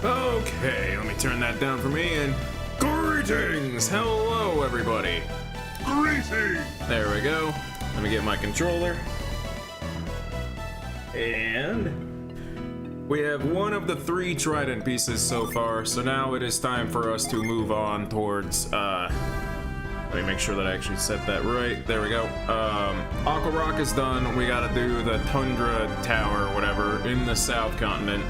Okay, let me turn that down for me, and greetings! Hello, everybody! Greetings! There we go. Let me get my controller. And we have one of the 3 Trident pieces so far, so now it is time for us to move on towards, let me make sure that I actually set that right. There we go. Aqua Rock is done. We gotta do the Tundra Tower, whatever, in the South Continent.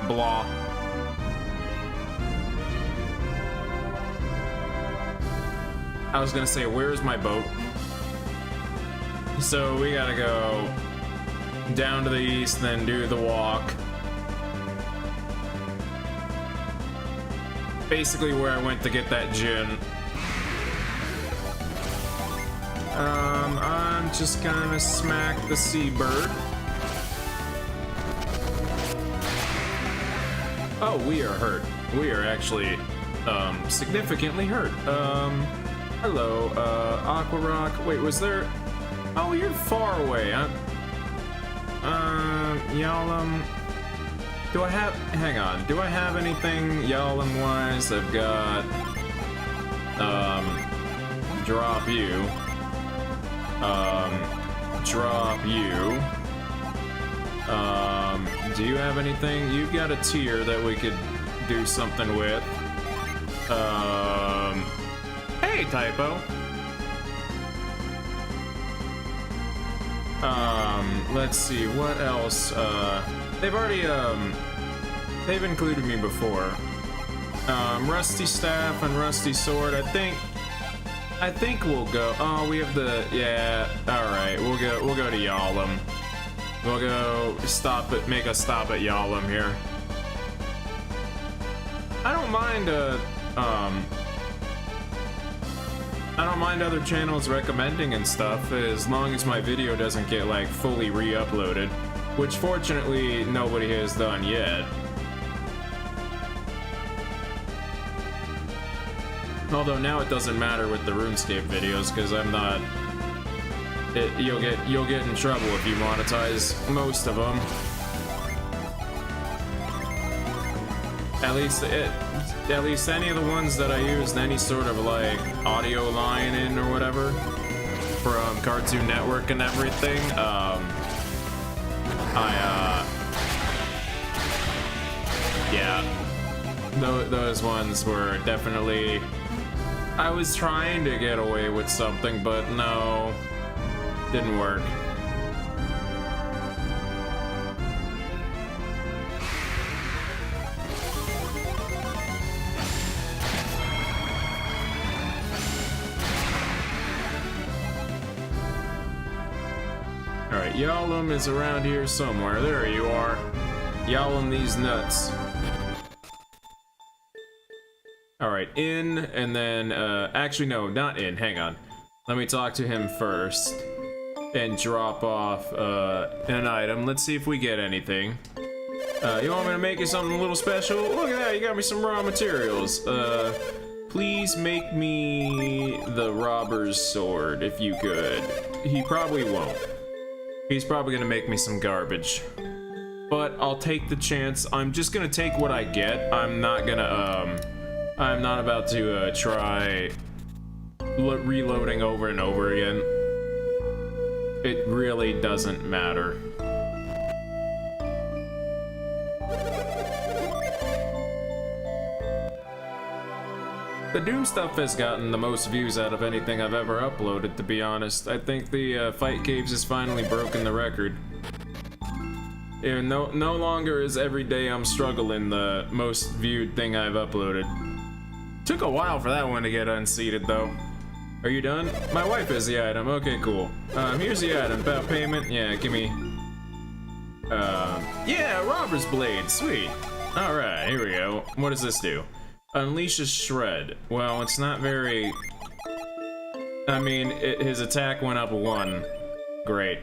Blah. I was gonna say, where's my boat? So we gotta go down to the east, then do the walk. Basically where I went to get that gin. I'm just gonna smack the seabird. Oh, we are hurt. We are actually, significantly hurt. Hello, Aqua Rock. Wait, was there... Oh, you're far away, huh? Y'all, do I have... Hang on. Do I have anything Yalem-wise? I've got... Drop you. Drop you. Do you have anything? You've got a tier that we could do something with. Hey, Typo. Let's see, what else? They've already, they've included me before. Rusty Staff and Rusty Sword, I think we'll go. Oh, we have the, yeah, alright, we'll go to Yalem. We'll go make a stop at Yalem here. I don't mind other channels recommending and stuff, as long as my video doesn't get, like, fully re-uploaded, which fortunately nobody has done yet. Although now it doesn't matter with the RuneScape videos, because I'm not... You'll get in trouble if you monetize most of them. At least any of the ones that I used any sort of like audio line in or whatever from Cartoon Network and everything. Yeah, those ones were definitely. I was trying to get away with something, but no. Didn't work. Alright, Yalem is around here somewhere. There you are. Yalem these nuts. Alright, in, and then, actually no, not in, hang on. Let me talk to him first. And drop off an item. Let's see if we get anything. You want me to make you something a little special? Look at that, you got me some raw materials. Please make me the robber's sword, if you could. He probably won't. He's probably gonna make me some garbage. But I'll take the chance. I'm just gonna take what I get. I'm not gonna, I'm not about to, try reloading over and over again. It really doesn't matter. The Doom stuff has gotten the most views out of anything I've ever uploaded, to be honest. I think the Fight Caves has finally broken the record. And no longer is Every Day I'm Struggling the most viewed thing I've uploaded. Took a while for that one to get unseated, though. Are you done? My wife has the item. Okay, cool. Here's the item. About payment. Yeah, give me... yeah, Robber's Blade. Sweet. Alright, here we go. What does this do? Unleashes Shred. Well, it's not very... I mean, his attack went up 1. Great.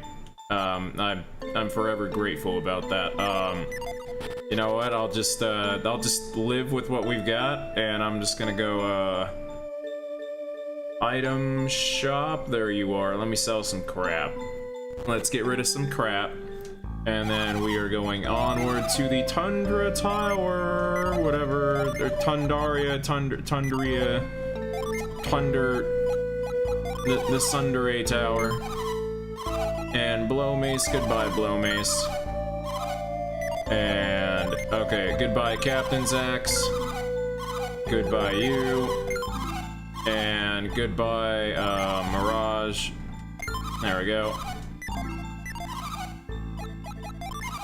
I'm forever grateful about that. You know what? I'll just live with what we've got, and I'm just gonna go, item shop. There you are. Let me sell some crap. Let's get rid of some crap. And then we are going onward to the Tundra Tower, whatever, or Tundaria, Tundria, the Sundere Tower. And Blow Mace, goodbye Blow Mace. And, okay, goodbye Captain's Axe. Goodbye you. And goodbye, Mirage. There we go.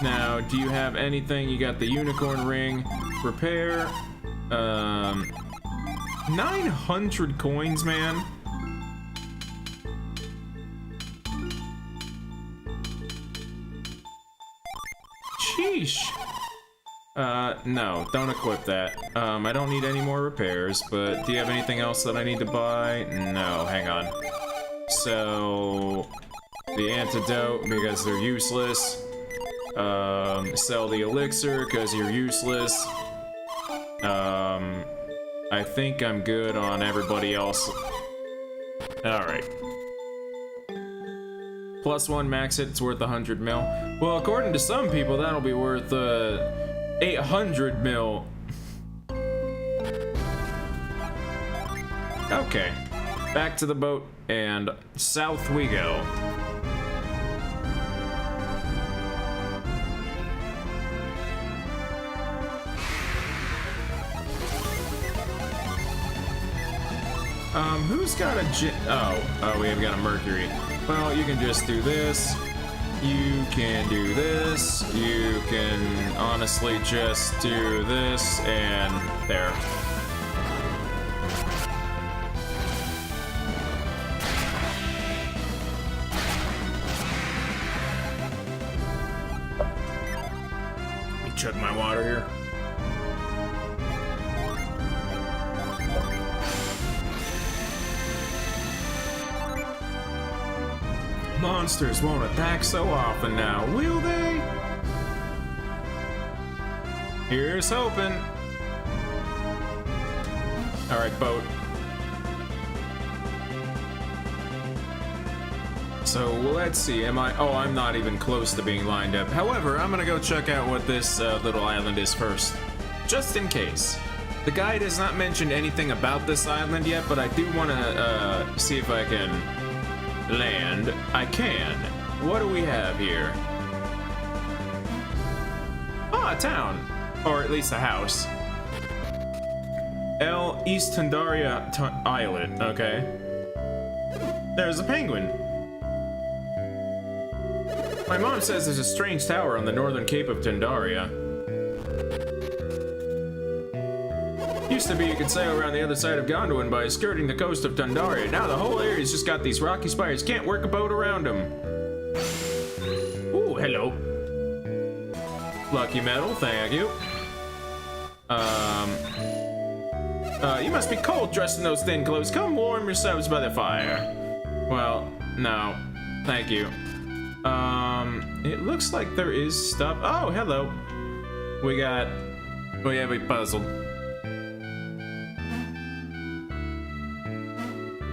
Now, do you have anything? You got the Unicorn Ring. Repair. 900 coins, man. Sheesh. No, don't equip that. I don't need any more repairs, but do you have anything else that I need to buy? No, hang on. So, the antidote, because they're useless. Sell the elixir, because you're useless. I think I'm good on everybody else. Alright. +1 max hit, it's worth 100 mil. Well, according to some people, that'll be worth, 800 mil. Okay. Back to the boat, and south we go. Who's got a oh, we have got a Mercury. Well, you can just do this. You can do this. You can honestly just do this, and there. Let me chug my water here. Monsters won't attack so often now, will they? Here's hoping. Alright, boat. So, let's see, am I... Oh, I'm not even close to being lined up. However, I'm gonna go check out what this little island is first. Just in case. The guide has not mentioned anything about this island yet, but I do want to see if I can... land. I can. What do we have here? Ah, a town. Or at least a house. East Tundaria Island. Okay. There's a penguin. My mom says there's a strange tower on the northern cape of Tundaria. Used to be you could sail around the other side of Gondolin by skirting the coast of Tundaria. Now the whole area's just got these rocky spires. Can't work a boat around them. Ooh, hello. Lucky medal, thank you. You must be cold dressed in those thin clothes. Come warm yourselves by the fire. Well, no. Thank you. It looks like there is stuff. Oh, hello. We have a puzzle.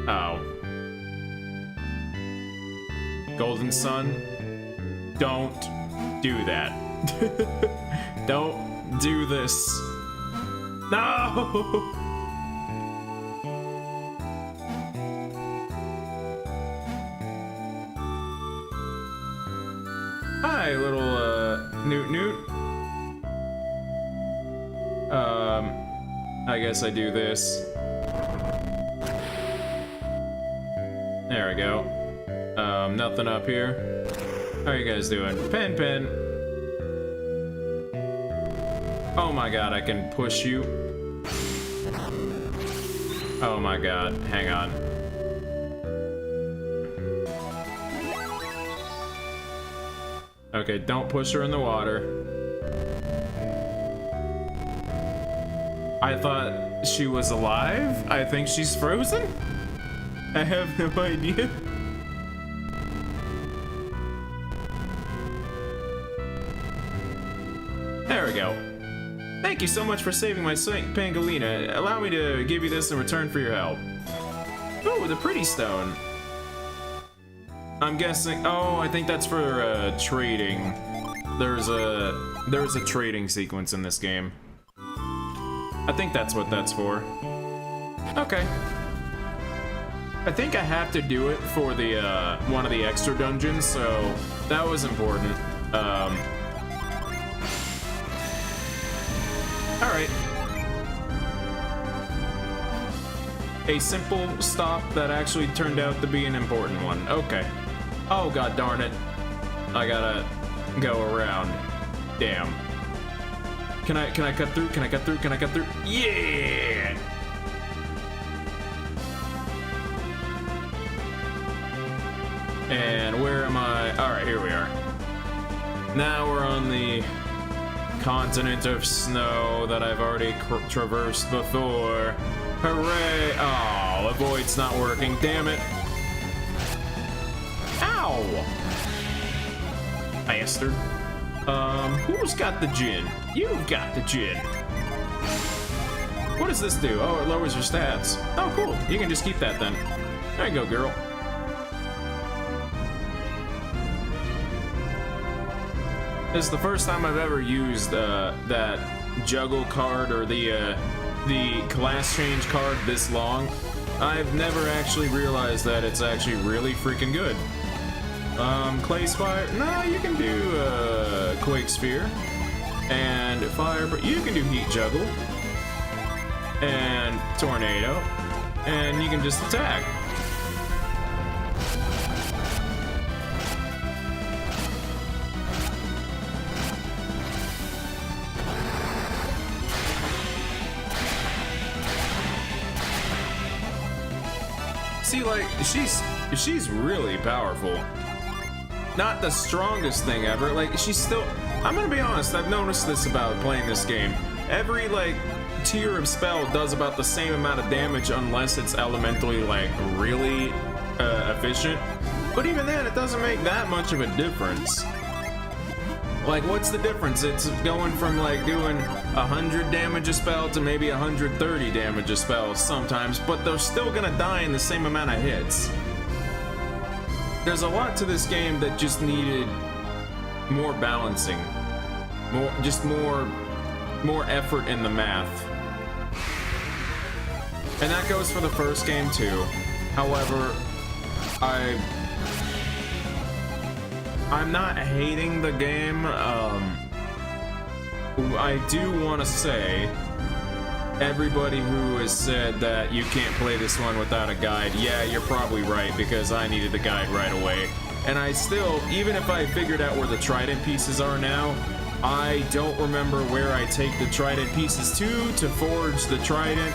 Oh. Golden Sun, don't do that. Don't do this. No! Hi, little, Newt Newt. I guess I do this. There we go. Nothing up here. How are you guys doing? Pen. Oh my god, I can push you. Oh my god, hang on. Okay, don't push her in the water. I thought she was alive? I think she's frozen? I have no idea. There we go. Thank you so much for saving my Pangolina. Allow me to give you this in return for your help. Ooh, the pretty stone. I'm guessing... Oh, I think that's for trading. there's a trading sequence in this game. I think that's what that's for. Okay. I think I have to do it for the one of the extra dungeons, so that was important. All right. A simple stop that actually turned out to be an important one. Okay. Oh, god darn it. I gotta go around. Damn. Can I cut through? Can I cut through? Can I cut through? Yeah! And where am I? Alright, here we are. Now we're on the continent of snow that I've already traversed before. Hooray! Oh, avoid's not working. Damn it. Ow! Bastard. Who's got the gin? You've got the gin. What does this do? Oh, it lowers your stats. Oh, cool. You can just keep that then. There you go, girl. This is the first time I've ever used that juggle card or the class change card this long. I've never actually realized that it's actually really freaking good. Clay Spire? No, you can do Quake Sphere and Fire, but you can do Heat Juggle and Tornado, and you can just attack. See, like, she's really powerful. Not the strongest thing ever. Like, she's still... I'm gonna be honest, I've noticed this about playing this game. Every, like, tier of spell does about the same amount of damage unless it's elementally, like, really efficient. But even then, it doesn't make that much of a difference. Like, what's the difference? It's going from, like, doing 100 damage a spell to maybe 130 damage a spell sometimes, but they're still gonna die in the same amount of hits. There's a lot to this game that just needed more balancing. More effort in the math. And that goes for the first game too. However, I'm not hating the game. I do want to say, everybody who has said that you can't play this one without a guide, yeah, you're probably right, because I needed the guide right away. And I still, even if I figured out where the Trident pieces are now, I don't remember where I take the Trident pieces to forge the Trident,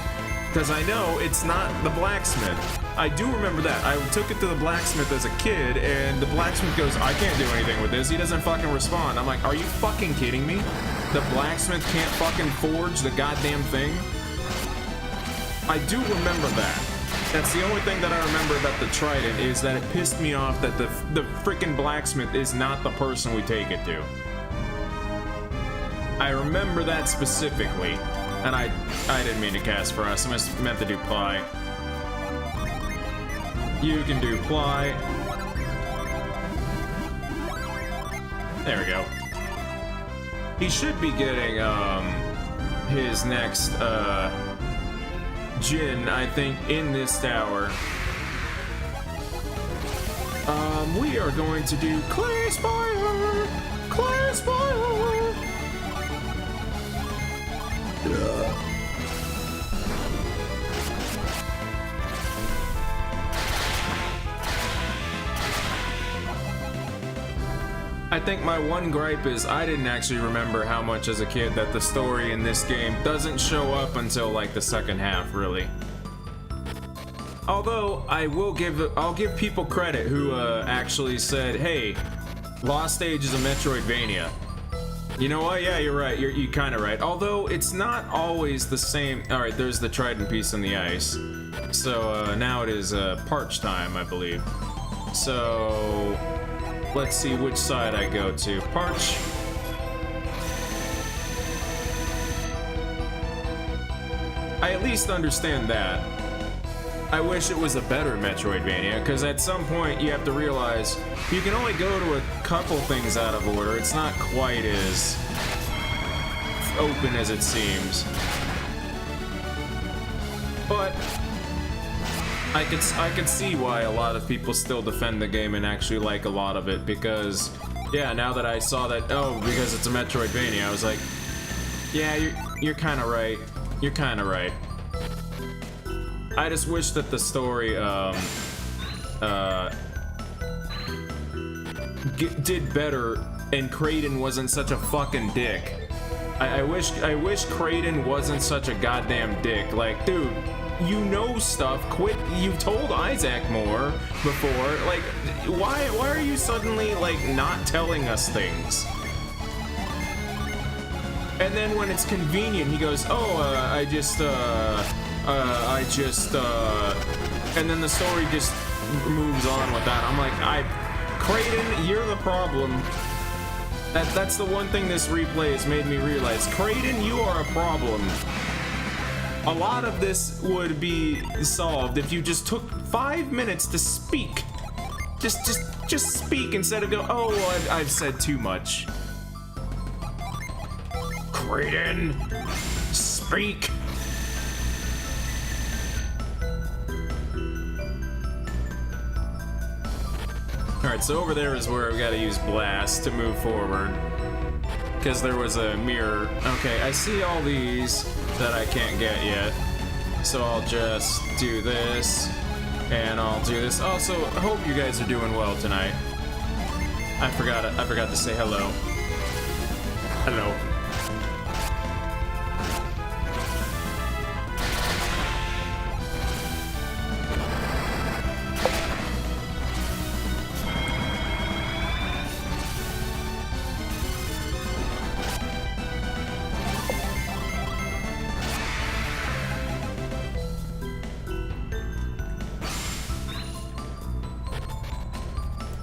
because I know it's not the blacksmith. I do remember that. I took it to the blacksmith as a kid, and the blacksmith goes, I can't do anything with this. He doesn't fucking respond. I'm like, are you fucking kidding me? The blacksmith can't fucking forge the goddamn thing? I do remember that. That's the only thing that I remember about the Trident, is that it pissed me off that the freaking blacksmith is not the person we take it to. I remember that specifically. And I didn't mean to cast Frost. I meant to do Ply. You can do Ply. There we go. He should be getting his next Jin, I think, in this tower. We are going to do Clay Spire! Clay Spire! I think my one gripe is I didn't actually remember how much as a kid that the story in this game doesn't show up until like the second half, really. Although I'll give people credit who actually said, hey, Lost Stage is a Metroidvania. You know what? Yeah, you're right. You're kind of right. Although it's not always the same. All right, there's the Trident piece in the ice. So now it is parch time, I believe. So let's see which side I go to. Parch. I at least understand that. I wish it was a better Metroidvania, because at some point you have to realize you can only go to a couple things out of order. It's not quite as open as it seems. But I could see why a lot of people still defend the game and actually like a lot of it, because yeah, now that I saw that, oh, because it's a Metroidvania, I was like, yeah, you're kind of right. You're kind of right. I just wish that the story did better and Kraden wasn't such a fucking dick. I wish Kraden wasn't such a goddamn dick. Like, dude, you know stuff. Quit. You've told Isaac more before. Like, why are you suddenly like not telling us things? And then when it's convenient, he goes, "Oh, and then the story just moves on with that. I'm like, Kraden, you're the problem. That's the one thing this replay has made me realize. Kraden, you are a problem. A lot of this would be solved if you just took 5 minutes to speak. Just speak instead of go, oh, well, I've said too much. Kraden, speak. Alright, so over there is where we gotta use Blast to move forward. Because there was a mirror. Okay, I see all these that I can't get yet. So I'll just do this. And I'll do this. Also, I hope you guys are doing well tonight. I forgot to say hello. Hello.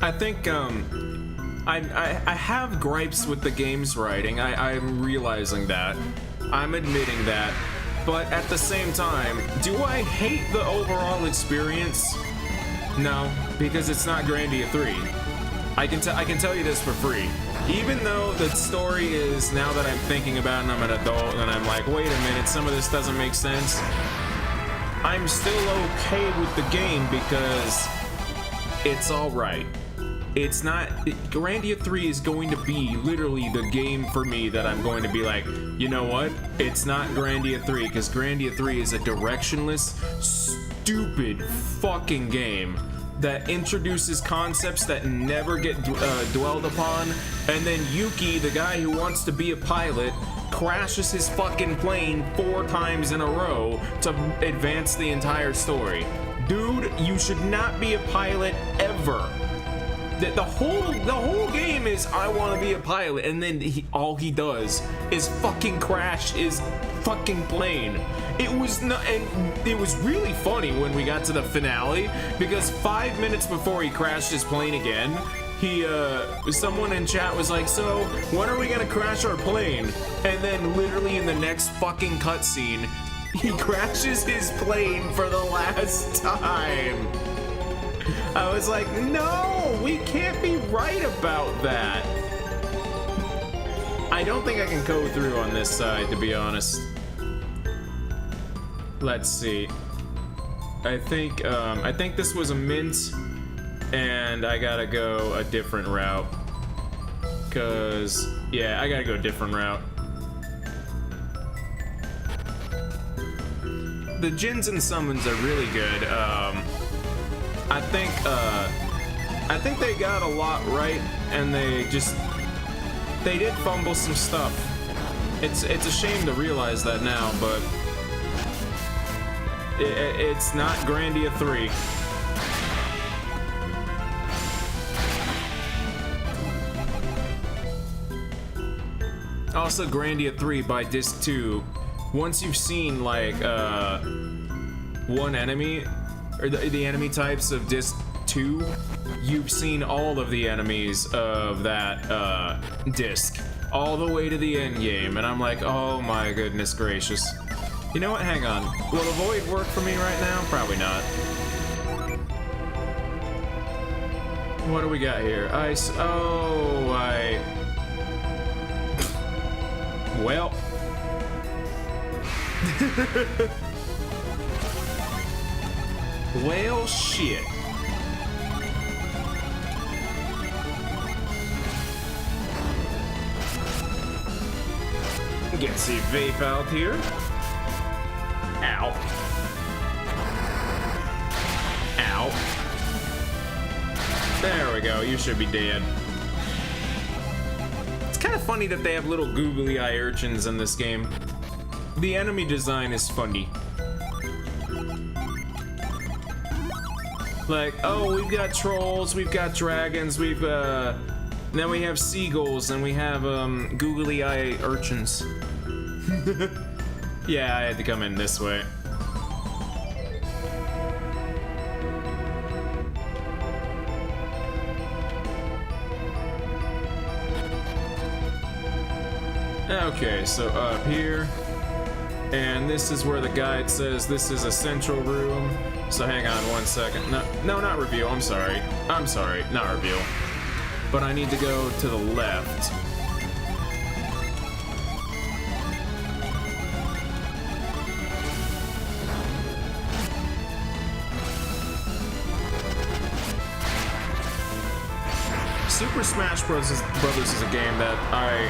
I think I have gripes with the game's writing. I'm realizing that. I'm admitting that. But at the same time, do I hate the overall experience? No, because it's not Grandia 3. I can tell you this for free. Even though the story is, now that I'm thinking about it and I'm an adult and I'm like, wait a minute, some of this doesn't make sense. I'm still okay with the game because it's alright. It's not, Grandia 3 is going to be literally the game for me that I'm going to be like, you know what? It's not Grandia 3, because Grandia 3 is a directionless, stupid fucking game that introduces concepts that never get dwelled upon, and then Yuki, the guy who wants to be a pilot, crashes his fucking plane 4 times in a row to advance the entire story. Dude, you should not be a pilot ever. The whole game is I want to be a pilot, and then all he does is fucking crash his fucking plane. It was not, and it was really funny when we got to the finale, because 5 minutes before he crashed his plane again, someone in chat was like, so when are we gonna crash our plane? And then literally in the next fucking cutscene, he crashes his plane for the last time. I was like, no, we can't be right about that. I don't think I can go through on this side, to be honest. Let's see. I think this was a mint, and I gotta go a different route. Cause, yeah, I gotta go a different route. The gins and summons are really good. I think they got a lot right, and they did fumble some stuff. It's a shame to realize that now, but it's not Grandia 3. Also, Grandia 3 by Disc 2, once you've seen like one enemy, or the enemy types of Disc 2, you've seen all of the enemies of that disc, all the way to the end game, and I'm like, oh my goodness gracious. You know what? Hang on. Will the void work for me right now? Probably not. What do we got here? Ice. Oh, well. Well, shit. Get some vape out here. Ow. Ow. There we go. You should be dead. It's kind of funny that they have little googly eye urchins in this game. The enemy design is funny. Like, oh, we've got trolls, we've got dragons, then we have seagulls, and we have, googly eye urchins. Yeah, I had to come in this way. Okay, so up here, and this is where the guide says this is a central room. So hang on one second. No, not reveal. I'm sorry, not reveal. But I need to go to the left. Super Smash Brothers is a game that I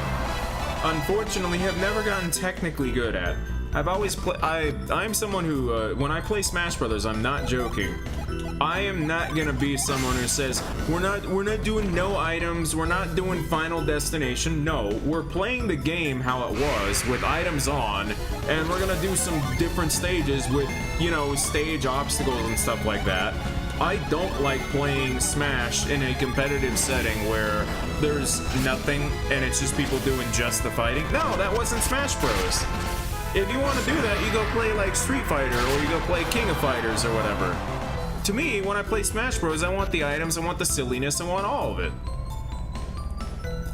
unfortunately have never gotten technically good at. I've always I'm someone who, when I play Smash Brothers, I'm not joking. I am not gonna be someone who says, we're not doing no items, we're not doing Final Destination. No, we're playing the game how it was, with items on, and we're gonna do some different stages with, you know, stage obstacles and stuff like that. I don't like playing Smash in a competitive setting where there's nothing and it's just people doing just the fighting. No, that wasn't Smash Bros. If you want to do that, you go play like Street Fighter, or you go play King of Fighters or whatever. To me, when I play Smash Bros, I want the items, I want the silliness, I want all of it.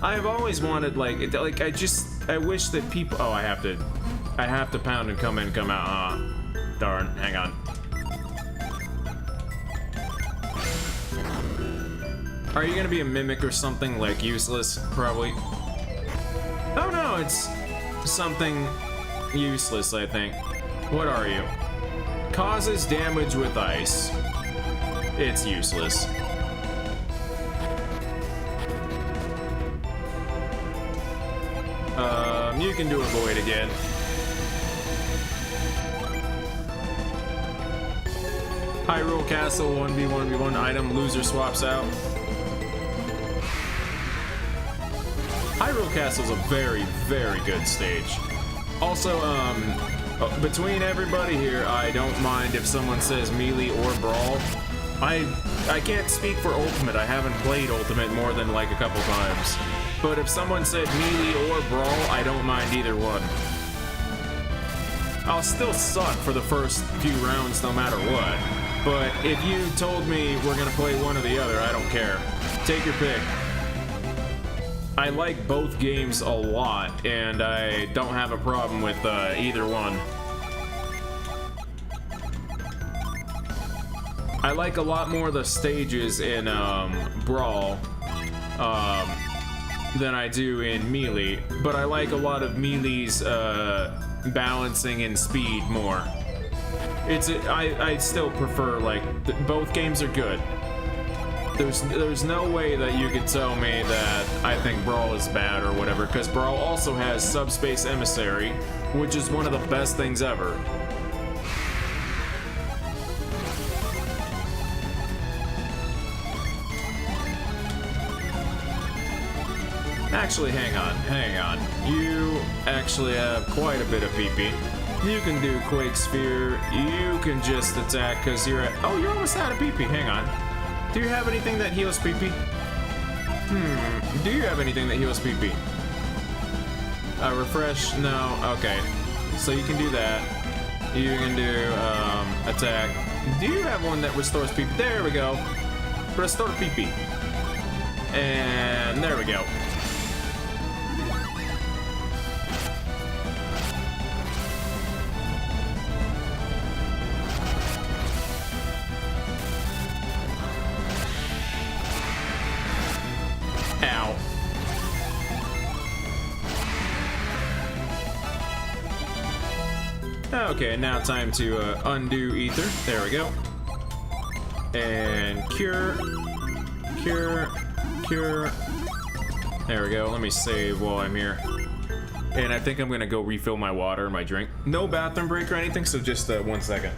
I have always wanted, I wish that people, oh, I have to pound and come in, come out, darn, hang on. Are you gonna be a mimic or something, like useless, probably? Oh no, it's something useless, I think. What are you? Causes damage with ice. It's useless. You can do a void again. Hyrule Castle 1v1v1 item, loser swaps out. Hyrule Castle's a very, very good stage. Also, between everybody here, I don't mind if someone says melee or brawl. I can't speak for Ultimate. I haven't played Ultimate more than like a couple times. But if someone said melee or brawl, I don't mind either one. I'll still suck for the first few rounds no matter what. But if you told me we're gonna play one or the other, I don't care. Take your pick. I like both games a lot, and I don't have a problem with either one. I like a lot more the stages in Brawl than I do in Melee, but I like a lot of Melee's balancing and speed more. I still prefer, like, both games are good. There's no way that you could tell me that I think Brawl is bad or whatever, because Brawl also has Subspace Emissary, which is one of the best things ever. Actually, hang on. You actually have quite a bit of PP. You can do Quake Sphere, you can just attack because you're at, oh, you're almost out of PP, hang on. Do you have anything that heals PP? Do you have anything that heals PP? Refresh, no, okay. So you can do that. You can do, attack. Do you have one that restores PP? There we go. Restore PP. And there we go. Ow. Okay, now time to undo ether. There we go. And cure. Cure. Cure. There we go. Let me save while I'm here. And I think I'm gonna go refill my water and my drink. No bathroom break or anything, so just 1 second.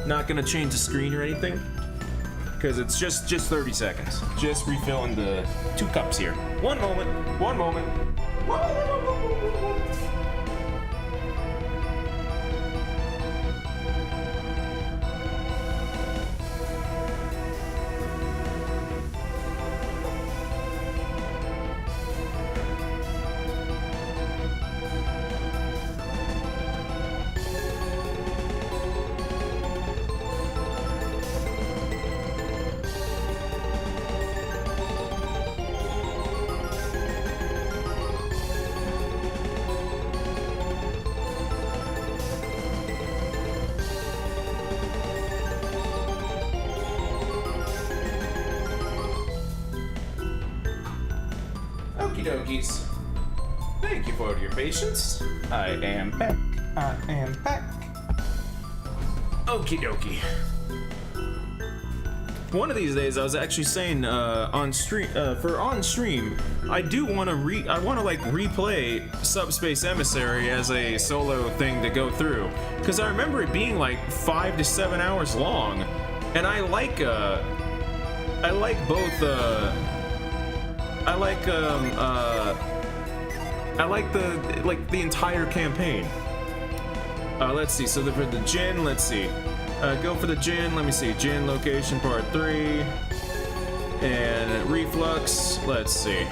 Not gonna change the screen or anything, because it's just 30 seconds. Just refilling the 2 cups here. One moment. One moment. Okie dokies. Thank you for your patience. I am back. I am back. Okie dokie. One of these days, I was actually saying on stream, I do want to like replay Subspace Emissary as a solo thing to go through, because I remember it being like 5 to 7 hours long, and I like both. I like the entire campaign. Let's see. So for the Jinn, let's see. Go for the Jinn. Let me see. Jinn location part 3 and reflux. Let's see.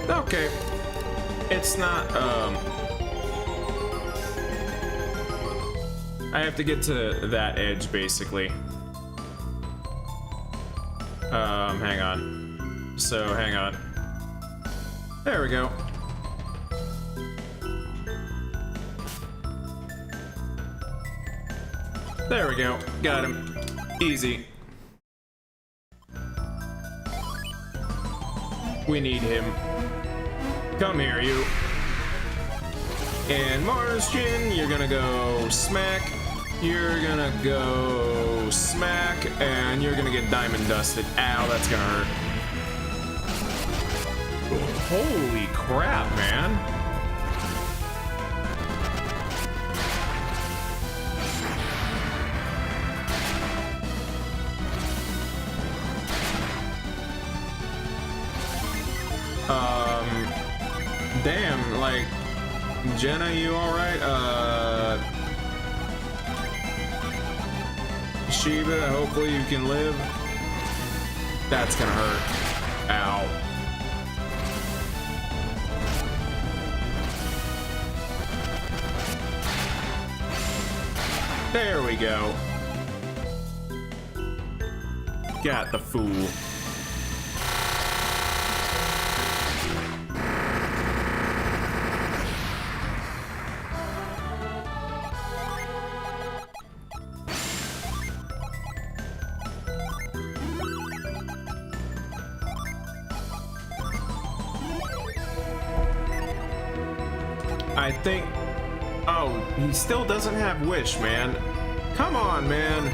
Okay. It's not, I have to get to that edge, basically. Hang on. So, hang on. There we go. There we go. Got him. Easy. We need him. Come here, you. And Mars Jinn, you're gonna go smack. You're gonna go smack, and you're gonna get diamond dusted. Ow, that's gonna hurt. Holy crap, man. Damn, like, Jenna, you alright? Shiva, hopefully you can live. That's gonna hurt. Ow. There we go. Got the fool. I think... Oh, he still doesn't have Wish, man. Come on, man.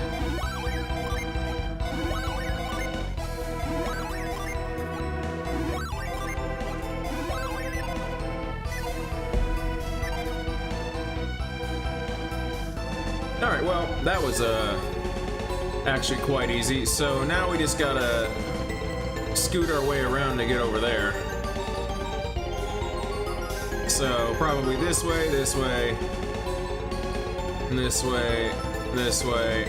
Alright, well, that was actually quite easy. So now we just gotta scoot our way around to get over there. So probably this way, this way, this way, this way.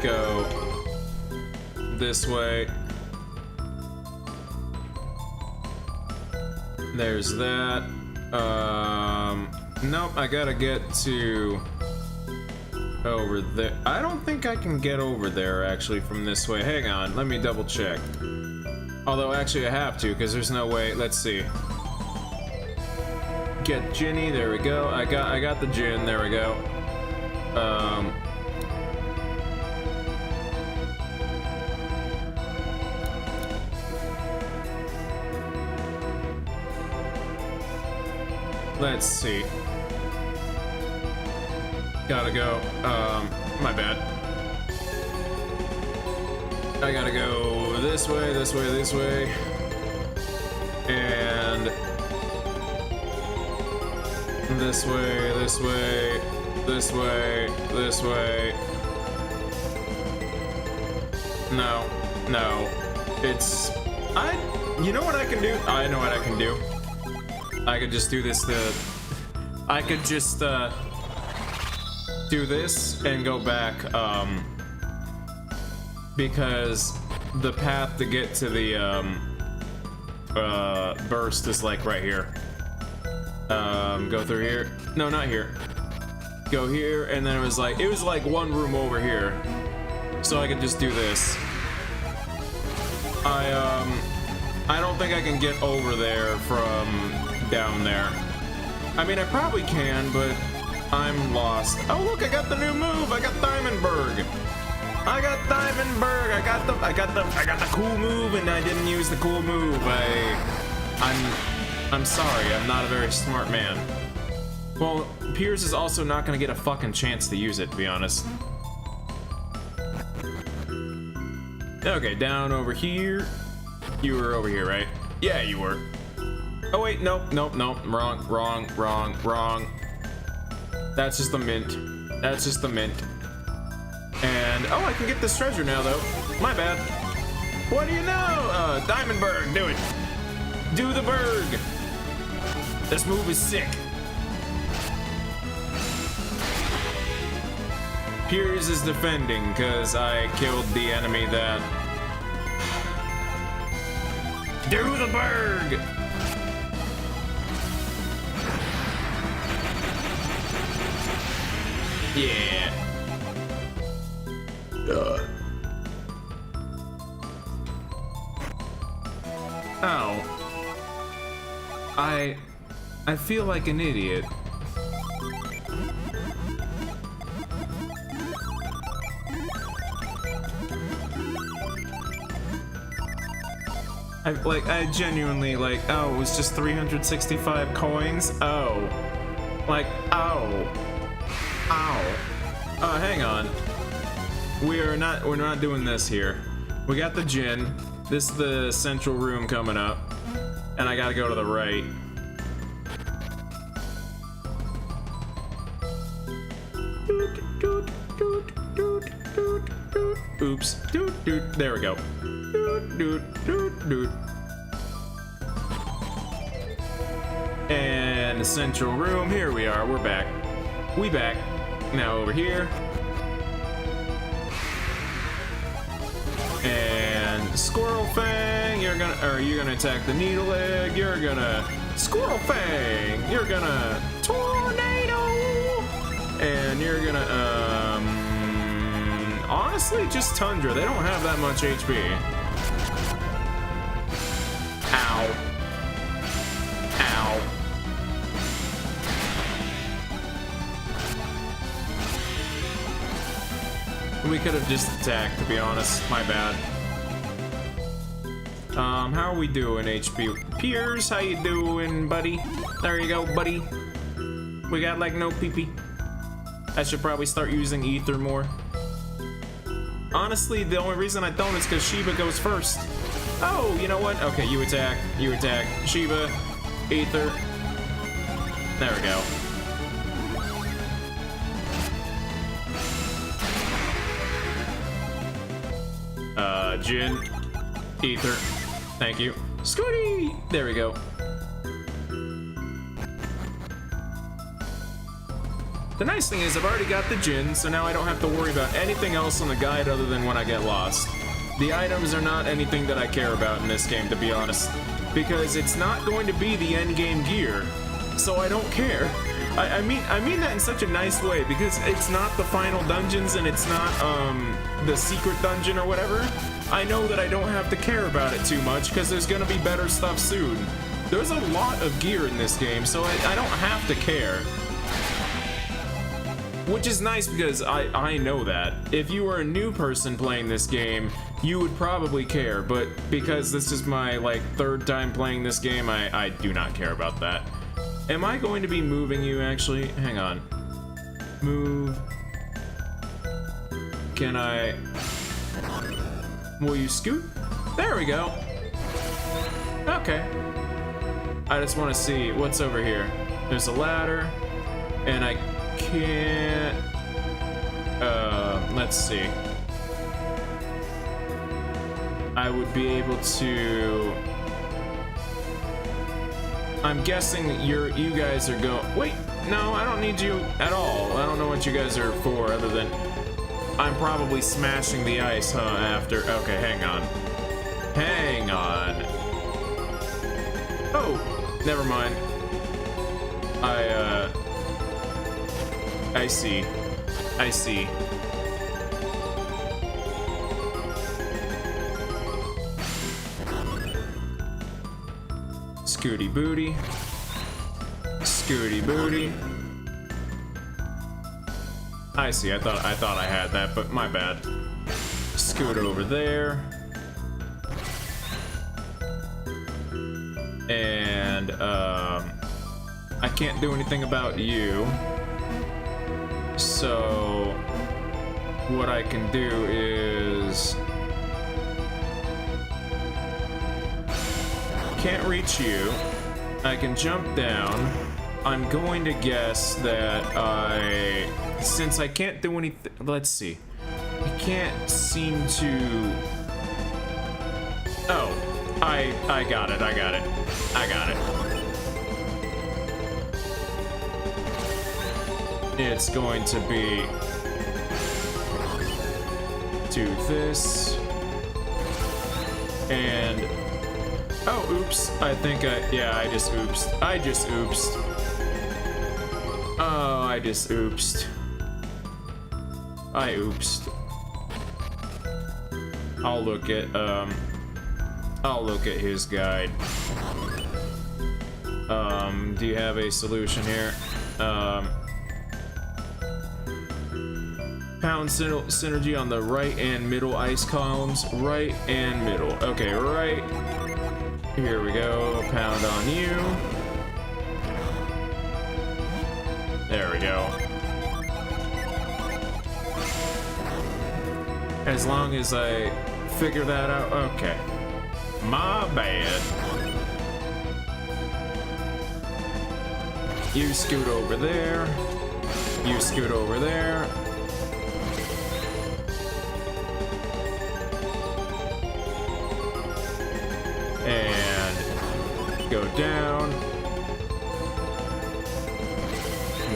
Go this way. There's that. Nope, I gotta get to over there. I don't think I can get over there actually from this way. Hang on, let me double check. Although actually I have to, because there's no way. Let's see. Get Ginny, there we go. I got the Jinn, there we go. Let's see. Gotta go. My bad. I gotta go this way, this way, this way. And this way, this way, this way, this way. No, no. It's... You know what I can do? I know what I can do. I could just do this I could just, do this and go back, because the path to get to the, burst is like right here. Go through here. No, not here. Go here, and then it was like one room over here. So I could just do this. I don't think I can get over there from down there. I mean, I probably can, but I'm lost. Oh, look, I got the new move. I got Diamondberg. I got Diamondberg. I got the cool move, and I didn't use the cool move. I'm sorry. I'm not a very smart man. Well, Piers is also not gonna get a fucking chance to use it, to be honest. Okay, down over here. You were over here, right? Yeah, you were. Oh wait, nope, nope, nope. Wrong, wrong, wrong, wrong. That's just the mint. That's just the mint. And oh, I can get this treasure now, though. My bad. What do you know? Diamondberg, do it. Do the berg. This move is sick. Piers is defending because I killed the enemy that. Do the berg. Yeah. Ow. I feel like an idiot. I genuinely oh, it was just 365 coins. Oh. Ow. Hang on. We're not doing this here. We got the Jinn. This is the central room coming up. And I gotta go to the right. Oops. There we go. And the central room. Here we are. We're back. We back. Now over here. And Squirrel Fang, you're gonna attack the Needle Egg. You're gonna Squirrel Fang. You're gonna Tornado. And you're gonna honestly just Tundra. They don't have that much HP. Ow. Ow. We could have just attacked, to be honest. My bad. How are we doing, HP? Piers, how you doing, buddy? There you go, buddy. We got no PP. I should probably start using Ether more. Honestly, the only reason I don't is because Shiba goes first. Oh, you know what? Okay, you attack. You attack. Shiba. Ether. There we go. Jinn. Ether. Thank you. Scooty! There we go. The nice thing is I've already got the Jinn, so now I don't have to worry about anything else on the guide other than when I get lost. The items are not anything that I care about in this game, to be honest, because it's not going to be the end game gear, so I don't care. I mean that in such a nice way, because it's not the final dungeons and it's not the secret dungeon or whatever. I know that I don't have to care about it too much because there's gonna be better stuff soon. There's a lot of gear in this game, so I don't have to care. Which is nice because I know that. If you were a new person playing this game, you would probably care, but because this is my, like, 3rd time playing this game, I do not care about that. Am I going to be moving you, actually? Hang on. Move. Can I... Will you scoot? There we go. Okay. I just want to see what's over here. There's a ladder, and I can't... let's see. I would be able to... I'm guessing you guys are going... Wait, no, I don't need you at all. I don't know what you guys are for other than... I'm probably smashing the ice, huh, after... Okay, hang on. Hang on. Oh, never mind. I see. I see. Scooty booty. Scooty booty. I see. I thought I had that, but my bad. Scoot over there. And I can't do anything about you. So what I can do is can't reach you. I can jump down. I'm going to guess that since I can't do anything, let's see. I can't seem to... Oh, I got it, I got it. I got it. It's going to be... do this. And... Oh, oops. I think yeah, I just oopsed. I just oopsed. Oh, I just oopsed. I oopsed. I'll look at his guide. Do you have a solution here? Pound synergy on the right and middle ice columns. Right and middle. Okay, right. Here we go. Pound on you. There we go. As long as I figure that out. Okay. My bad. You scoot over there. You scoot over there. And go down.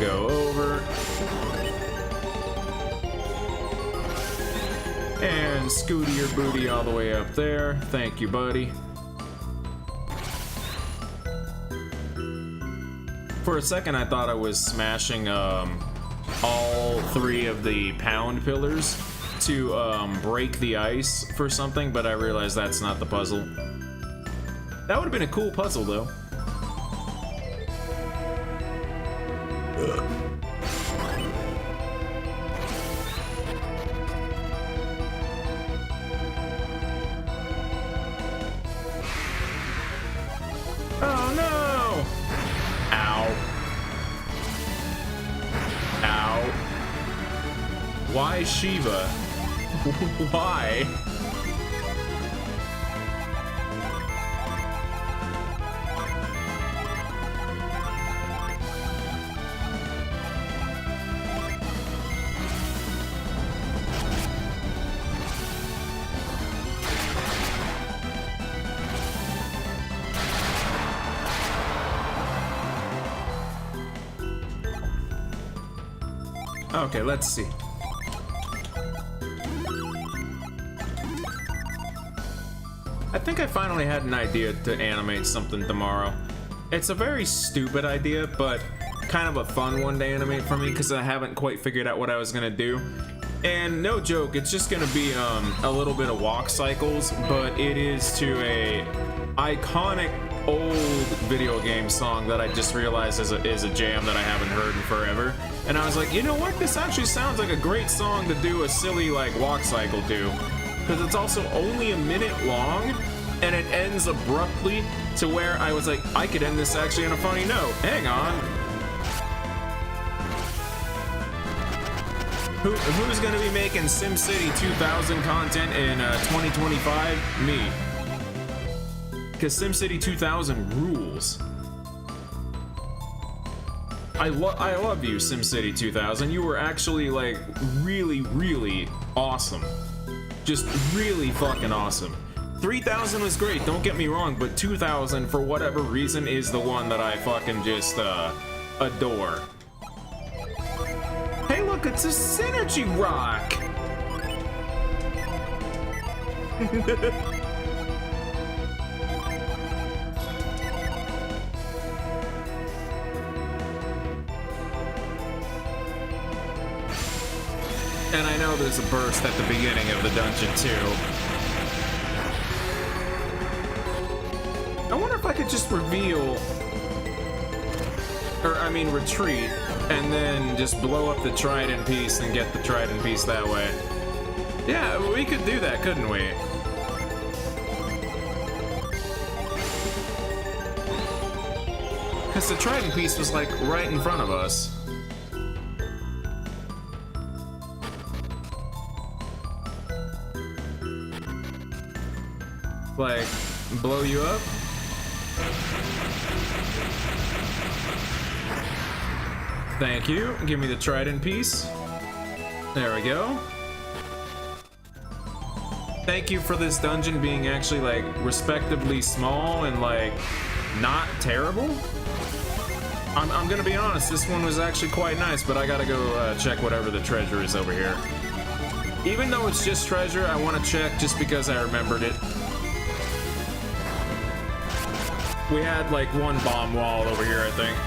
Go over. And scooty your booty all the way up there. Thank you, buddy. For a second, I thought I was smashing all 3 of the pound pillars to break the ice for something, but I realized that's not the puzzle. That would have been a cool puzzle, though. Oh no! Ow. Ow. Why Shiva? Why? Okay, let's see. I think I finally had an idea to animate something tomorrow. It's a very stupid idea, but kind of a fun one to animate for me because I haven't quite figured out what I was gonna do. And no joke, it's just gonna be a little bit of walk cycles, but it is to a iconic old video game song that I just realized is a jam that I haven't heard in forever. And I was like, you know what? This actually sounds like a great song to do a silly like walk cycle to, because it's also only a minute long, and it ends abruptly to where I was like, I could end this actually on a funny note. Hang on. Who's gonna be making SimCity 2000 content in 2025? Me. Because SimCity 2000 rules. I love you, SimCity 2000. You were actually like really, really awesome. Just really fucking awesome. 3000 was great, don't get me wrong, but 2000 for whatever reason is the one that I fucking just adore. Hey look, it's a synergy rock! And I know there's a burst at the beginning of the dungeon too. I wonder if I could just reveal, or I mean retreat, and then just blow up the Trident piece and get the Trident piece that way. Yeah, we could do that, couldn't we? Because the Trident piece was like right in front of us. Like, blow you up? Thank you. Give me the Trident piece. There we go. Thank you for this dungeon being actually like respectably small and like not terrible. I'm gonna be honest, this one was actually quite nice, but I gotta go check whatever the treasure is over here. Even though it's just treasure, I want to check just because I remembered it. We had like one bomb wall over here, I think.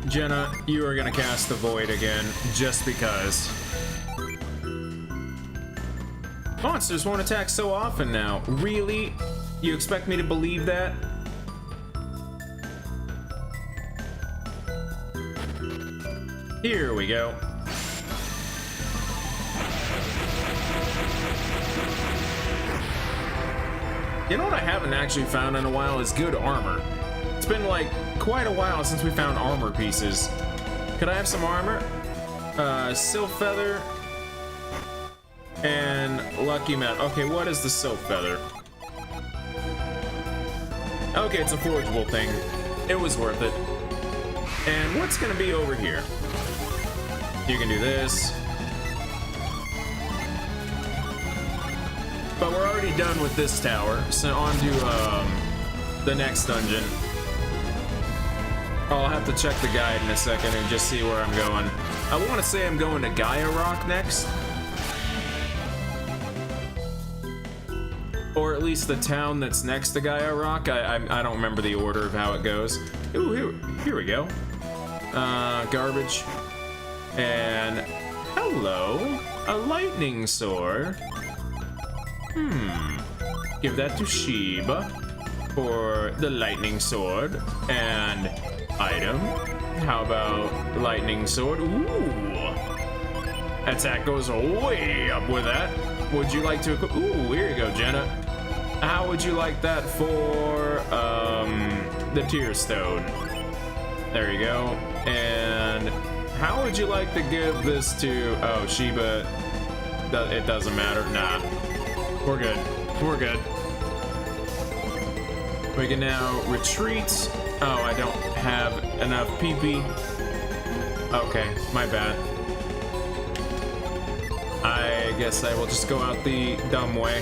Jenna, you are gonna cast the void again, just because. Monsters won't attack so often now. Really? You expect me to believe that? Here we go. You know what I haven't actually found in a while is good armor. It's been like quite a while since we found armor pieces. Could I have some armor? Silk feather and lucky metal. Okay, what is the silk feather? Okay, it's a forgeable thing. It was worth it. And what's gonna be over here? You can do this. But we're already done with this tower, so on to the next dungeon. I'll have to check the guide in a second and just see where I'm going. I want to say I'm going to Gaia Rock next. Or at least the town that's next to Gaia Rock. I don't remember the order of how it goes. Ooh, here we go. Garbage. And hello, a lightning sword. Give that to Sheba for the lightning sword. And item. How about lightning sword? Ooh. Attack goes way up with that. Would you like to equip? Ooh, here you go, Jenna. How would you like that for the tear stone? There you go. And how would you like to give this to? Oh, Sheba. It doesn't matter. Nah, we're good. We're good. We can now retreat. Oh, I don't have enough PP. Okay, my bad. I guess I will just go out the dumb way.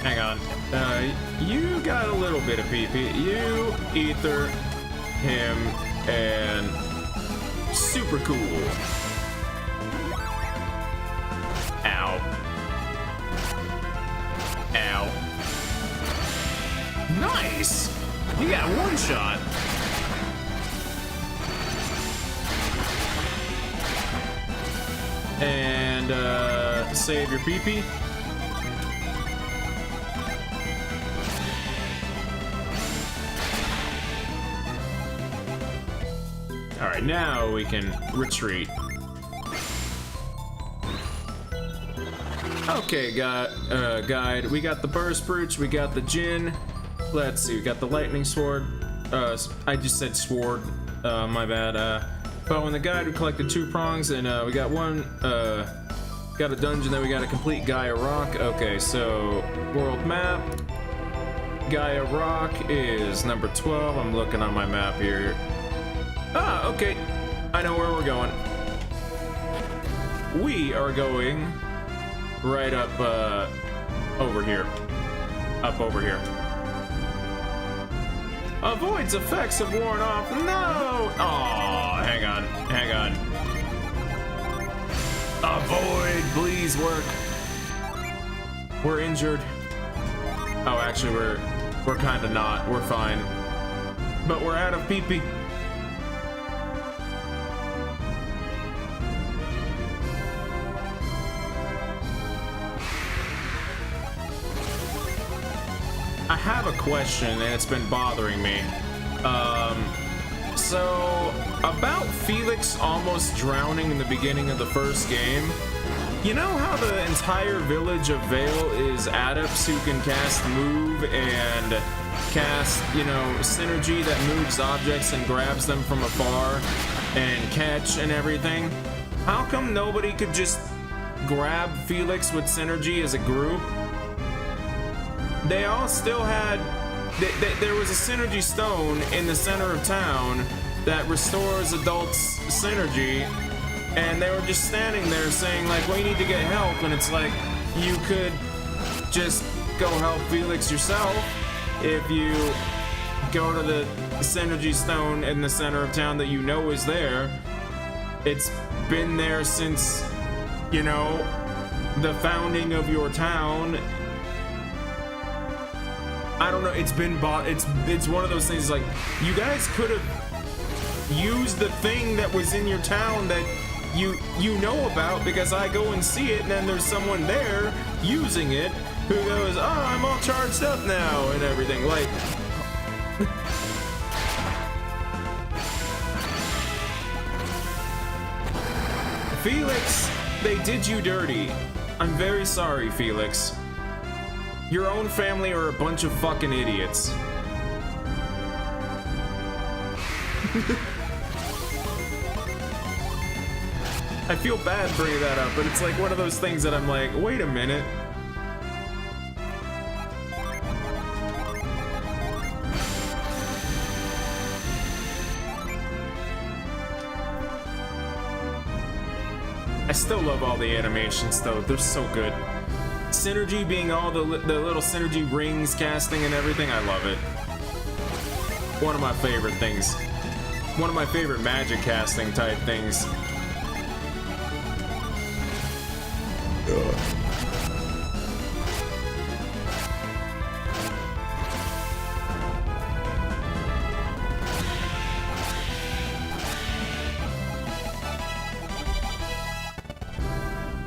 Hang on. You got a little bit of PP. You, Ether, him, and super cool. Ow. Nice! You got one shot. And, save your pee-pee. Alright, now we can retreat. Okay, guide. We got the burst brooch, we got the gin. Let's see, we got the lightning sword. I just said sword. My bad. Following the guide, we collected 2 prongs, and we got one. Got a dungeon that we got to complete. Gaia Rock. Okay, so world map. Gaia Rock is number 12. I'm looking on my map here. Ah, okay. I know where we're going. We are going right up over here. Up over here. Avoid's effects have worn off. No! Oh, hang on. Avoid, please work. We're injured. Oh, actually, we're kind of not. We're fine. But we're out of pee-pee. I have a question, and it's been bothering me. So, about Felix almost drowning in the beginning of the first game, you know how the entire village of Vale is adepts who can cast move and cast, you know, synergy that moves objects and grabs them from afar and catch and everything? How come nobody could just grab Felix with synergy as a group? They all still had... There was a synergy stone in the center of town that restores adults' synergy, and they were just standing there saying, like, well, you need to get help, and it's like, you could just go help Felix yourself if you go to the synergy stone in the center of town that you know is there. It's been there since, you know, the founding of your town. I don't know, it's been bought. It's one of those things like, you guys could have used the thing that was in your town that you know about, because I go and see it and then there's someone there using it who goes, oh, I'm all charged up now and everything. Like, Felix, they did you dirty. I'm very sorry, Felix. Your own family are a bunch of fucking idiots. I feel bad bringing that up, but it's like one of those things that I'm like, wait a minute. I still love all the animations though, they're so good. Synergy being all the little synergy rings casting and everything, I love it. One of my favorite things. One of my favorite magic casting type things.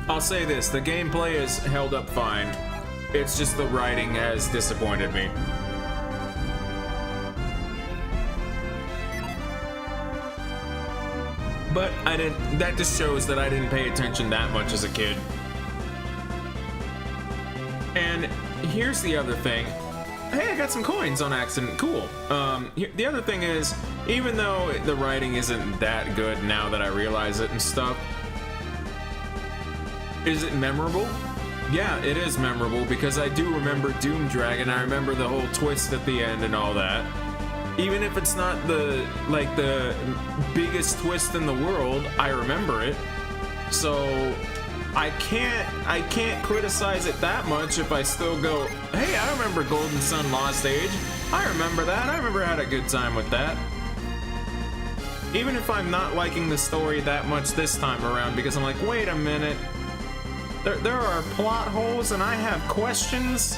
I'll say this, the gameplay is held up fine. It's just the writing has disappointed me. But that just shows that I didn't pay attention that much as a kid. And here's the other thing. Hey, I got some coins on accident, cool. The other thing is, even though the writing isn't that good now that I realize it and stuff, is it memorable? Yeah, it is memorable because I do remember Doom Dragon. I remember the whole twist at the end and all that. Even if it's not the biggest twist in the world, I remember it. So I can't criticize it that much if I still go, hey, I remember Golden Sun Lost Age. I remember that. I remember I had a good time with that. Even if I'm not liking the story that much this time around, because I'm like, wait a minute. There are plot holes and I have questions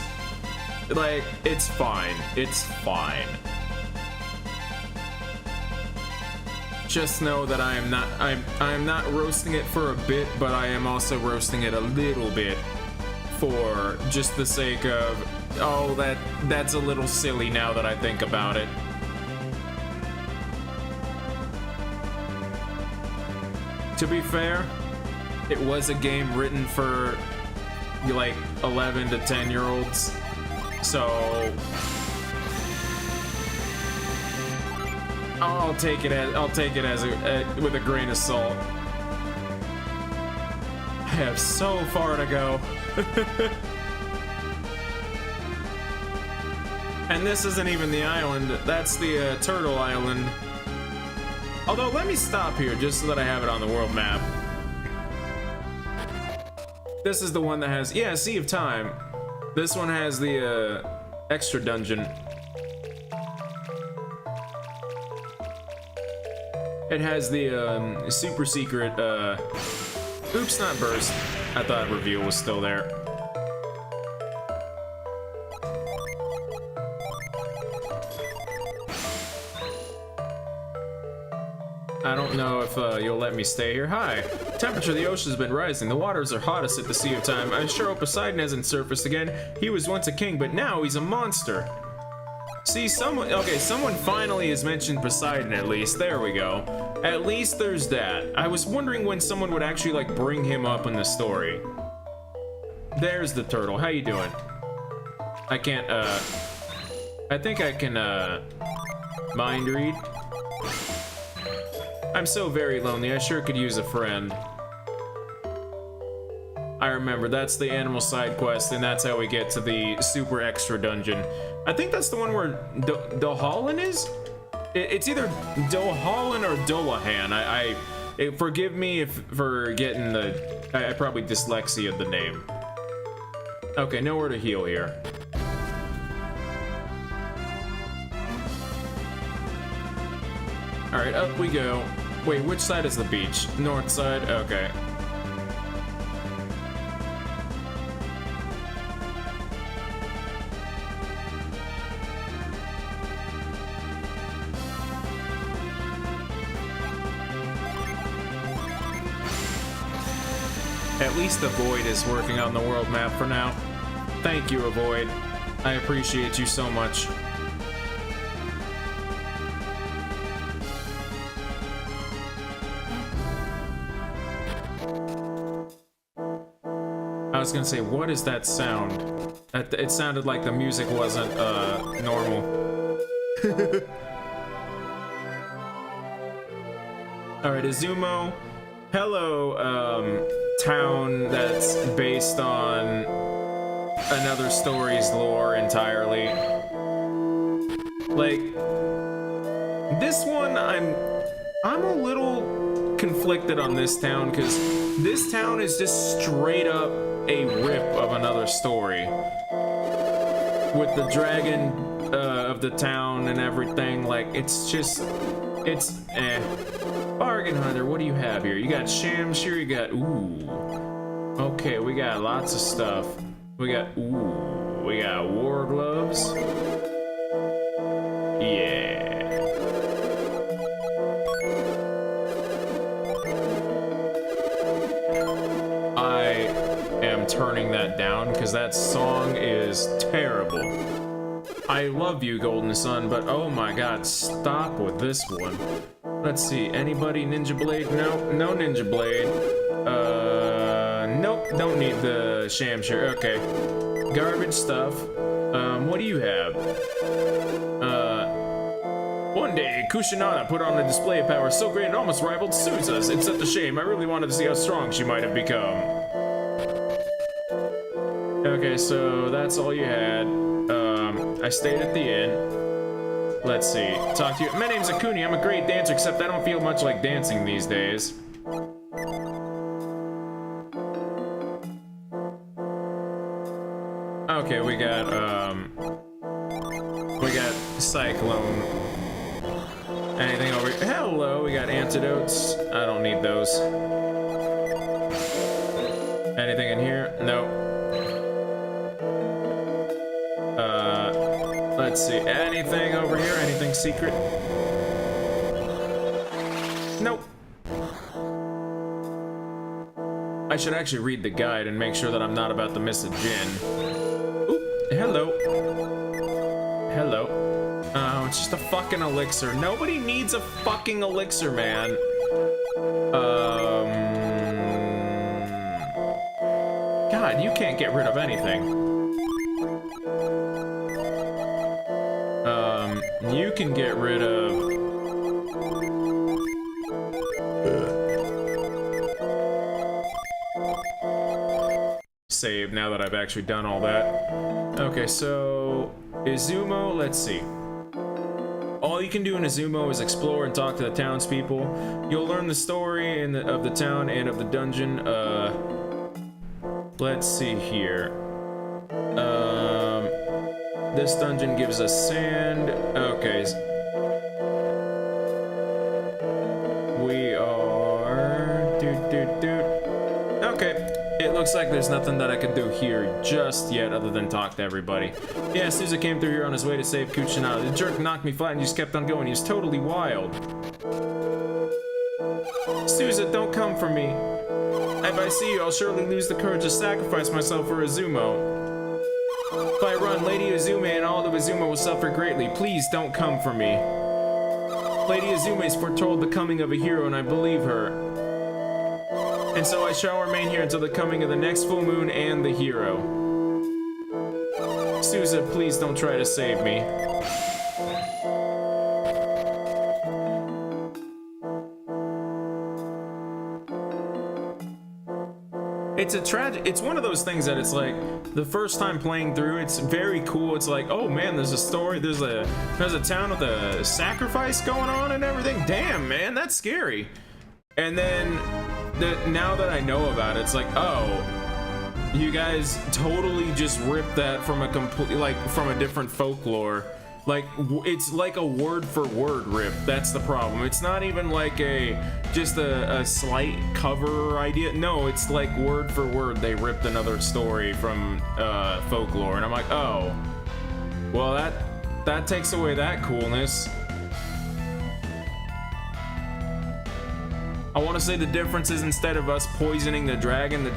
Like, it's fine. It's fine. Just know that I am not roasting it for a bit, but I am also roasting it a little bit for just the sake of, oh, that's a little silly now that I think about it. To be fair, it was a game written for like 11 to 10-year-olds, so I'll take it as with a grain of salt. I have so far to go. And this isn't even the island, that's the Turtle Island. Although, let me stop here just so that I have it on the world map. This is the one that has, yeah, Sea of Time. This one has the extra dungeon. It has the super secret, oops, not burst. I thought reveal was still there. I don't know if you'll let me stay here. Hi. Temperature of the ocean has been rising. The waters are hottest at the Sea of Time. I'm sure Poseidon hasn't surfaced again. He was once a king, but now he's a monster. See, someone finally has mentioned Poseidon at least. There we go. At least there's that. I was wondering when someone would actually, like, bring him up in the story. There's the turtle. How you doing? I can't, I think I can, mind read. I'm so very lonely, I sure could use a friend. I remember, that's the animal side quest, and that's how we get to the super extra dungeon. I think that's the one where Dohalan is? It's either Dohalan or Dolahan. Forgive me for getting I probably dyslexia the name. Okay, nowhere to heal here. Alright, up we go. Wait, which side is the beach? North side? Okay. At least the Void is working on the world map for now. Thank you, Avoid. I appreciate you so much. I was gonna say, what is that sound? It sounded like the music wasn't normal. Alright, Izumo. Hello, town that's based on another story's lore entirely. Like, this one, I'm a little conflicted on this town, because this town is just straight up a rip of another story. With the dragon of the town and everything, like, it's eh. Bargain Hunter, what do you have here? You got Shamshir, you got, ooh. Okay, we got lots of stuff. We got war gloves. Yeah. I am turning that down because that song is terrible. I love you, Golden Sun, but oh my god, stop with this one. Let's see, anybody Ninja Blade? No, no Ninja Blade. Nope, don't need the Shamshir. Okay. Garbage stuff. What do you have? One day, Kushinaga put on a display of power so great it almost rivaled Suza's. It's such a shame. I really wanted to see how strong she might have become. Okay, so that's all you had. I stayed at the inn. Let's see. Talk to you. My name's Akuni. I'm a great dancer, except I don't feel much like dancing these days. Okay, we got Cyclone. Anything over here? Hello, we got antidotes. I don't need those. Anything in here? Nope. Let's see, anything over here? Anything secret? Nope. I should actually read the guide and make sure that I'm not about to miss a gin. Oop, hello. Hello. Oh, it's just a fucking elixir. Nobody needs a fucking elixir, man. God, you can't get rid of anything. You can get rid of... Save now that I've actually done all that. Okay, so... Izumo, let's see. All you can do in Izumo is explore and talk to the townspeople. You'll learn the story of the town and of the dungeon. Let's see here. This dungeon gives us sand. Okay. We are... Okay. It looks like there's nothing that I can do here just yet other than talk to everybody. Yeah, Sousa came through here on his way to save Kuchinada. The jerk knocked me flat and just kept on going. He was totally wild. Sousa, don't come for me. If I see you, I'll surely lose the courage to sacrifice myself for Izumo. If I run, Lady Izume and all of Izumo will suffer greatly. Please don't come for me. Lady Izume has foretold the coming of a hero, and I believe her. And so I shall remain here until the coming of the next full moon and the hero. Sousa, please don't try to save me. It's it's one of those things that it's like, the first time playing through, it's very cool. It's like, oh man, there's a story, there's a town with a sacrifice going on and everything. Damn, man, that's scary. And then, now that I know about it, it's like, oh, you guys totally just ripped that from from a different folklore. Like, it's like a word for word rip. That's the problem. It's not even like just a slight cover idea. No, it's like word for word they ripped another story from folklore, and I'm like, oh, well that takes away that coolness. I want to say the difference is, instead of us poisoning the dragon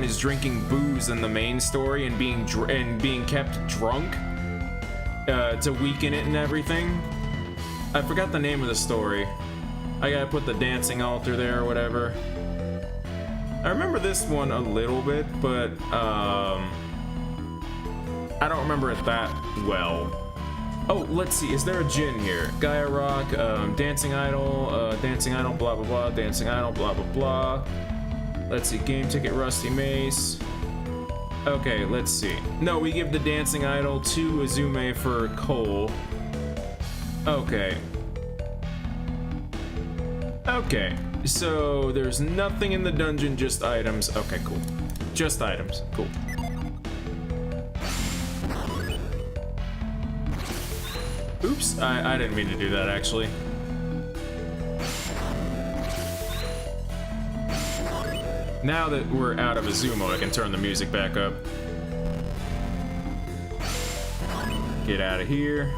is drinking booze in the main story and being kept drunk. To weaken it and everything. I forgot the name of the story. I gotta put the dancing altar there or whatever. I remember this one a little bit, but I don't remember it that well. Oh, let's see, is there a djinn here? Gaia Rock, Dancing Idol, blah blah blah, Dancing Idol, blah blah blah. Let's see, Game Ticket, Rusty Mace. Okay, let's see. No, we give the Dancing Idol to Izume for coal. Okay. Okay, so there's nothing in the dungeon, just items. Okay, cool. Just items, cool. Oops, I didn't mean to do that, actually. Now that we're out of Izumo, I can turn the music back up. Get out of here.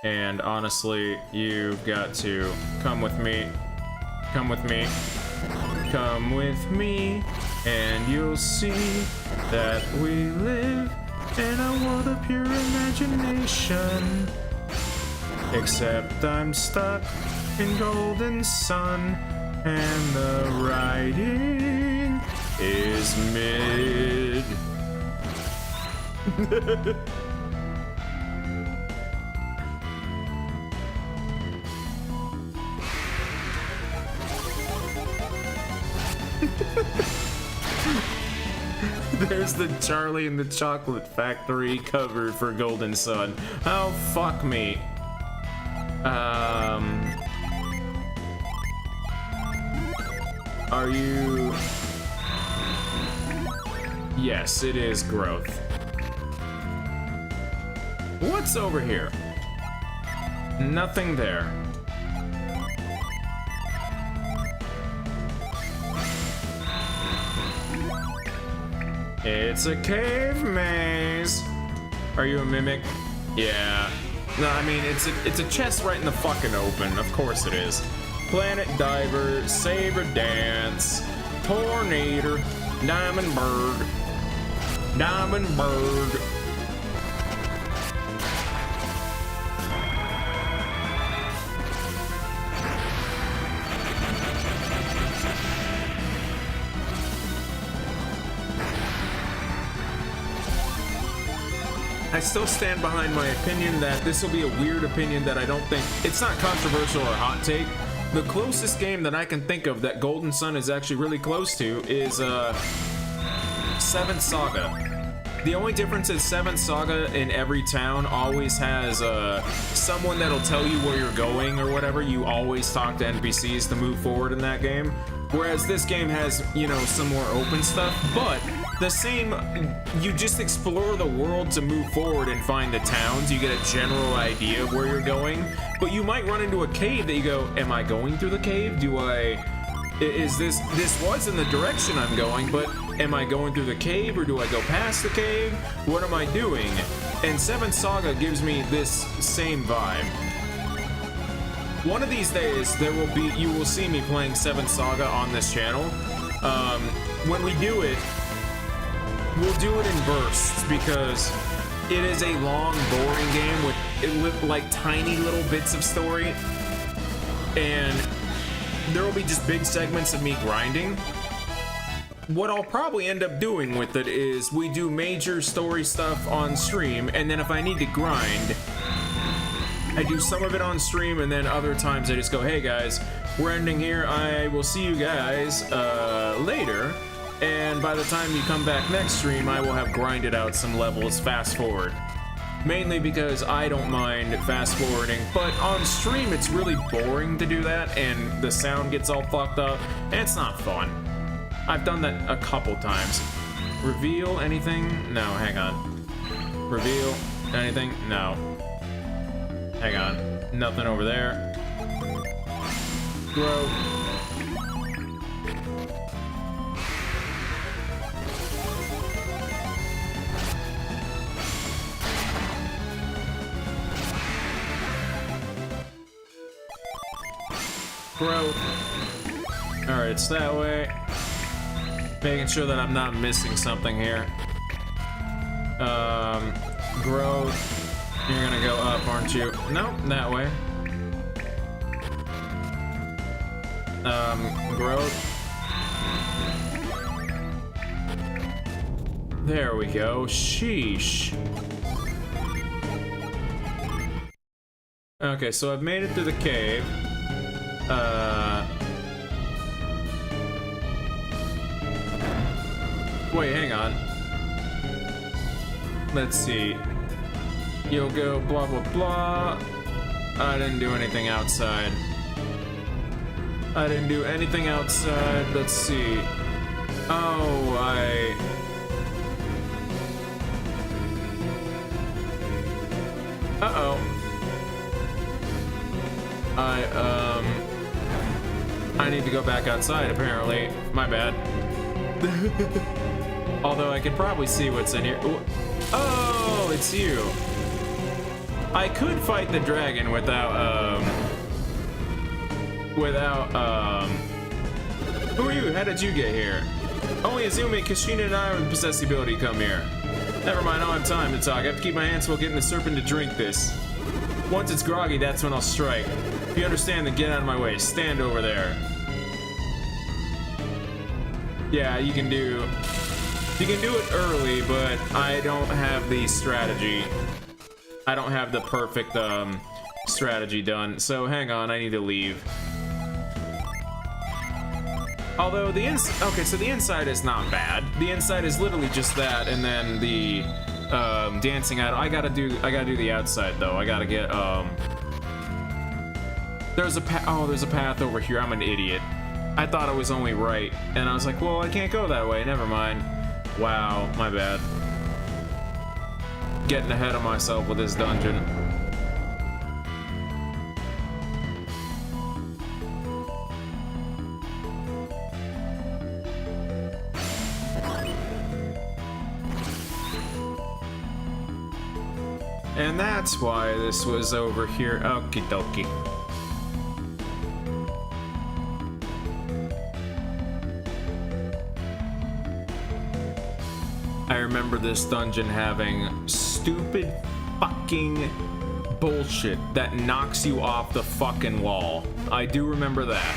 And honestly, you've got to come with me. Come with me. Come with me. And you'll see that we live in a world of pure imagination. Except I'm stuck in Golden Sun. And the writing is mid. There's the Charlie and the Chocolate Factory cover for Golden Sun. Oh, fuck me. Are you... Yes, it is growth. What's over here? Nothing there. It's a cave maze. Are you a mimic? Yeah. No, I mean, it's a chest right in the fucking open. Of course it is. Planet Diver, Saber Dance, Tornado, Diamond Bird. Diamond Bird. I still stand behind my opinion that this will be a weird opinion that I don't think... It's not controversial or hot take. The closest game that I can think of that Golden Sun is actually really close to is, Seventh Saga. The only difference is Seventh Saga in every town always has, someone that'll tell you where you're going or whatever. You always talk to NPCs to move forward in that game. Whereas this game has, you know, some more open stuff, but the same, you just explore the world to move forward and find the towns. You get a general idea of where you're going, but you might run into a cave that you go, am I going through the cave? This was in the direction I'm going, but am I going through the cave or do I go past the cave? What am I doing? And Seventh Saga gives me this same vibe. One of these days, you will see me playing Seventh Saga on this channel. When we do it, we'll do it in bursts because it is a long, boring game with like tiny little bits of story, and there will be just big segments of me grinding. What I'll probably end up doing with it is we do major story stuff on stream, and then if I need to grind, I do some of it on stream, and then other times I just go, hey guys, we're ending here. I will see you guys later. And by the time you come back next stream, I will have grinded out some levels fast forward. Mainly because I don't mind fast forwarding, but on stream it's really boring to do that, and the sound gets all fucked up, and it's not fun. I've done that a couple times. Reveal anything? No, hang on. Reveal anything? No. Hang on. Nothing over there. Grow. Growth. Alright, it's that way. Making sure that I'm not missing something here. Growth. You're gonna go up, aren't you? No, that way. Growth. There we go. Sheesh. Okay, so I've made it through the cave. Wait, hang on. Let's see. You'll go blah blah blah. I didn't do anything outside. I didn't do anything outside. Let's see. Oh, Uh-oh. I need to go back outside, apparently. My bad. Although I could probably see what's in here. Oh, it's you. I could fight the dragon without, Who are you? How did you get here? Only Azumi, Kashina, and I possess the ability to come here. Never mind, I don't have time to talk. I have to keep my hands while getting the serpent to drink this. Once it's groggy, that's when I'll strike. If you understand, then get out of my way. Stand over there. Yeah, you can do it early, but I don't have the strategy. I don't have the perfect strategy done. So hang on, I need to leave. Although the inside is not bad. The inside is literally just that, and then the dancing out. I gotta do the outside though. I gotta get there's a path over here. I'm an idiot. I thought it was only right, and I was like, well, I can't go that way. Never mind. Wow, my bad. Getting ahead of myself with this dungeon. And that's why this was over here. Okie dokie. I remember this dungeon having stupid fucking bullshit that knocks you off the fucking wall. I do remember that.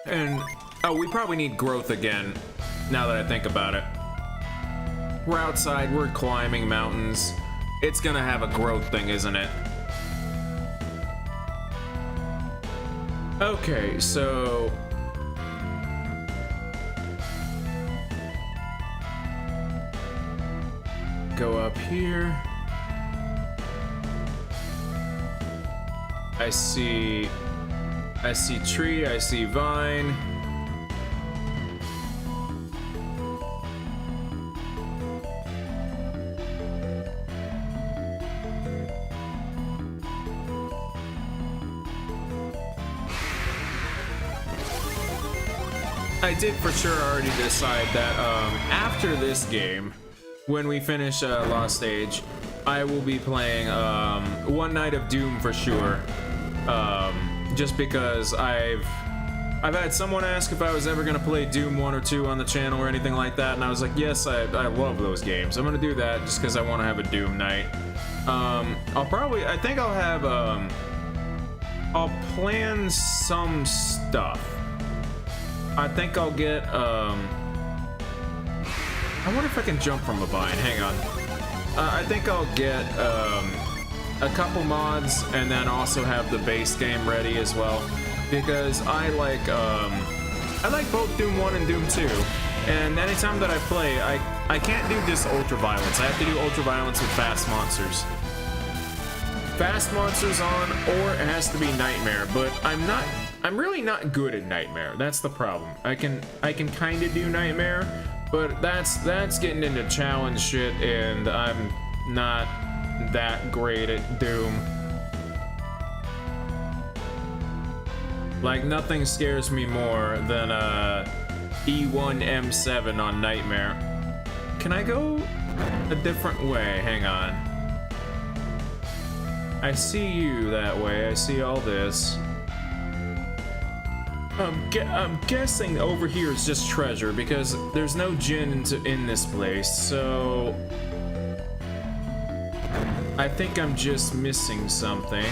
And, oh, we probably need growth again, now that I think about it. We're outside, we're climbing mountains. It's gonna have a growth thing, isn't it? Okay, so... go up here. I see tree, I see vine. I did for sure already decide that after this game, when we finish Lost Age, I will be playing One Night of Doom for sure. Just because I've had someone ask if I was ever gonna play Doom 1 or 2 on the channel or anything like that, and I was like, yes, I love those games. I'm gonna do that just because I want to have a Doom night. I think I'll have I'll plan some stuff. I think I'll get I wonder if I can jump from a vine. Hang on. I think I'll get a couple mods and then also have the base game ready as well, because I like both Doom 1 and Doom 2, and anytime that I play, I can't do just ultra violence. I have to do ultra violence with fast monsters. Fast monsters on, or it has to be Nightmare, but I'm really not good at Nightmare. That's the problem. I can kind of do Nightmare, but that's getting into challenge shit, and I'm not that great at Doom. Like, nothing scares me more than E1M7 on Nightmare. Can I go a different way? Hang on. I see you that way. I see all this. I'm guessing over here is just treasure, because there's no djinn in this place, so... I think I'm just missing something.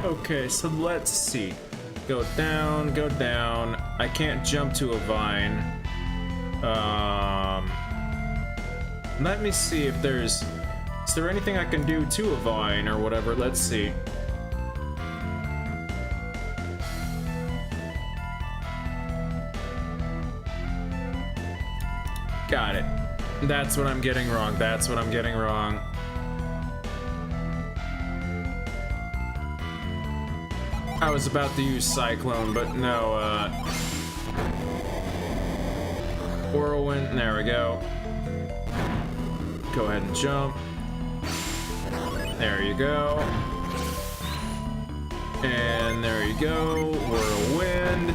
Okay, so let's see. Go down, go down. I can't jump to a vine. Let me see if is there anything I can do to a vine or whatever? Let's see. Got it. That's what I'm getting wrong. That's what I'm getting wrong. I was about to use Cyclone, but no, Whirlwind, there we go. Go ahead and jump. There you go. And there you go, Whirlwind.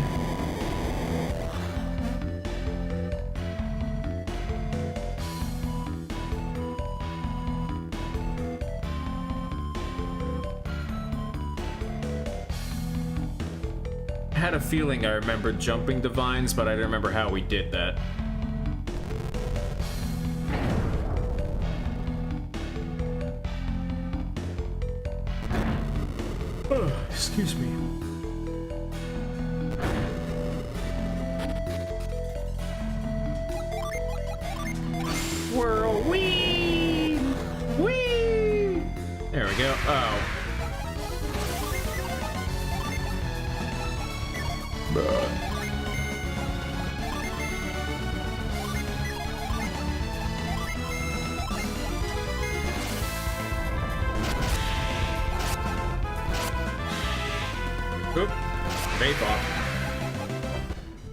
I had a feeling I remembered jumping to vines, but I didn't remember how we did that. Oh, excuse me. go. Oh. Oop. Vape off.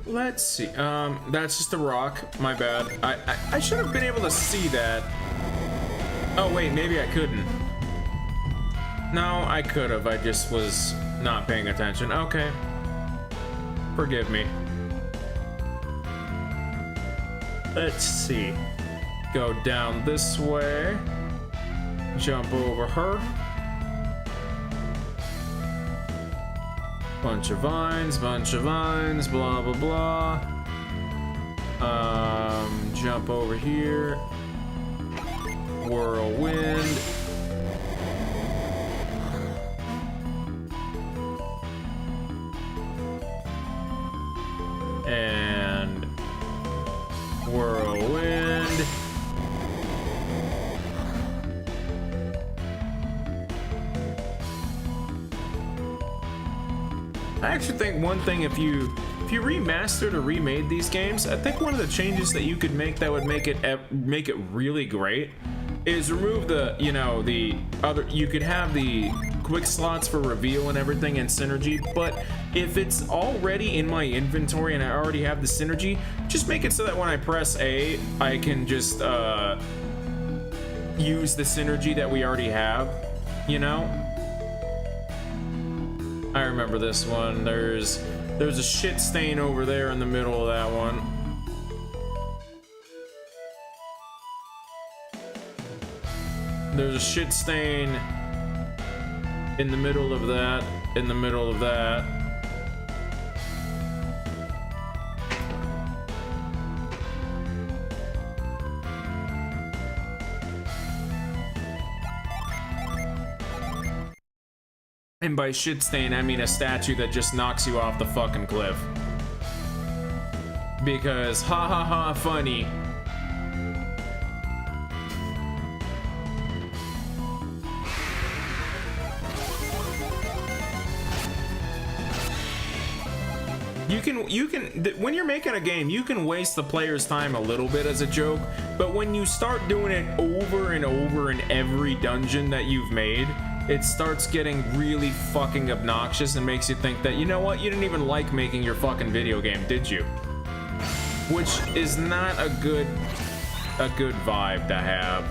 Let's see. That's just a rock. My bad. I should have been able to see that. Oh wait, maybe I couldn't. No, I could have. I just was not paying attention. Okay. Forgive me. Let's see. Go down this way. Jump over her. Bunch of vines, blah, blah, blah. Jump over here. Whirlwind. And whirlwind. I actually think one thing, if you remastered or remade these games, I think one of the changes that you could make that would make it really great is remove the, you know, the other, you could have the quick slots for reveal and everything and synergy, but if it's already in my inventory and I already have the synergy, just make it so that when I press A, I can just use the synergy that we already have, you know? I remember this one. There's a shit stain over there in the middle of that one. There's a shit stain in the middle of that, in the middle of that. And by shit stain, I mean a statue that just knocks you off the fucking cliff. Because ha ha ha funny. You can when you're making a game, you can waste the player's time a little bit as a joke, but when you start doing it over and over in every dungeon that you've made, it starts getting really fucking obnoxious and makes you think that, you know what, you didn't even like making your fucking video game, did you? Which is not a good vibe to have.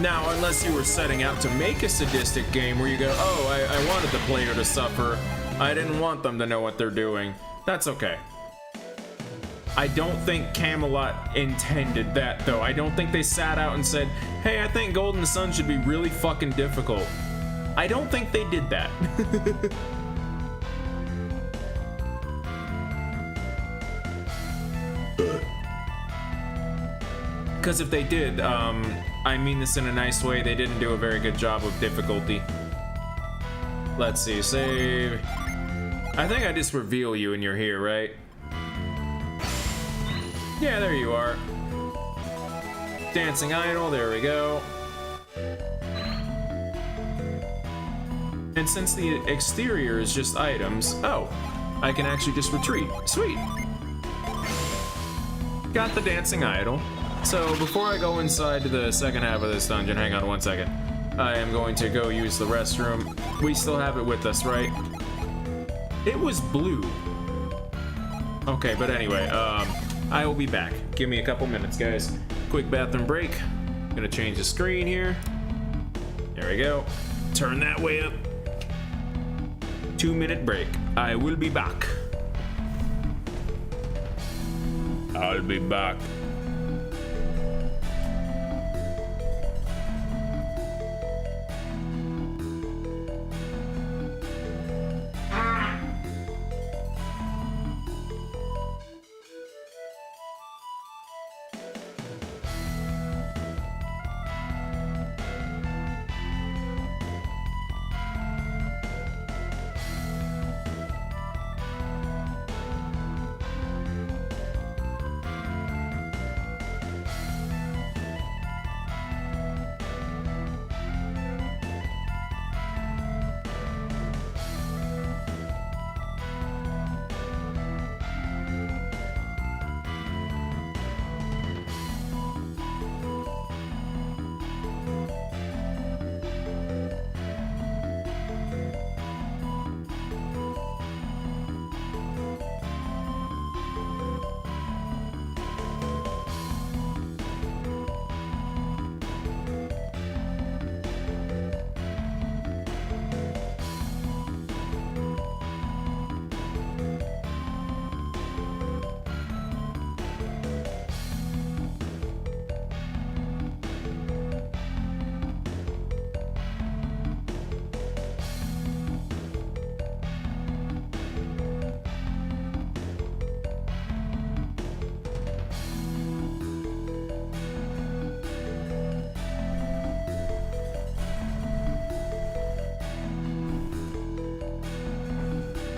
Now, unless you were setting out to make a sadistic game where you go, oh, I wanted the player to suffer, I didn't want them to know what they're doing. That's okay. I don't think Camelot intended that, though. I don't think they sat out and said, hey, I think Golden Sun should be really fucking difficult. I don't think they did that. Because if they did, I mean this in a nice way, they didn't do a very good job of difficulty. Let's see, save. I think I just reveal you and you're here, right? Yeah, there you are. Dancing idol, there we go. And since the exterior is just items, oh, I can actually just retreat. Sweet. Got the dancing idol. So before I go inside to the second half of this dungeon, hang on one second. I am going to go use the restroom. We still have it with us, right? It was blue. Okay, but anyway, I will be back. Give me a couple minutes, guys. Quick bathroom break. Gonna change the screen here. There we go. Turn that way up. 2-minute break. I will be back. I'll be back.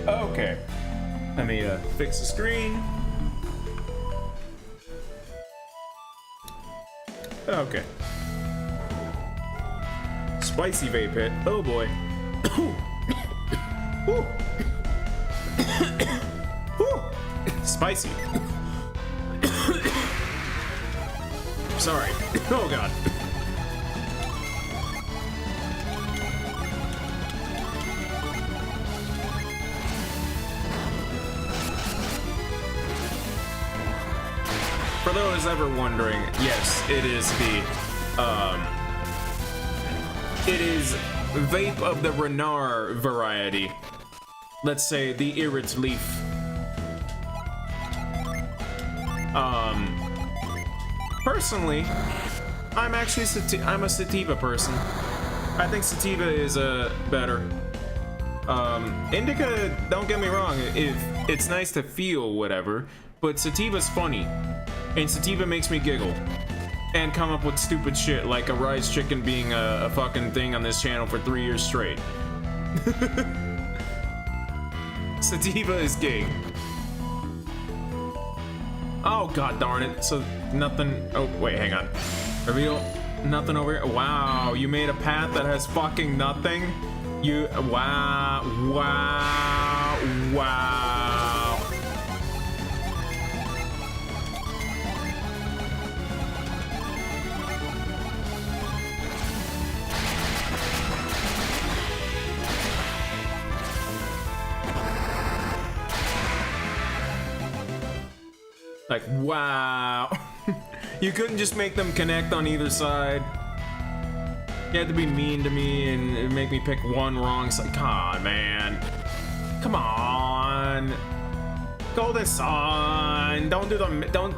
Okay. Let me fix the screen. Okay. Spicy vape hit. Oh boy. Spicy. Sorry. Oh god. For those ever wondering, yes, it is vape of the Renard variety. Let's say the Irrit Leaf. Personally, I'm actually I'm a sativa person. I think sativa is better. Indica, don't get me wrong, if it's nice to feel whatever, but sativa's funny, and sativa makes me giggle and come up with stupid shit like a Rise Chicken being a fucking thing on this channel for 3 years straight. Sativa is king. Oh god darn it. So nothing. Oh wait, hang on. Reveal nothing over here. Wow, you made a path that has fucking nothing. You wow. Like, wow. You couldn't just make them connect on either side. You had to be mean to me and make me pick one wrong side. Come on, man. Come on. Golden Sun. Don't do the,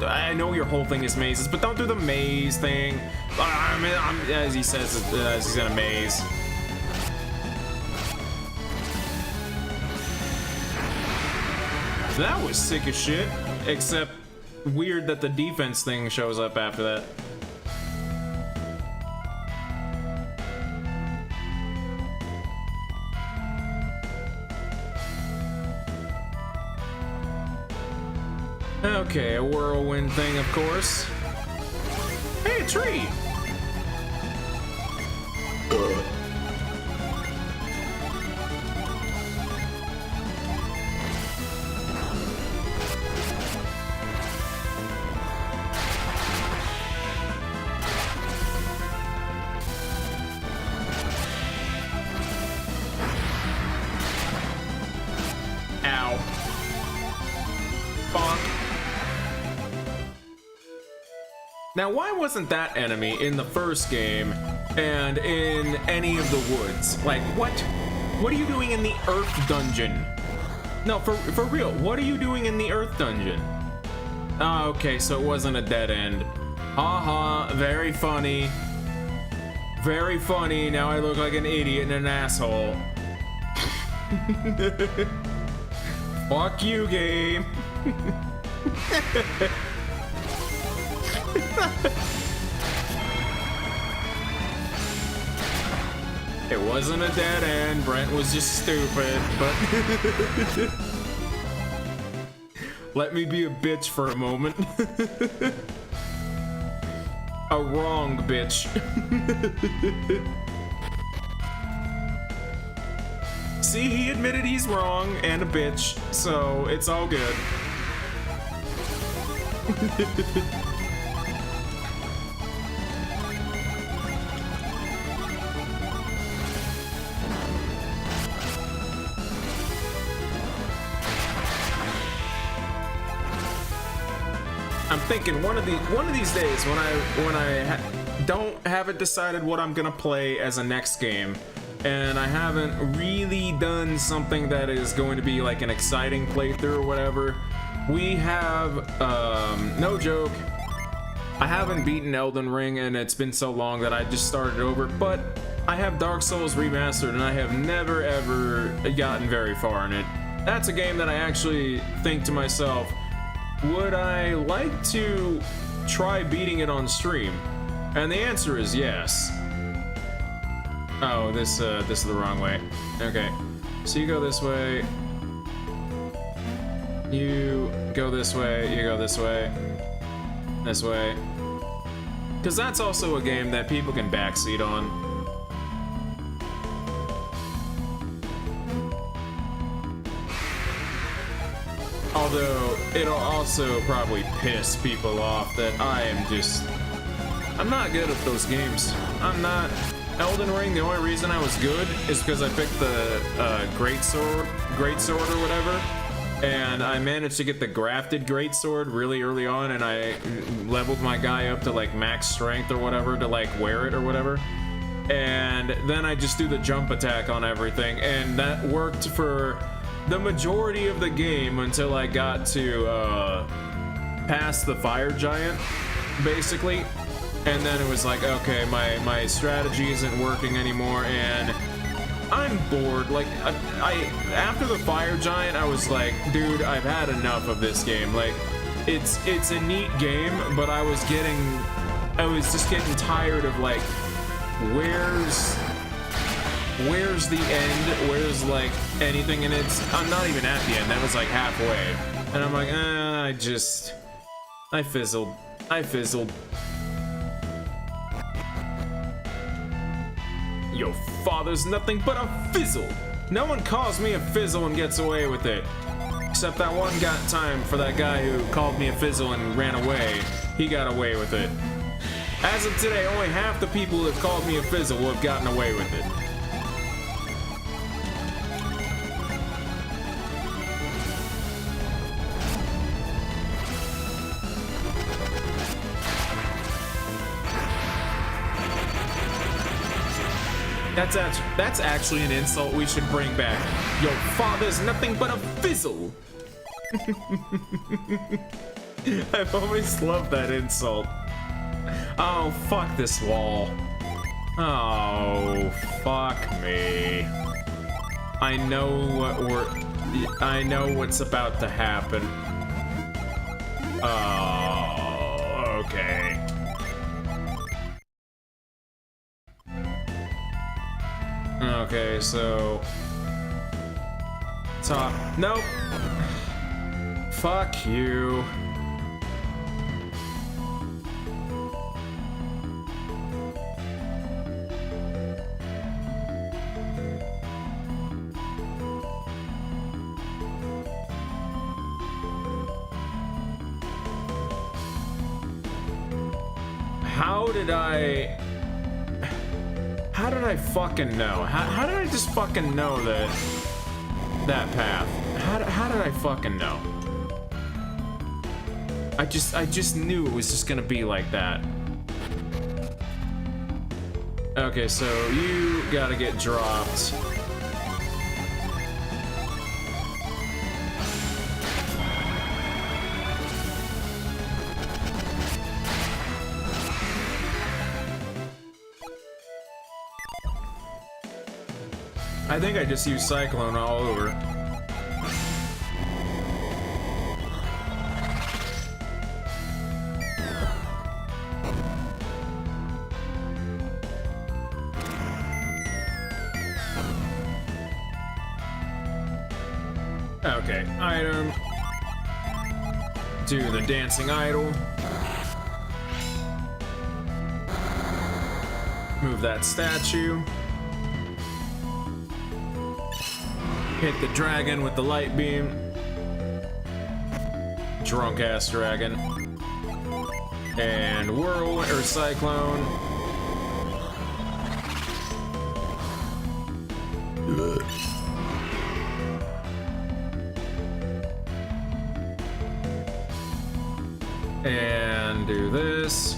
I know your whole thing is mazes, but don't do the maze thing. As he says, as he's in a maze. That was sick as shit, except weird that the defense thing shows up after that. Okay, a whirlwind thing, of course. Hey, a tree! Now, why wasn't that enemy in the first game and in any of the woods? Like, what? What are you doing in the Earth dungeon? No, for real, what are you doing in the Earth dungeon? Oh, okay, so it wasn't a dead end. Haha, very funny. Very funny, now I look like an idiot and an asshole. Fuck you, game. It wasn't a dead end, Brent was just stupid, but let me be a bitch for a moment. A wrong bitch. See, he admitted he's wrong and a bitch, so it's all good. I'm thinking one of these days when I don't have it decided what I'm gonna play as a next game, and I haven't really done something that is going to be like an exciting playthrough or whatever. We have no joke, I haven't beaten Elden Ring and it's been so long that I just started over, but I have Dark Souls Remastered and I have never ever gotten very far in it. That's a game that I actually think to myself, would I like to try beating it on stream? And the answer is yes. Oh, this is the wrong way. Okay, so you go this way. You go this way, you go this way. This way. Because that's also a game that people can backseat on. Although, it'll also probably piss people off that I'm not good at those games. I'm not. Elden Ring, the only reason I was good is because I picked the greatsword or whatever. And I managed to get the grafted greatsword really early on, and I leveled my guy up to like max strength or whatever to like wear it or whatever. And then I just do the jump attack on everything, and that worked for the majority of the game until I got to past the fire giant, basically. And then it was like, okay, my strategy isn't working anymore, and I'm bored. Like, I after the fire giant, I was like, dude, I've had enough of this game. Like, it's a neat game, but I was just getting tired of like, where's the end? Where's like anything? And I'm not even at the end. That was like halfway, and I'm like, I fizzled. Your father's nothing but a fizzle. No one calls me a fizzle and gets away with it. Except that one time for that guy who called me a fizzle and ran away. He got away with it. As of today, only half the people who have called me a fizzle will have gotten away with it. That's actually an insult we should bring back. Your father's nothing but a fizzle. I've always loved that insult. Oh, fuck this wall. Oh, fuck me. I know what's about to happen. Oh, okay. Okay, so top. Nope. Fuck you. How did I fucking know? How did I just fucking know that path? How did I fucking know? I just knew it was just gonna be like that. Okay, so you gotta get dropped. I think I just used Cyclone all over. Okay, item. Do the dancing idol. Move that statue. Hit the dragon with the light beam. Drunk ass dragon. And whirl or cyclone. And do this.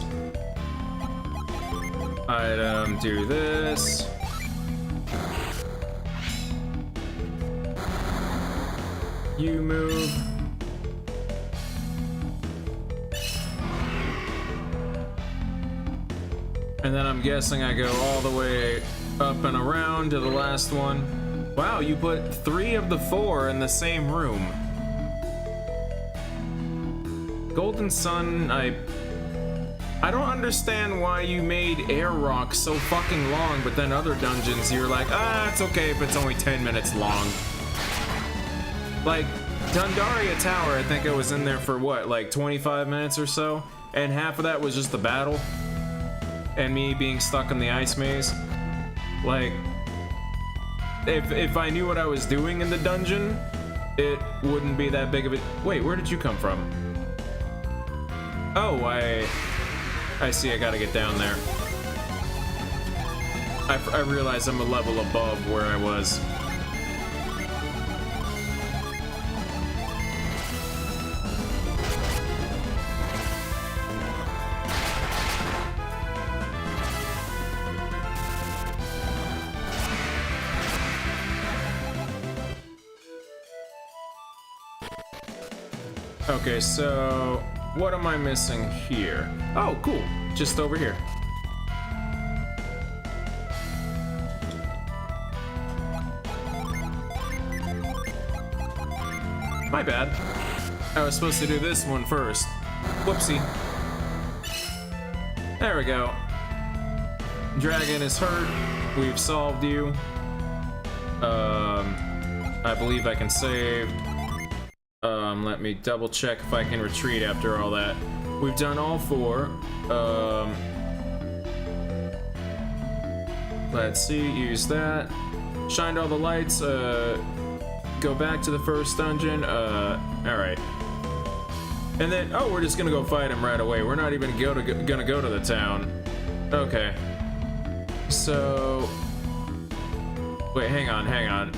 Item, do this. You move. And then I'm guessing I go all the way up and around to the last one. Wow, you put 3 of the 4 in the same room. Golden Sun, I don't understand why you made Air Rock so fucking long, but then other dungeons you're like, it's okay if it's only 10 minutes long. Like, Dundaria Tower, I think I was in there for what, like 25 minutes or so? And half of that was just the battle. And me being stuck in the ice maze. Like, if I knew what I was doing in the dungeon, it wouldn't be that big of a... Wait, where did you come from? Oh, I see, I gotta get down there. I realize I'm a level above where I was. Okay, so what am I missing here? Oh, cool. Just over here. My bad. I was supposed to do this one first. Whoopsie. There we go. Dragon is hurt. We've solved you. I believe I can save. Let me double check if I can retreat after all that. We've done all 4. Let's see, use that. Shined all the lights, go back to the first dungeon, alright. And then, oh, we're just gonna go fight him right away. We're not even gonna go to the town. Okay. So... Wait, hang on.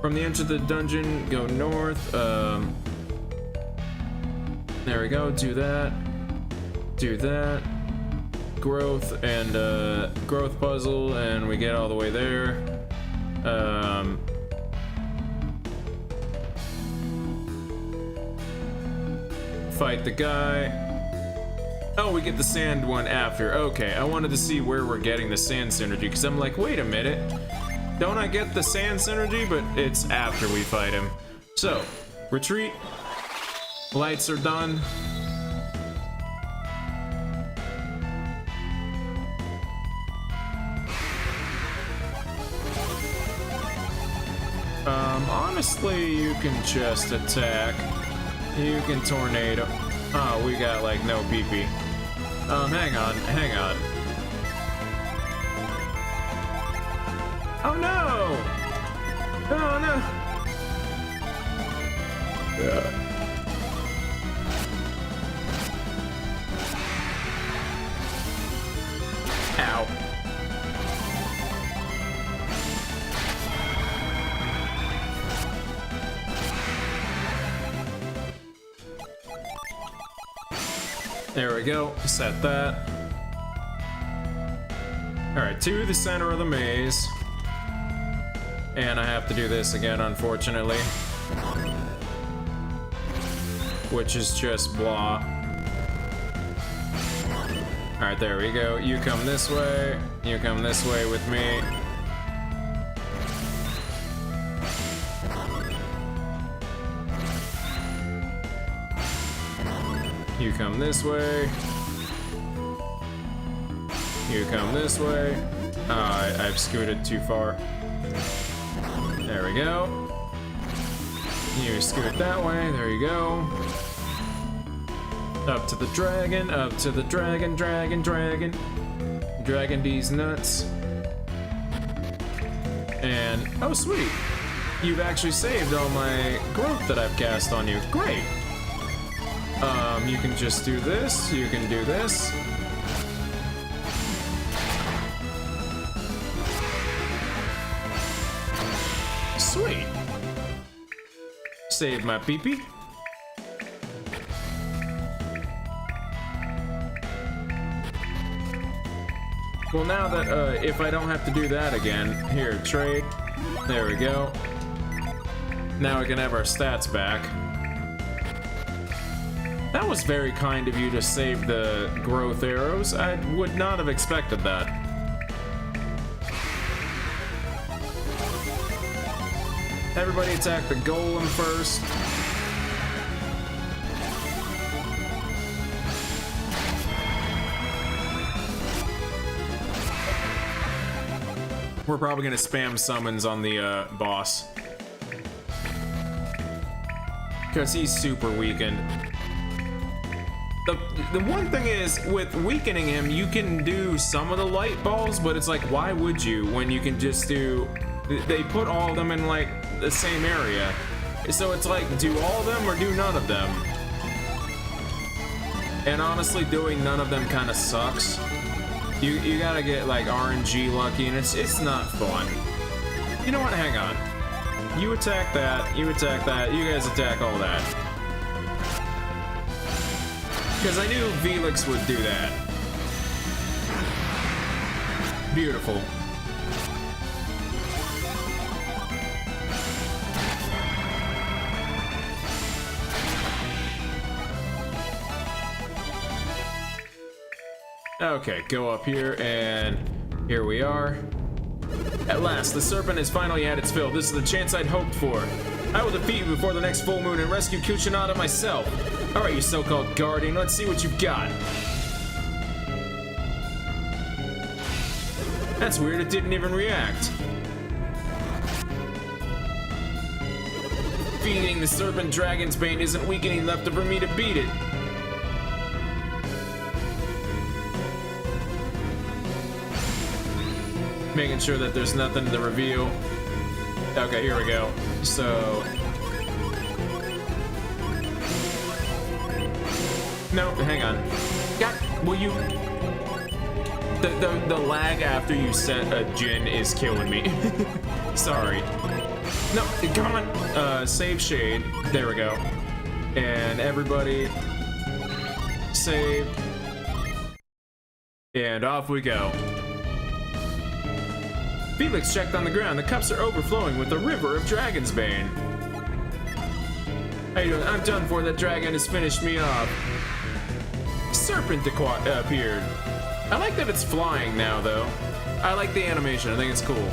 From the edge of the dungeon, go north, there we go, do that. Growth and, growth puzzle, and we get all the way there. Fight the guy. Oh, we get the sand one after. Okay, I wanted to see where we're getting the sand synergy, because I'm like, wait a minute. Don't I get the sand synergy? But it's after we fight him. So, retreat. Lights are done. Honestly, you can just attack. You can tornado. Oh, we got like no PP. Hang on. Oh no! Oh no! Yeah. Ow. There we go, set that. Alright, to the center of the maze. And I have to do this again, unfortunately. Which is just blah. Alright, there we go. You come this way. You come this way with me. You come this way. You come this way. I've scooted too far. There we go. You scoot that way. There you go. Up to the dragon. Up to the dragon. Dragon D's nuts. And oh sweet, you've actually saved all my growth that I've cast on you. Great. You can just do this. You can do this. Sweet. Save my PP. Well, now that, if I don't have to do that again, here, trade. There we go. Now we can have our stats back. That was very kind of you to save the growth arrows. I would not have expected that. Everybody attack the golem first. We're probably gonna spam summons on the boss. because he's super weakened. The one thing is, with weakening him, you can do some of the light balls, but it's like, why would you when you can just do... They put all of them in, like, the same area. So it's like, do all of them or do none of them? And honestly, doing none of them kind of sucks. You gotta get, like, RNG lucky, and it's not fun. You know what? Hang on. You attack that, you attack that, you guys attack all that. Because I knew Felix would do that. Beautiful. Okay, go up here, and here we are. At last, the serpent has finally had its fill. This is the chance I'd hoped for. I will defeat you before the next full moon and rescue Kuchinada myself. Alright, you so-called guardian, let's see what you've got. That's weird, it didn't even react. Feeding the serpent dragon's bane isn't weakening enough for me to beat it. Making sure that there's nothing to reveal. Okay, here we go. So... No, hang on. God, will you... The lag after you set a Jin is killing me. Sorry. No, come on. Save Shade. There we go. And everybody... Save. And off we go. Felix checked on the ground. The cups are overflowing with the river of Dragon's Bane. How you doing? I'm done for. That dragon has finished me off. Serpent appeared. I like that it's flying now, though. I like the animation. I think it's cool.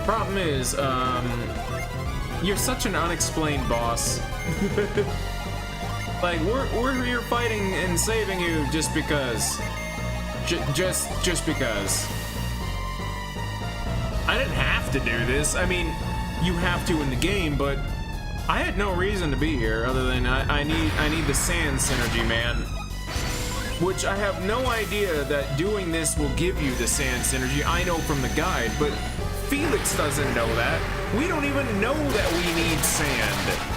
Problem is, you're such an unexplained boss. Like, we're here fighting and saving you just because. Just because. I didn't have to do this. I mean, you have to in the game, but I had no reason to be here other than I need the sand synergy, man. Which I have no idea that doing this will give you the sand synergy. I know from the guide, but Felix doesn't know that. We don't even know that we need sand.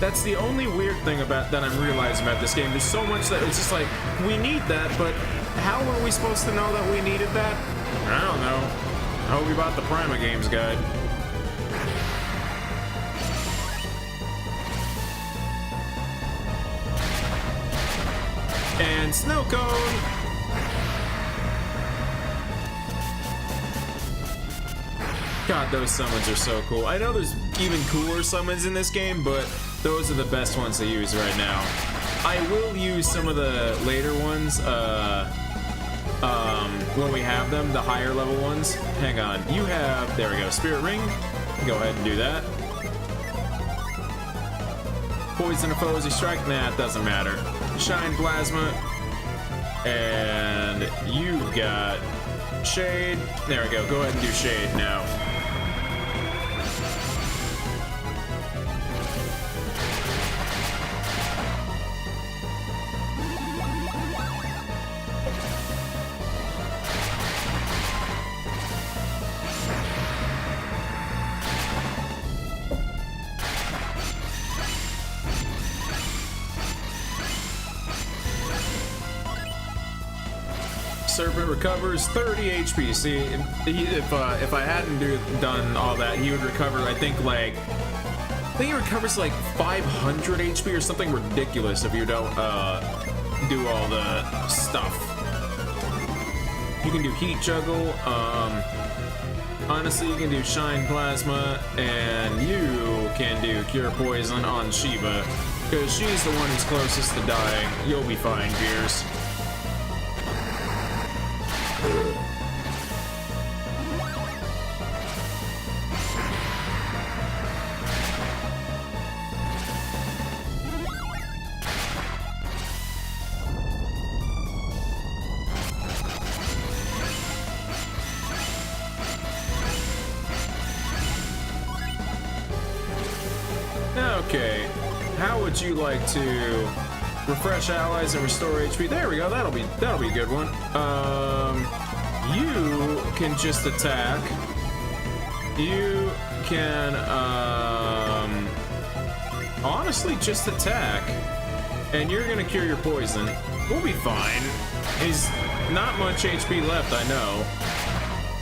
That's the only weird thing about that I'm realizing about this game. There's so much that it's just like, we need that, but how are we supposed to know that we needed that? I don't know. I hope we bought the Prima Games guide. And snow cone. God, those summons are so cool. I know there's even cooler summons in this game, but those are the best ones to use right now. I will use some of the later ones when we have them, the higher level ones. Hang on, you have, there we go, Spirit Ring. Go ahead and do that. Poison a foe as you strike, nah, it doesn't matter. Shine Plasma, and you got Shade. There we go, go ahead and do Shade now. Serpent recovers 30 HP. See, if I hadn't done all that, he would recover. I think he recovers like 500 HP or something ridiculous if you don't do all the stuff. You can do Heat Juggle. Honestly, you can do Shine Plasma, and you can do Cure Poison on Shiva, because she's the one who's closest to dying. You'll be fine, Gears. how would you like to refresh allies and restore HP? There we go. That'll be a good one. You can just attack. You can honestly just attack, and you're gonna cure your poison. We'll be fine. He's not much HP left, I know.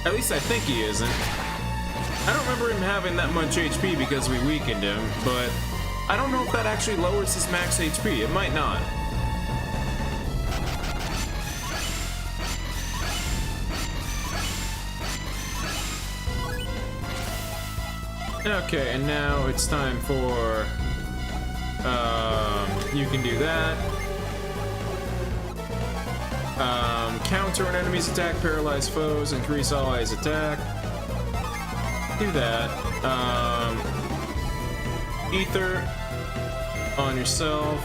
At least I think he isn't. I don't remember him having that much HP because we weakened him, but I don't know if that actually lowers his max HP. It might not. Okay, and now it's time for you can do that. Counter an enemy's attack, paralyze foes, increase allies' attack. Do that. Ether on yourself,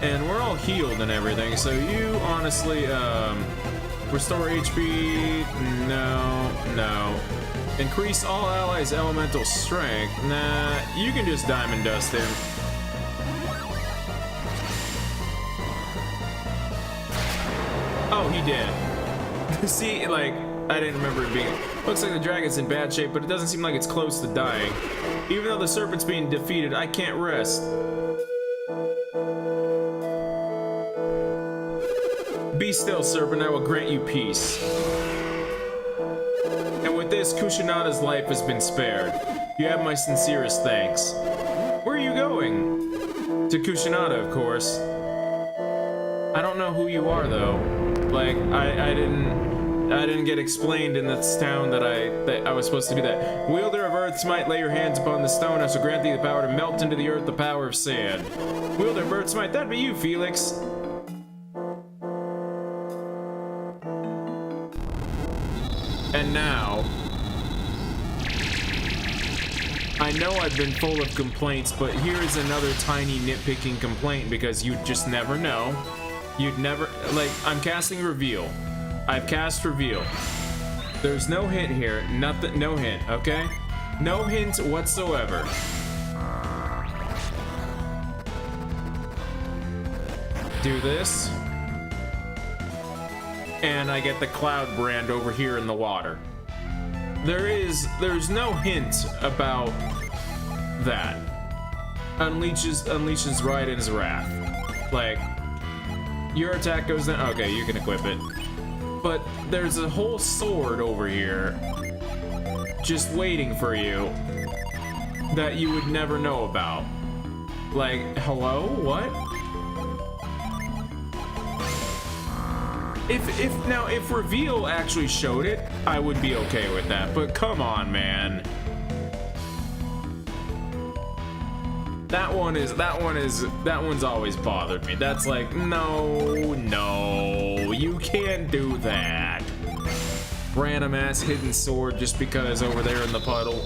and we're all healed and everything. So you honestly, restore HP. No. Increase all allies' elemental strength. Nah, you can just diamond dust him. Oh, he did. See, like, I didn't remember it being... Looks like the dragon's in bad shape, but it doesn't seem like it's close to dying. Even though the serpent's being defeated, I can't rest. Be still, serpent, I will grant you peace. And with this, Kushinada's life has been spared. You have my sincerest thanks. Where are you going? To Kushinada, of course. I don't know who you are, though. Like, I didn't get explained in this town that I was supposed to be that. Wielder of Earth's might, lay your hands upon the stone. I shall grant thee the power to melt into the earth the power of sand. Wielder of Earth's might, that'd be you, Felix. And now, I know I've been full of complaints, but here is another tiny nitpicking complaint because you'd just never know. You'd never, like, I'm casting Reveal. I've cast Reveal. There's no hint here, nothing, no hint, okay? No hint whatsoever. Do this. And I get the cloud brand over here in the water. There's no hint about that. Unleashes Raiden's wrath. Like, your attack goes down. Okay, you can equip it. But there's a whole sword over here just waiting for you that you would never know about. Like, hello? What? If Reveal actually showed it, I would be okay with that. But come on, man. That one's always bothered me. That's like, no, you can't do that. Random ass hidden sword just because over there in the puddle.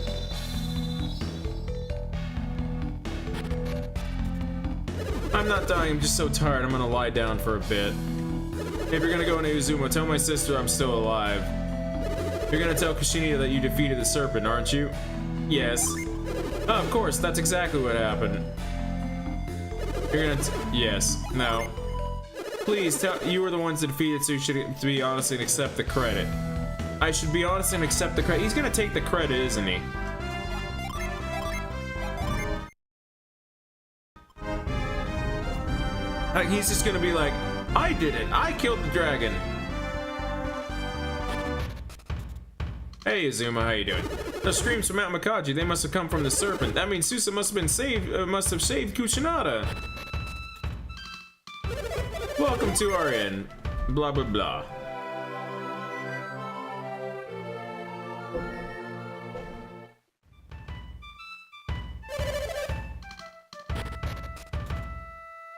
I'm not dying, I'm just so tired. I'm gonna lie down for a bit. If you're gonna go into Uzuma, tell my sister I'm still alive. You're gonna tell Kushinada that you defeated the serpent, aren't you? Yes. Oh, of course, that's exactly what happened. You're gonna yes. No. Please tell, you were the ones that defeated, so you should be honest and accept the credit. I should be honest and accept the credit. He's gonna take the credit, isn't he? Like, he's just gonna be like, I did it. I killed the dragon. Hey, Azuma, how you doing? Those screams from Mount Makaji, they must have come from the serpent. That means Susa must have saved Kushinada. Welcome to our inn. Blah, blah, blah.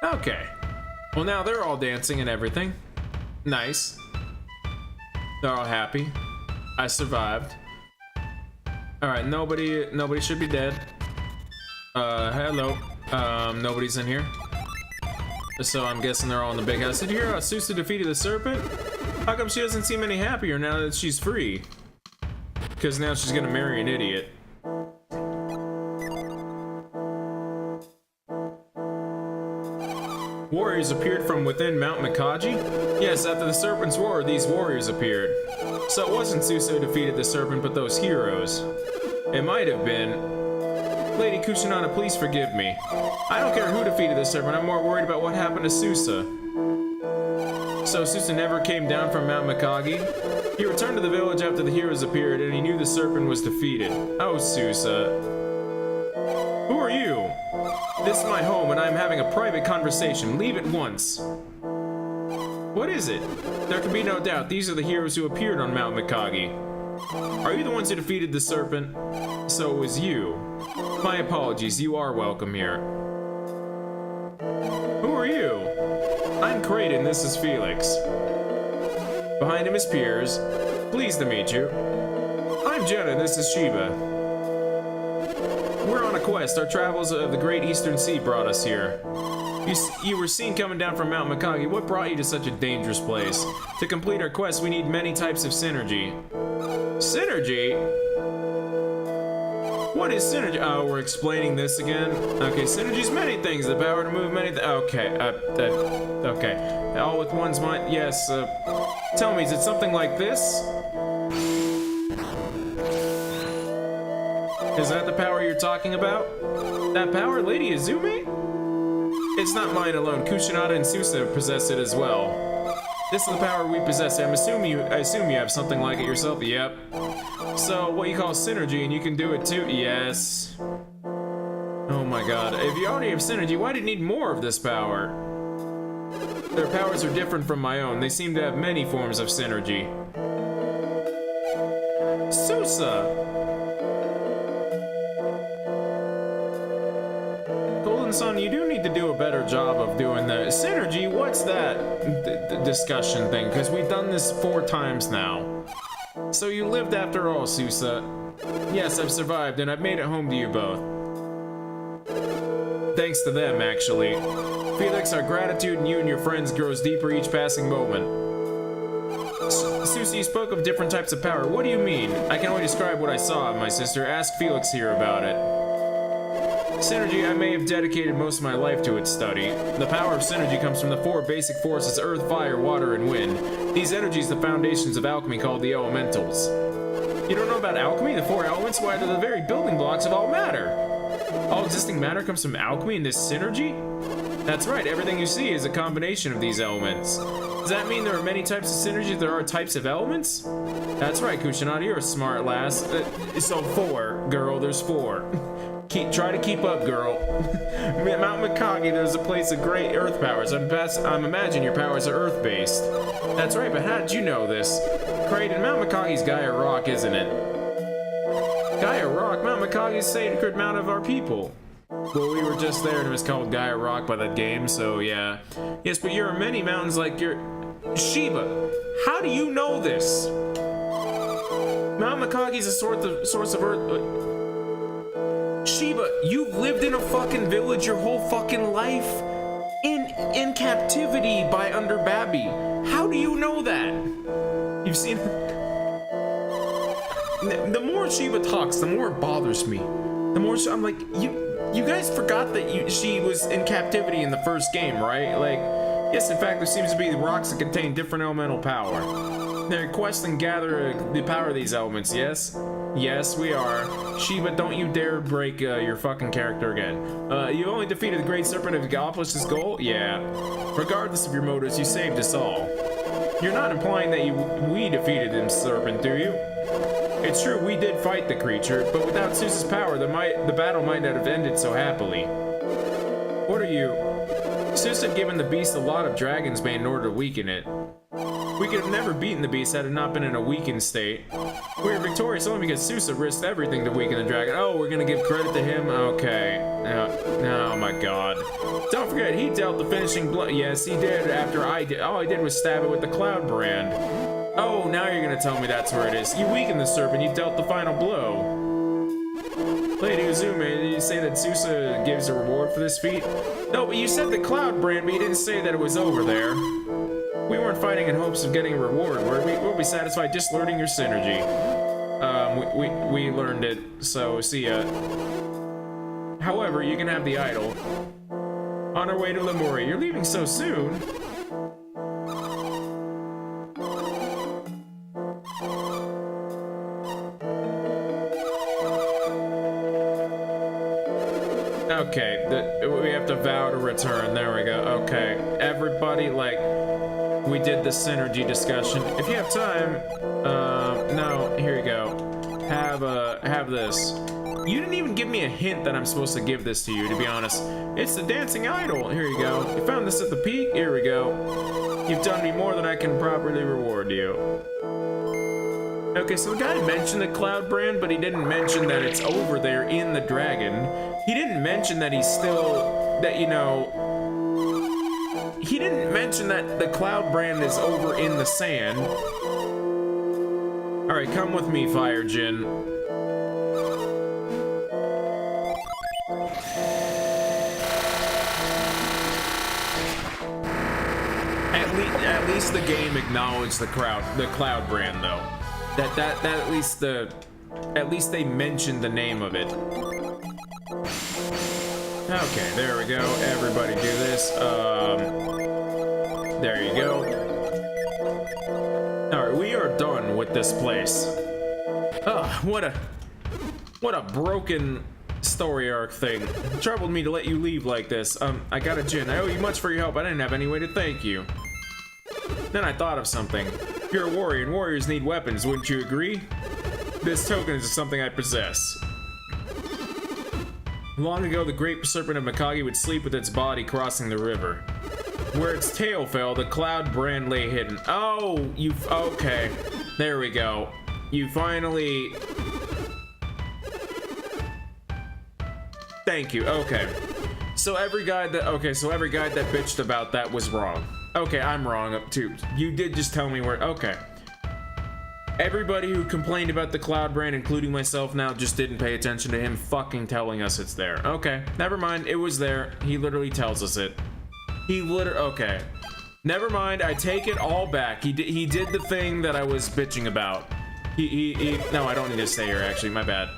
Okay. Well, now they're all dancing and everything. Nice. They're all happy. I survived. Alright, nobody should be dead. Hello. Nobody's in here. So I'm guessing they're all in the big house. Did you hear how Susa defeated the serpent? How come she doesn't seem any happier now that she's free? Because now she's gonna marry an idiot. Warriors appeared from within Mount Mikage? Yes, after the serpent's roar, these warriors appeared. So it wasn't Susa who defeated the serpent, but those heroes. It might have been. Lady Kusanada, please forgive me. I don't care who defeated the serpent, I'm more worried about what happened to Susa. So Susa never came down from Mount Mikage? He returned to the village after the heroes appeared, and he knew the serpent was defeated. Oh, Susa. Who are you? This is my home, and I am having a private conversation. Leave at once. What is it? There can be no doubt. These are the heroes who appeared on Mount Mikage. Are you the ones who defeated the serpent? So it was you. My apologies. You are welcome here. Who are you? I'm Creighton. This is Felix. Behind him is Piers. Pleased to meet you. I'm Jenna. This is Shiba. We're on a quest. Our travels of the Great Eastern Sea brought us here. You were seen coming down from Mount Mikage. What brought you to such a dangerous place? To complete our quest, we need many types of synergy. Synergy? What is synergy? Oh, we're explaining this again? Okay, synergy's many things. The power to move many okay, okay. All with one's mind. Yes, tell me, is it something like this? Is that the power you're talking about? That power, Lady Izumi? It's not mine alone. Kusanada and Susa possess it as well. This is the power we possess. I assume you have something like it yourself. Yep. So, what you call synergy, and you can do it too? Yes. Oh my god. If you already have synergy, why do you need more of this power? Their powers are different from my own. They seem to have many forms of synergy. Susa! Son, you do need to do a better job of doing the synergy. What's that discussion thing? Because we've done this 4 times now. So you lived after all, Susa. Yes, I've survived, and I've made it home to you both. Thanks to them, actually. Felix, our gratitude in you and your friends grows deeper each passing moment. Susa, you spoke of different types of power. What do you mean? I can only describe what I saw, my sister. Ask Felix here about it. Synergy, I may have dedicated most of my life to its study. The power of synergy comes from the 4 basic forces: earth, fire, water, and wind. These energies are the foundations of alchemy called the elementals. You don't know about alchemy? The 4 elements? Why, they're the very building blocks of all matter. All existing matter comes from alchemy and this synergy? That's right, everything you see is a combination of these elements. Does that mean there are many types of synergy? There are types of elements? That's right, Kusanada, you're a smart lass. So 4, girl, there's 4. Try to keep up, girl. Mount Mikage, there's a place of great earth powers. I'm imagining your powers are earth-based. That's right, but how did you know this? Creighton, Mount Mikage's Gaia Rock, isn't it? Gaia Rock? Mount Mikage's sacred mount of our people. Well, we were just there and it was called Gaia Rock by that game, so yeah. Yes, but there are many mountains like your... Shiba, how do you know this? Mount Mikage's a source of earth... Shiba, you've lived in a fucking village your whole fucking life? In captivity by Under Babby. How do you know that? You've seen... The more Shiba talks, the more it bothers me. The more I'm like, you guys forgot that she was in captivity in the first game, right? Like, yes, in fact, there seems to be rocks that contain different elemental power. They're questing gather the power of these elements, yes? Yes, we are. Shiba, don't you dare break your fucking character again. You only defeated the Great Serpent of Galapagos' goal? Yeah. Regardless of your motives, you saved us all. You're not implying that we defeated the serpent, do you? It's true, we did fight the creature, but without Zeus's power, the battle might not have ended so happily. What are you? Zeus had given the beast a lot of dragon's bane in order to weaken it. We could have never beaten the beast had it not been in a weakened state. We were victorious only because Zeus risked everything to weaken the dragon. Oh, we're gonna give credit to him? Okay. Oh my god. Don't forget, he dealt the finishing blow. Yes, he did after I did. All I did was stab it with the cloud brand. Oh, now you're gonna tell me that's where it is. You weakened the serpent, you dealt the final blow. Lady Uzumi, did you say that Zeus gives a reward for this feat? No, but you said the cloud brand, but you didn't say that it was over there. We weren't fighting in hopes of getting a reward, were we? We'll be satisfied just learning your synergy. We learned it, so see ya. However, you can have the idol. on our way to Lemuria. You're leaving so soon. Okay, we have to vow to return. There we go. Okay, everybody, like, we did the synergy discussion. If you have time, no, here you go. Have this. You didn't even give me a hint that I'm supposed to give this to you, to be honest. It's the dancing idol. Here you go. You found this at the peak. Here we go. You've done me more than I can properly reward you. Okay, so the guy mentioned the Cloud brand, but he didn't mention that it's over there in the dragon. He didn't mention that he's still, that, you know, he didn't mention that the Cloud brand is over in the sand. All right, come with me, Fire Jin. At least the game acknowledged the Cloud brand, though. That at least they mentioned the name of it. Okay, there we go. Everybody do this. There you go. All right, we are done with this place. What a broken story arc thing. It troubled me to let you leave like this. I got a Jin. I owe you much for your help. I didn't have any way to thank you. Then I thought of something. You're a warrior, and warriors need weapons, wouldn't you agree? This token is something I possess. Long ago, the great serpent of Mikage would sleep with its body crossing the river. Where its tail fell, the Cloud brand lay hidden. Oh, okay. There we go. You finally... Thank you, okay. So every guy that bitched about that was wrong. Okay, I'm wrong too. You did just tell me where, okay. Everybody who complained about the Cloud brand, including myself now, just didn't pay attention to him fucking telling us it's there. Okay, never mind, it was there. He literally tells us it. Okay. Never mind, I take it all back. He did the thing that I was bitching about. No, I don't need to stay here, actually, my bad.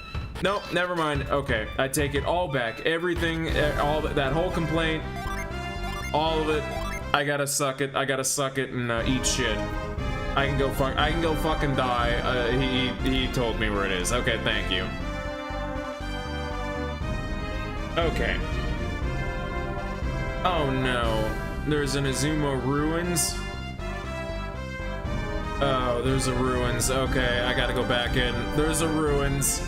Nope, never mind. Okay, I take it all back. Everything, all that whole complaint, all of it. I gotta suck it and eat shit. I can go fucking die. He told me where it is. Okay, thank you. Okay. Oh no. There's an Azuma ruins. Oh, there's a ruins. Okay, I gotta go back in. There's a ruins.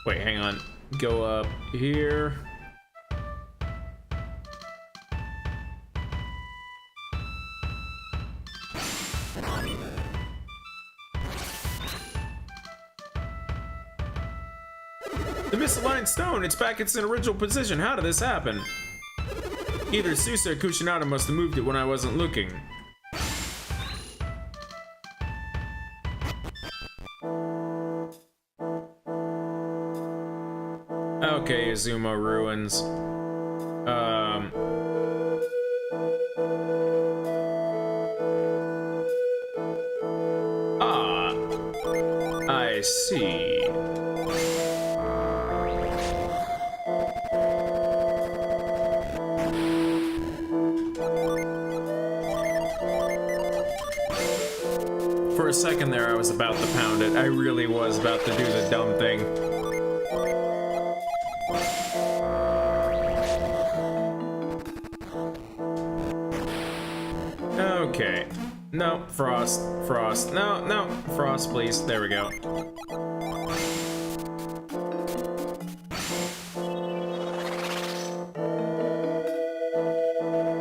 Wait, hang on. Go up here. The misaligned stone, it's back in its original position. How did this happen? Either Susa or Kushinada must have moved it when I wasn't looking. Okay, Azuma ruins. I see. For a second there, I was about to pound it. I really was about to do the dumb thing. Okay. No, Frost. No, Frost, please. There we go.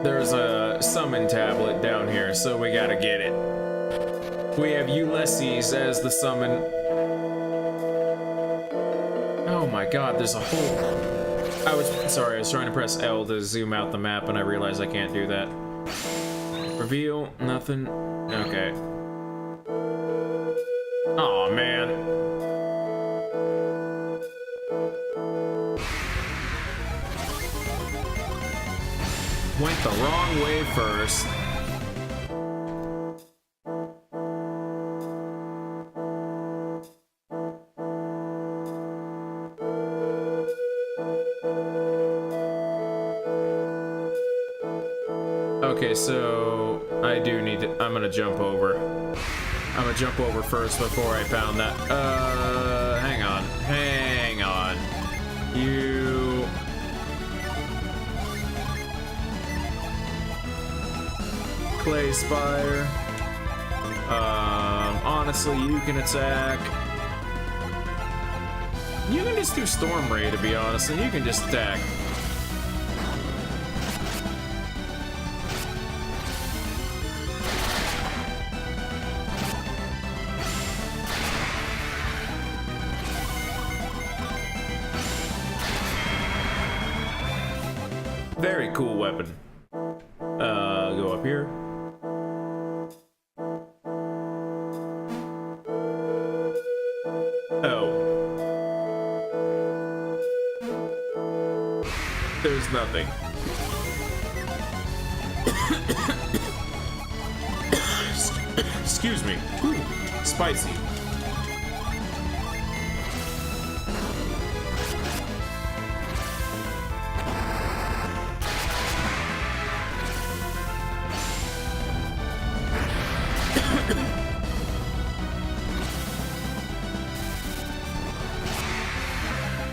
There's a summon tablet down here, so we gotta get it. We have Ulysses as the summon. Oh my god, there's a whole... I was trying to press L to zoom out the map and I realized I can't do that. Reveal, nothing. Okay. Aw, man. Went the wrong way first. Okay, so I do need to. I'm gonna jump over. I'm gonna jump over first before I pound that. Hang on. Hang on. You. Clay Spire. Honestly, you can attack. You can just do Storm Ray, to be honest, and you can just attack. Very cool weapon. Go up here. Oh. There's nothing. Excuse me. Ooh, spicy.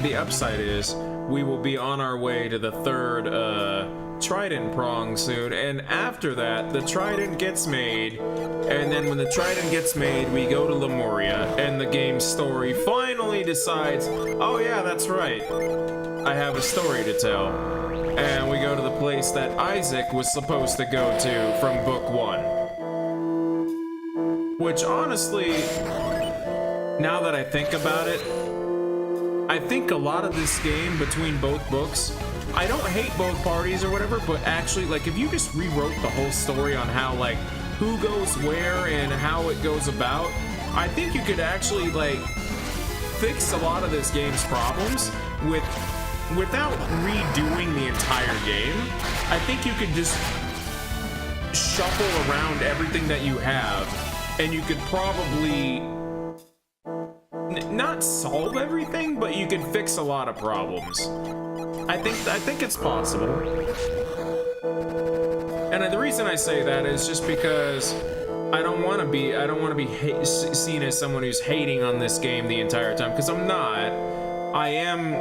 The upside is we will be on our way to the third Trident prong soon, and after that the Trident gets made, and then when the Trident gets made we go to Lemuria, and the game's story finally decides, oh yeah, that's right, I have a story to tell, and we go to the place that Isaac was supposed to go to from book 1. Which honestly, now that I think about it, I think a lot of this game between both books, I don't hate both parties or whatever, but actually, like, if you just rewrote the whole story on how, like, who goes where and how it goes about, I think you could actually, like, fix a lot of this game's problems without redoing the entire game. I think you could just shuffle around everything that you have, and you could probably not solve everything, but you can fix a lot of problems. I think it's possible. And the reason I say that is just because I don't want to be seen as someone who's hating on this game the entire time, because I'm not. I am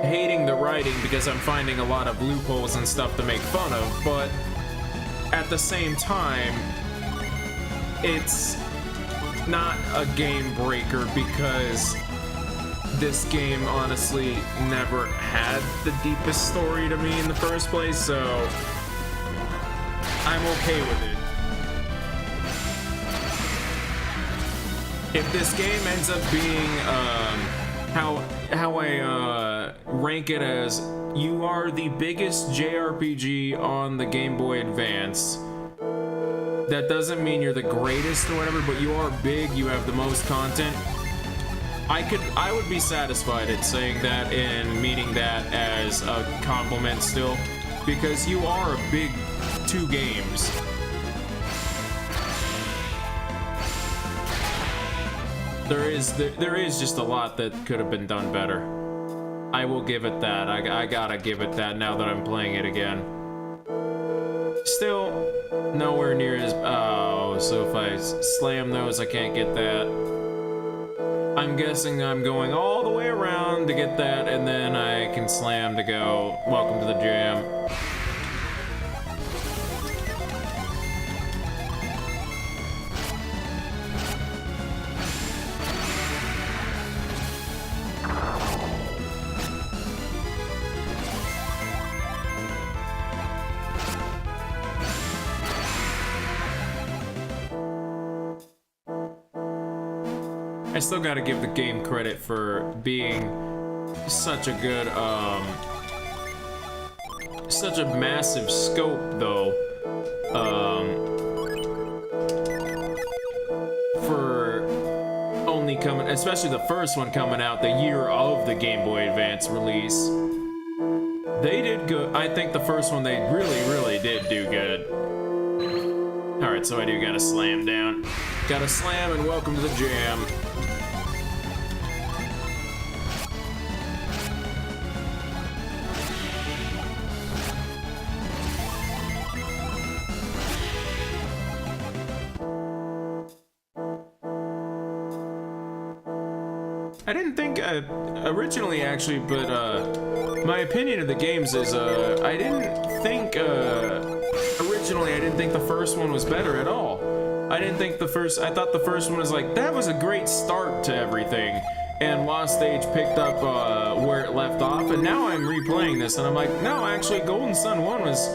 hating the writing because I'm finding a lot of loopholes and stuff to make fun of, but at the same time, it's not a game breaker because this game honestly never had the deepest story to me in the first place, so I'm okay with it. If this game ends up being how I rank it as, you are the biggest JRPG on the Game Boy Advance, that doesn't mean you're the greatest or whatever, but you are big, you have the most content. I would be satisfied at saying that and meaning that as a compliment still, because you are a big 2 games. There is just a lot that could have been done better. I will give it that. I gotta give it that now that I'm playing it again. Still, nowhere near as... Oh, so if I slam those, I can't get that. I'm guessing I'm going all the way around to get that, and then I can slam to go, welcome to the jam. I still gotta give the game credit for being such a good, such a massive scope, though, for only coming, especially the first one coming out the year of the Game Boy Advance release. They did good. I think the first one, they really did do good. Alright, so I do gotta slam down. Gotta slam and welcome to the jam. I didn't think originally actually, but my opinion of the games is I didn't think originally I didn't think the first one was better at all. I thought the first one was like, that was a great start to everything, and Lost Age picked up where it left off, and now I'm replaying this and I'm like, no, actually Golden Sun 1 was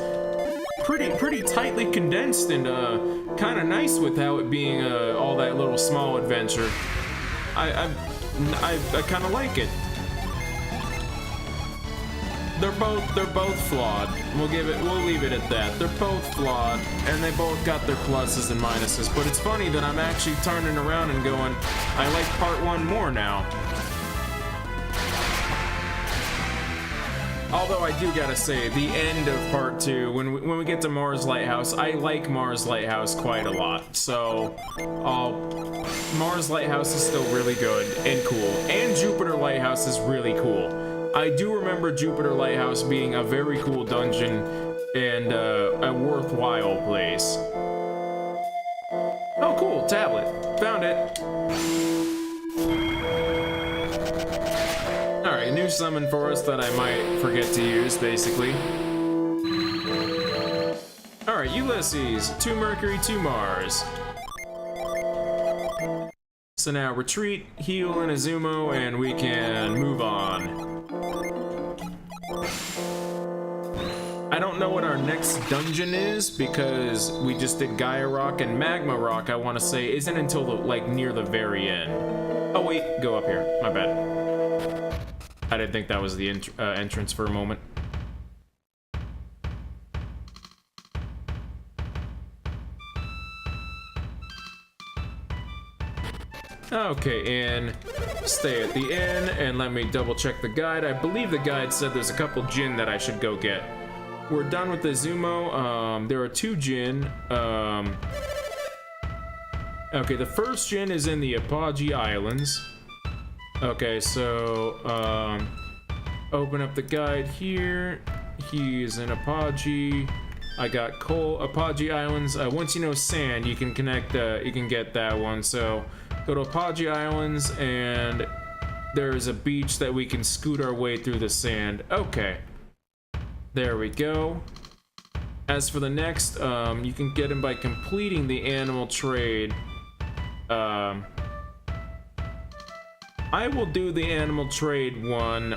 pretty tightly condensed and kind of nice with how it being all that little small adventure. I kind of like it. They're both flawed. We'll leave it at that. They're both flawed, and they both got their pluses and minuses. But it's funny that I'm actually turning around and going, I like part 1 more now. Although I do gotta say, the end of part 2, when we get to Mars Lighthouse, I like Mars Lighthouse quite a lot. So, Mars Lighthouse is still really good and cool, and Jupiter Lighthouse is really cool. I do remember Jupiter Lighthouse being a very cool dungeon and a worthwhile place. Oh, cool, tablet. Found it. Alright, new summon for us that I might forget to use, basically. Alright, Ulysses. 2 Mercury, 2 Mars. So now retreat, heal, and Azumo, and we can move on. I don't know what our next dungeon is because we just did Gaia Rock, and Magma Rock, I want to say, isn't until like near the very end. Oh wait, go up here. My bad. I didn't think that was the entrance for a moment. Okay, and stay at the inn, and let me double check the guide. I believe the guide said there's a couple Jinn that I should go get. We're done with the Zumo. There are 2 Jinn. Okay, the first Jinn is in the Apogee Islands. Okay, so open up the guide here. He is in Apogee. I got coal. Apogee Islands. Once you know sand, you can connect. You can get that one. So go to Apogee Islands, and there's a beach that we can scoot our way through the sand. Okay. There we go. As for the next, you can get him by completing the animal trade. I will do the animal trade one.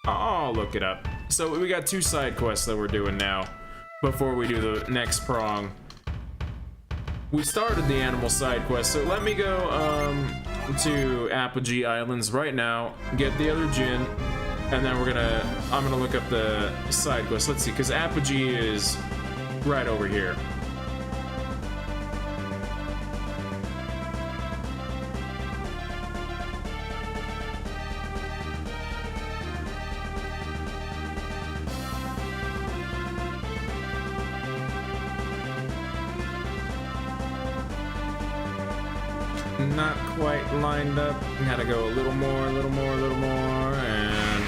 I'll look it up. So we got 2 side quests that we're doing now before we do the next prong. We started the animal side quest, so let me go to Apogee Islands right now, get the other Jinn, and then I'm gonna look up the side quest. Let's see, because Apogee is right over here. Not quite lined up. Gotta go a little more, and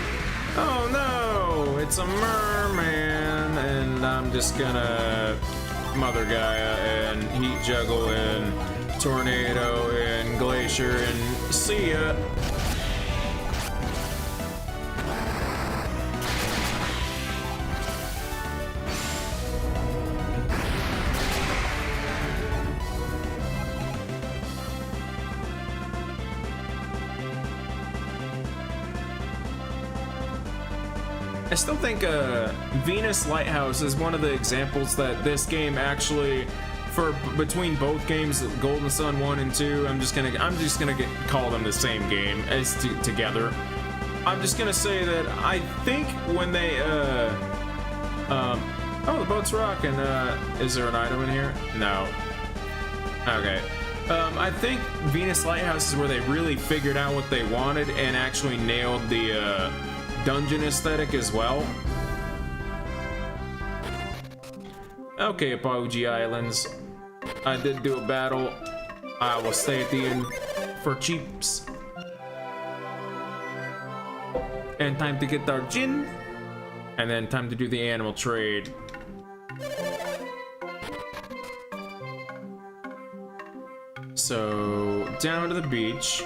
oh no, it's a merman, and I'm just gonna Mother Gaia and Heat Juggle and Tornado and Glacier and see ya. I still think Venus Lighthouse is one of the examples that this game actually, between both games, Golden Sun 1 and 2, I'm just gonna call them the same game as together. I'm just gonna say that I think when they oh, the boat's rocking. Is there an item in here? No. Okay. I think Venus Lighthouse is where they really figured out what they wanted and actually nailed the dungeon aesthetic as well. Okay, Apogee Islands. I did do a battle. I will stay at the inn for cheaps. And time to get our Jinn. And then time to do the animal trade. so down to the beach.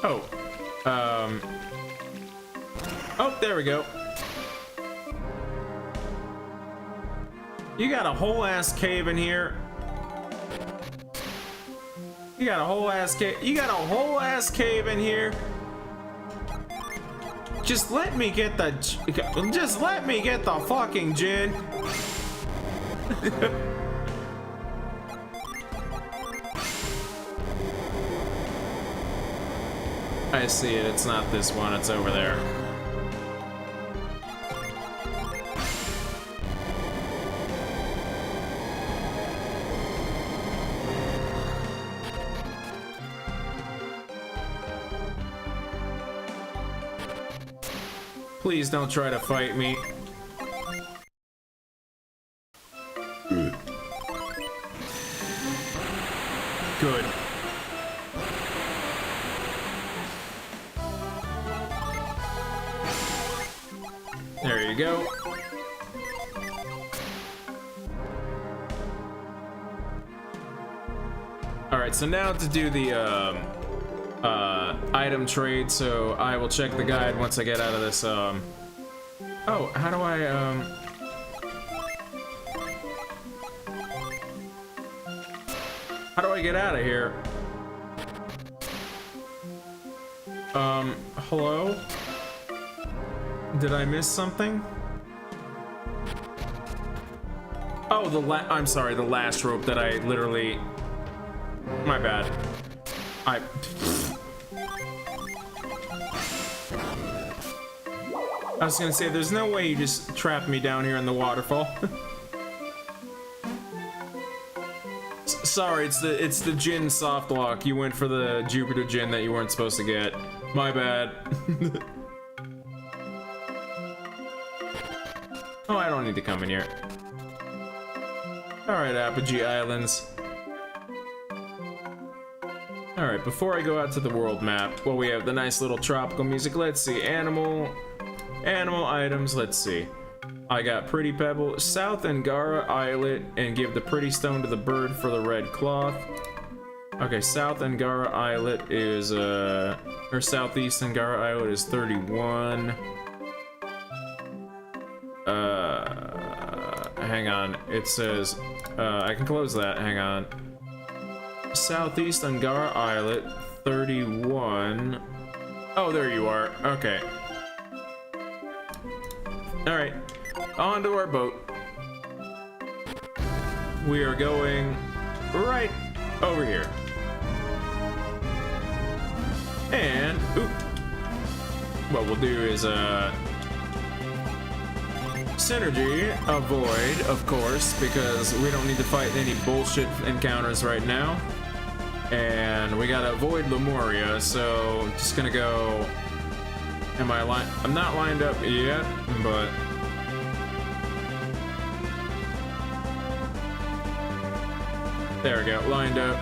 Oh, oh, there we go. You got a whole ass cave in here. You got a whole ass cave. You got a whole ass cave in here. Just let me get the. Just let me get the fucking gin. I see it. It's not this one. It's over there. Please don't try to fight me. Good. There you go. Alright, so now to do the item trade, so I will check the guide once I get out of this oh, how do I how do I get out of here? Hello? Did I miss something? Oh, I'm sorry, the last rope that I literally... My bad. I was gonna say, there's no way you just trapped me down here in the waterfall. Sorry, it's the Jinn soft lock. You went for the Jupiter Jinn that you weren't supposed to get. My bad. Oh, I don't need to come in here. Alright, Apogee Islands. Alright, before I go out to the world map, well, we have the nice little tropical music. Let's see, animal items, let's see. I got Pretty Pebble, South Angara Islet, and give the pretty stone to the bird for the red cloth. Okay, South Angara Islet is, or Southeast Angara Islet is 31. Hang on, it says, I can close that, hang on. Southeast Angara Islet, 31. Oh, there you are, okay. Alright, on to our boat. We are going right over here. And, oop. What we'll do is, synergy, avoid, of course, because we don't need to fight any bullshit encounters right now. And we gotta avoid Lemuria, so just gonna go... I'm not lined up yet, but... There we go, lined up.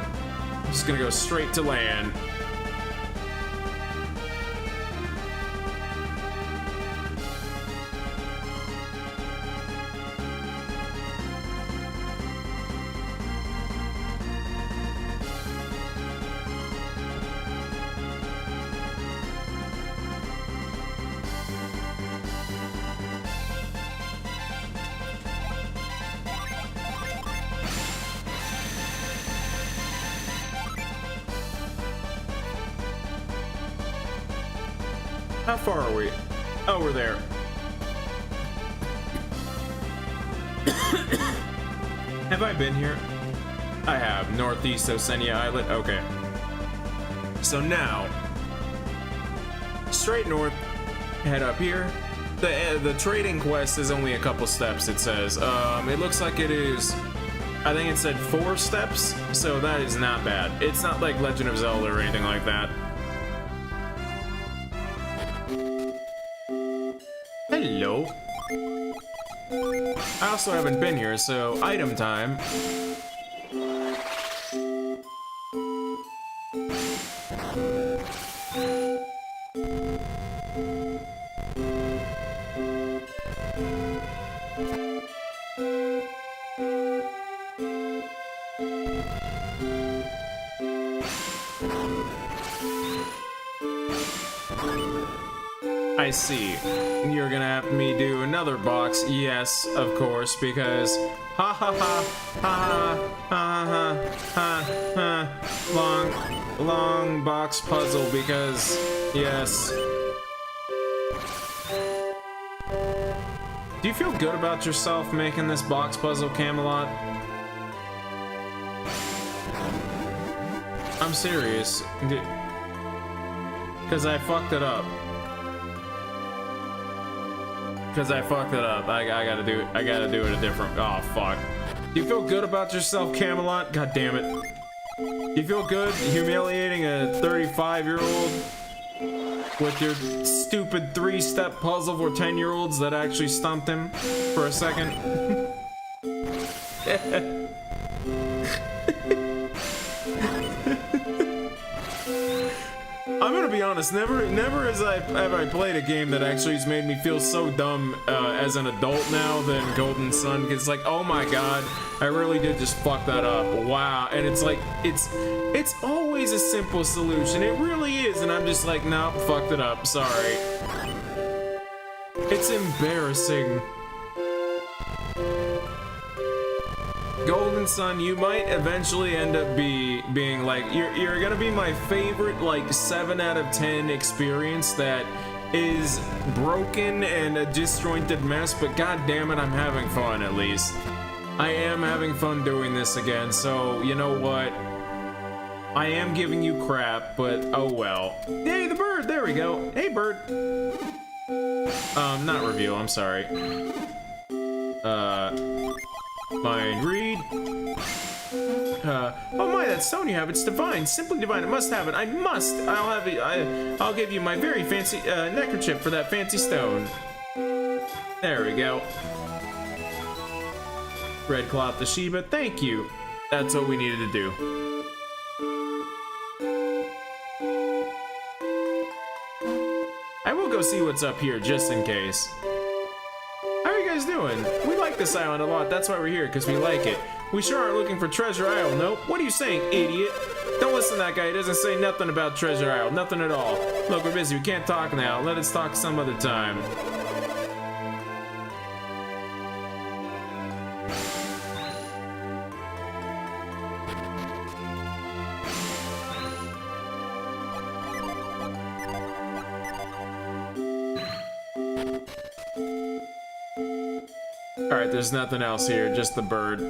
I'm just gonna go straight to land. How far are we? Oh, we're there. Have I been here? I have. Northeast Osenia Islet. Okay. So now, straight north, head up here. The trading quest is only a couple steps, it says. It looks like it is, I think it said 4 steps, so that is not bad. It's not like Legend of Zelda or anything like that. Hello. I also haven't been here, so item time. I see. You're gonna have me do another box. Yes, of course, because ha ha ha ha ha ha ha ha long box puzzle because yes. Do you feel good about yourself making this box puzzle, Camelot? I'm serious. Because I fucked it up. I gotta do it a different. Oh fuck. Do you feel good about yourself, Camelot? God damn it. Do you feel good humiliating a 35-year-old with your stupid 3-step puzzle for 10-year-olds that actually stumped him for a second? I'm gonna be honest, never have I played a game that actually has made me feel so dumb as an adult now than Golden Sun. It's like, oh my god, I really did just fuck that up. Wow. And it's like, it's always a simple solution. It really is. And I'm just like, no, fucked it up. Sorry. It's embarrassing. Golden Sun, you might eventually end up being like, you're gonna be my favorite like 7 out of 10 experience that is broken and a disjointed mess, but god damn it, I'm having fun at least. I am having fun doing this again, so you know what? I am giving you crap, but oh well. Hey, the bird, there we go. Hey, bird. Not review, I'm sorry. Mind read. Oh my, that stone you have, it's divine, simply divine. I must have it. I must. I'll have it. I'll give you my very fancy neckerchief for that fancy stone. There we go. Red cloth to Sheba. Thank you. That's what we needed to do. I will go see what's up here just in case. How are you guys doing? We like this island a lot. That's why we're here, because we like it. We sure aren't looking for Treasure Isle, nope. What are you saying, idiot? Don't listen to that guy. He doesn't say nothing about Treasure Isle. Nothing at all. Look, we're busy. We can't talk now. Let us talk some other time. Alright, there's nothing else here, just the bird.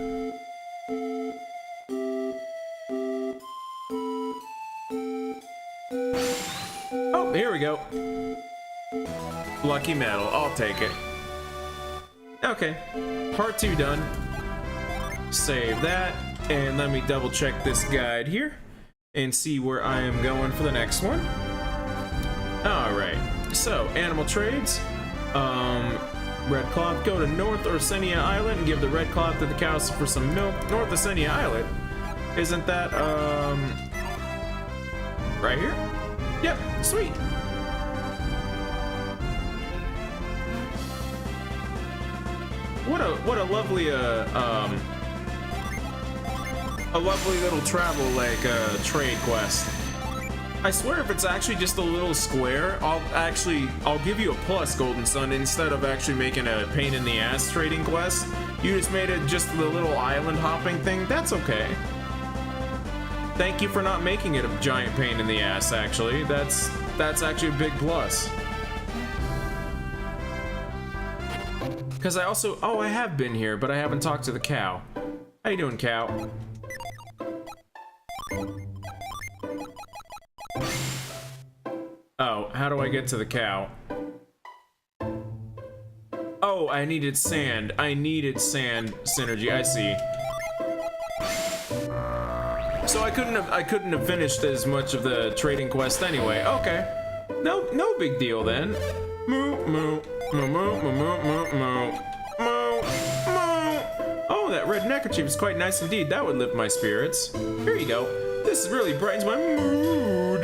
Oh, here we go. Lucky medal, I'll take it. Okay, part 2 done. Save that, and let me double check this guide here and see where I am going for the next one. Alright, so animal trades. Red cloth, go to North Orsenia Island and give the red cloth to the cows for some milk. North Orsenia Island? Isn't that, right here? Yep, sweet. What a lovely, a lovely little travel, like, trade quest. I swear if it's actually just a little square, I'll give you a plus, Golden Sun, instead of actually making a pain in the ass trading quest. You just made it just the little island hopping thing. That's okay. Thank you for not making it a giant pain in the ass, actually. That's actually a big plus. Because I also, oh, I have been here, but I haven't talked to the cow. How you doing, cow? Oh, how do I get to the cow? Oh, I needed sand. I needed sand synergy. I see. So I couldn't have finished as much of the trading quest anyway. Okay. No big deal then. Moo moo moo moo moo moo moo moo moo Oh, that red neckerchief is quite nice indeed. That would lift my spirits. Here you go. This really brightens my mood.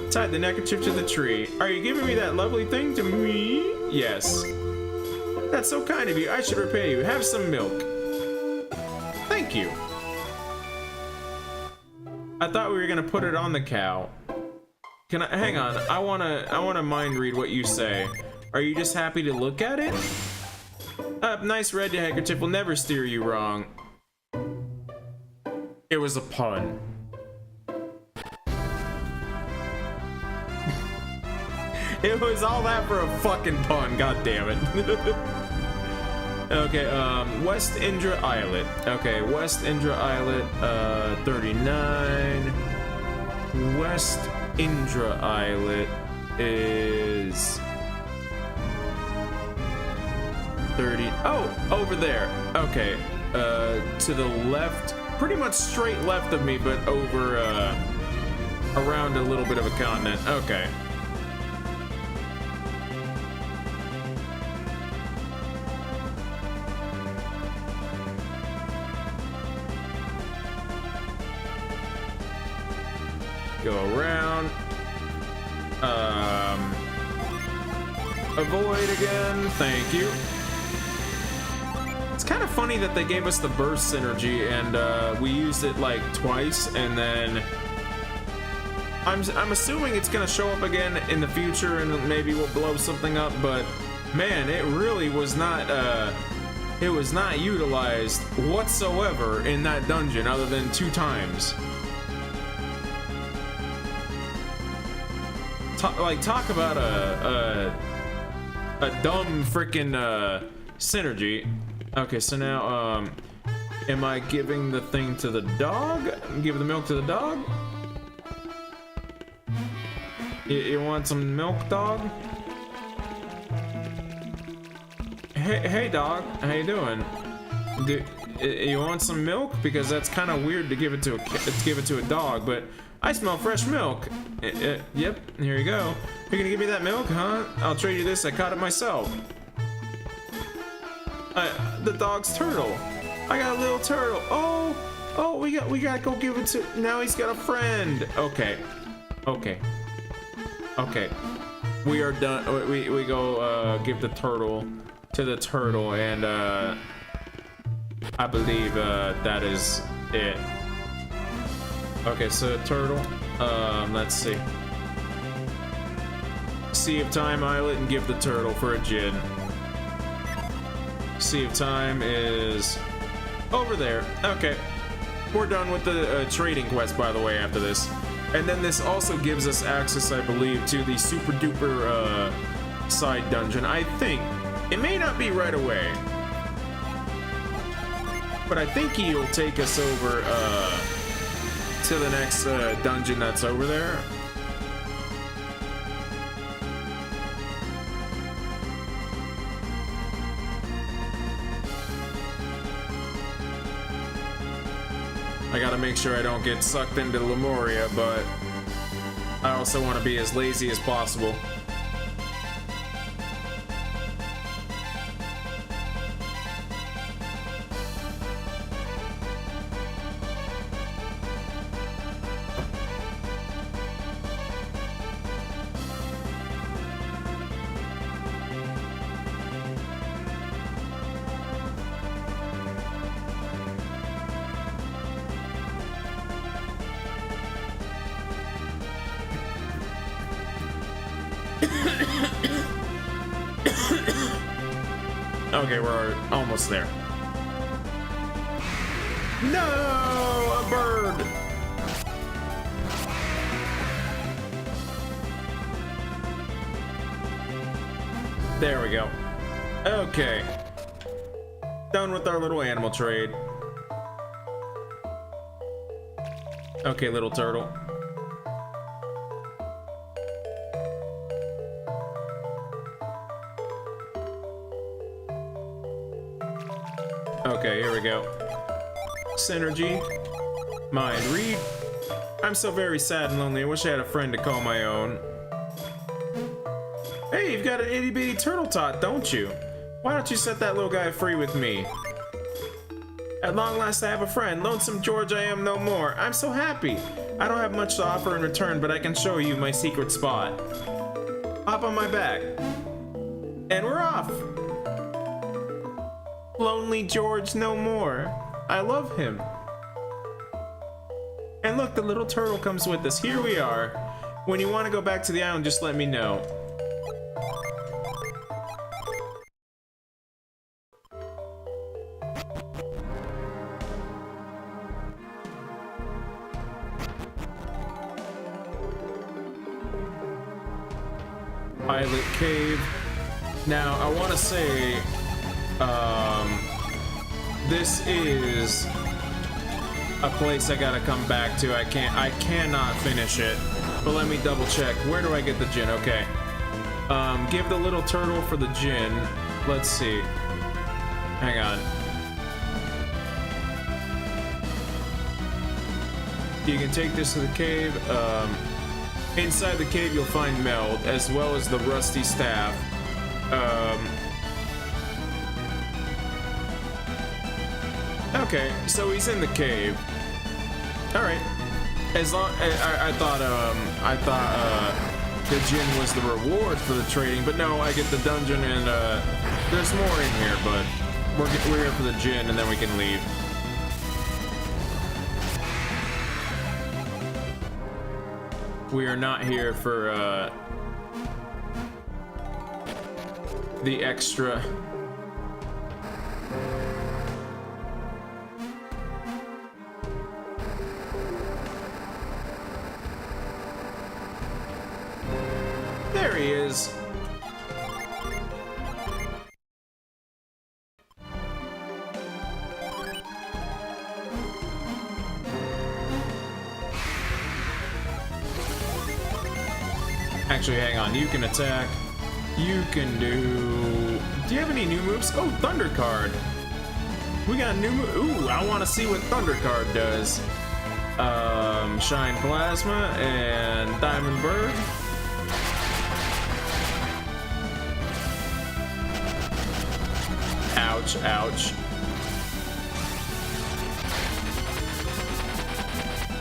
Tied the neckerchief to the tree. Are you giving me that lovely thing to me? Yes. That's so kind of you. I should repay you. Have some milk. Thank you. I thought we were gonna put it on the cow. Can I hang on? I wanna mind read what you say. Are you just happy to look at it? A nice red handkerchief will never steer you wrong. It was a pun. It was all that for a fucking pun, god damn it. Okay, West Indra Islet. Okay, West Indra Islet, 39. West Indra Islet is 30. Oh, over there. Okay, to the left, pretty much straight left of me, but over, around a little bit of a continent. Okay. Go around. Avoid again. Thank you. It's kind of funny that they gave us the burst synergy and we used it like twice, and then I'm assuming it's gonna show up again in the future and maybe we'll blow something up, but man, it really was not it was not utilized whatsoever in that dungeon other than 2 times. Talk about a dumb freaking synergy. Okay, so now am I giving the thing to the dog? Give the milk to the dog? You want some milk, dog? Hey dog, how you doing? You want some milk? Because that's kind of weird to give it to a dog, but I smell fresh milk. Yep, here you go. You're gonna give me that milk, huh? I'll trade you this. I caught it myself. The dog's turtle. I got a little turtle. Oh, we gotta go give it to. Now he's got a friend. Okay. We are done. We go give the turtle to the turtle, and I believe that is it. Okay, so turtle. Let's see. Sea of Time Islet and give the turtle for a gin. Sea of Time is over there. Okay, we're done with the trading quest, by the way, after this. And then this also gives us access, I believe, to the super duper side dungeon. I think it may not be right away, but I think he'll take us over to the next dungeon that's over there. I gotta make sure I don't get sucked into Lemuria, but I also want to be as lazy as possible. Okay, we're almost there. No, a bird. There we go. Okay. Done with our little animal trade. Okay, little turtle. Okay, here we go. Synergy. Mind read. I'm so very sad and lonely. I wish I had a friend to call my own. Hey, you've got an itty bitty turtle tot, don't you? Why don't you set that little guy free with me? At long last I have a friend. Lonesome George I am no more. I'm so happy. I don't have much to offer in return, but I can show you my secret spot. Hop on my back. And we're off. Lonely George no more. I love him. And look, the little turtle comes with us. Here we are. When you want to go back to the island, just let me know. Pilot Cave. Now, I want to say, this is a place I gotta come back to. I cannot finish it. But let me double check. Where do I get the gin? Okay. Give the little turtle for the gin. Let's see. Hang on. You can take this to the cave. Inside the cave you'll find Meld, as well as the rusty staff. Okay, so he's in the cave. All right. As long I thought the gin was the reward for the trading, but no, I get the dungeon and there's more in here, but we're here for the gin and then we can leave. We are not here for the extra. There he is. Actually, hang on. You can attack. You can do... Do you have any new moves? Oh, Thunder Card. We got a new move. Ooh, I want to see what Thunder Card does. Shine Plasma and Diamond Bird. Ouch, ouch.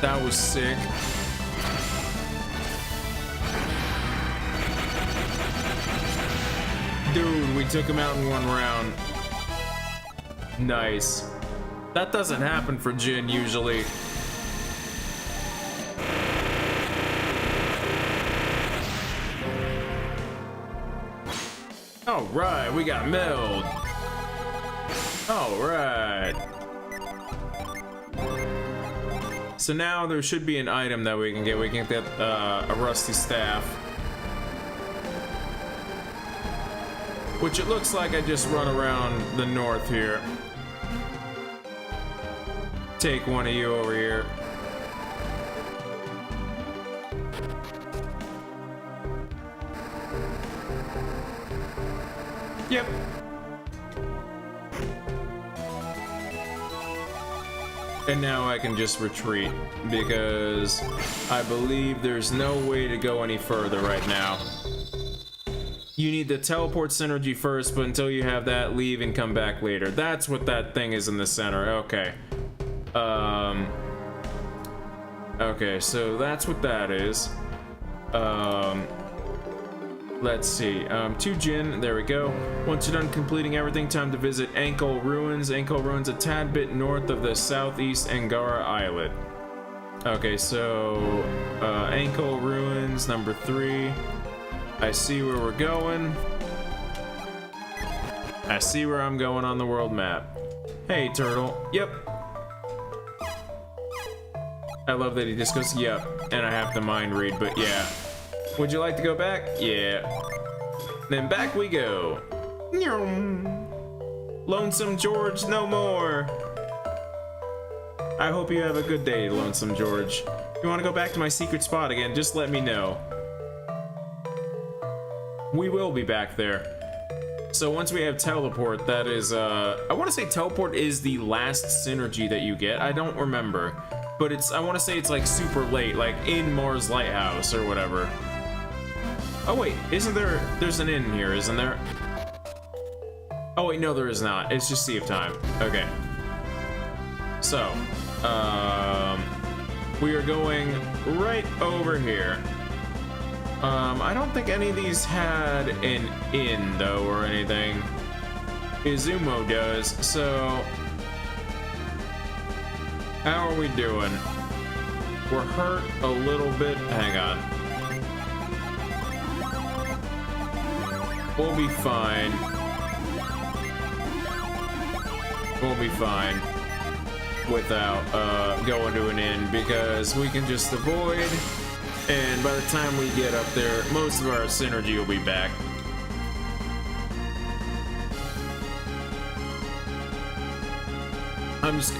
That was sick. Dude, we took him out in one round. Nice. That doesn't happen for Jin usually. All right, we got Meld. All right. So now there should be an item that we can get. We can get a rusty staff. Which it looks like I just run around the north here. Take one of you over here. Yep. And now I can just retreat because I believe there's no way to go any further right now. You need the teleport synergy first, but until you have that, leave and come back later. That's what that thing is in the center. Okay. Okay, so that's what that is. Let's see. 2 Jin, there we go. Once you're done completing everything, time to visit Ankle Ruins. Ankle Ruins a tad bit north of the southeast Angara Islet. Okay, so Ankle Ruins, number 3. I see where we're going. I see where I'm going on the world map. Hey, turtle. Yep. I love that he just goes, yep. And I have to mind read, but yeah. Would you like to go back? Yeah. Then back we go. Lonesome George, no more. I hope you have a good day, Lonesome George. If you want to go back to my secret spot again, just let me know. We will be back there. So once we have teleport, that is, I want to say teleport is the last synergy that you get. I don't remember, but it's, I want to say it's like super late, like in Mars Lighthouse or whatever. Oh wait, isn't there, there's an inn here, isn't there? Oh wait, no there is not. It's just Sea of Time. Okay. So, we are going right over here. I don't think any of these had an inn though or anything. Izumo does, so how are we doing? We're hurt a little bit. Hang on. We'll be fine. We'll be fine without going to an inn because we can just avoid, and by the time we get up there, most of our synergy will be back.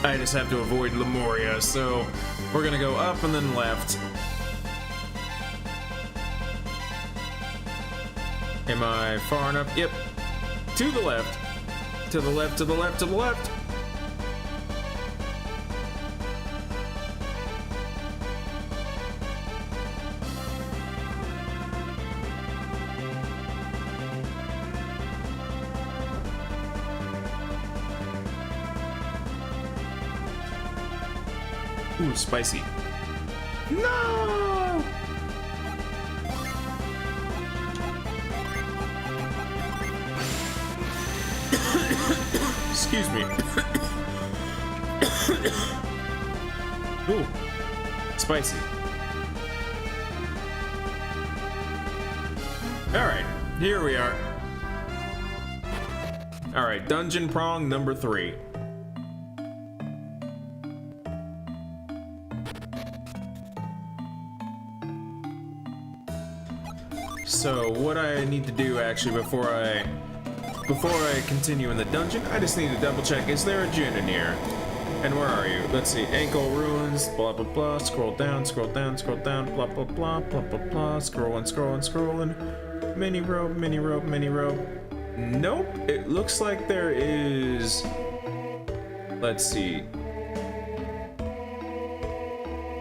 I just have to avoid Lemuria, so we're gonna go up and then left. Am I far enough? Yep. To the left. To the left, to the left, to the left. Ooh, spicy. No! Excuse me. Ooh, spicy. Alright, here we are. Alright, dungeon prong number 3. So what I need to do actually before I continue in the dungeon, I just need to double check, is there a djinn in here? And where are you? Let's see, ankle ruins, blah blah blah, scroll down, scroll down, scroll down, blah blah blah, blah blah blah, scrolling, scrolling, scrolling, mini rope, mini rope, mini rope. Nope, it looks like there is, let's see.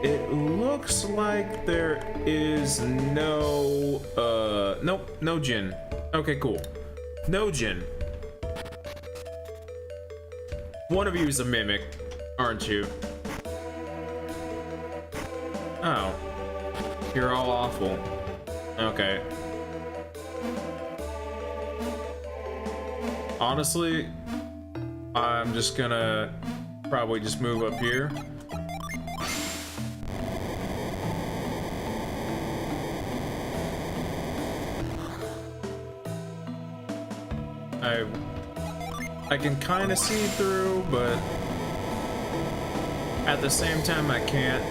It looks like there is no, nope, no djinn. Okay, cool. No djinn. One of you is a mimic, aren't you? Oh. You're all awful. Okay. Honestly, I'm just gonna probably just move up here. I can kind of see through, but at the same time I can't.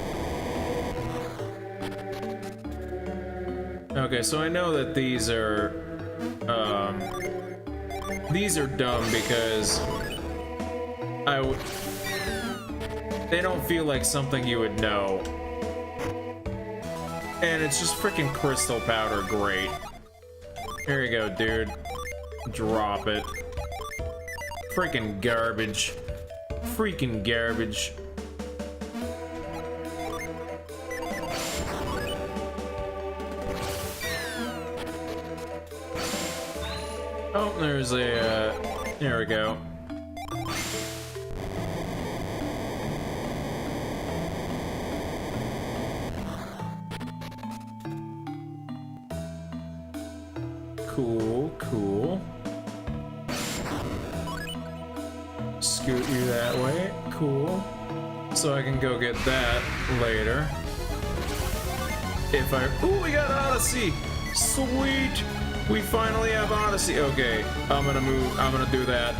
Okay, so I know that these are dumb because they don't feel like something you would know. And it's just freaking crystal powder, great. Here you go, dude. Drop it. Freaking garbage. Freaking garbage. Oh, there's a, there we go. Cool, cool. Scoot you that way, cool. So I can go get that later. If I, ooh, we got Odyssey! Sweet! We finally have Odyssey. Okay, I'm gonna do that.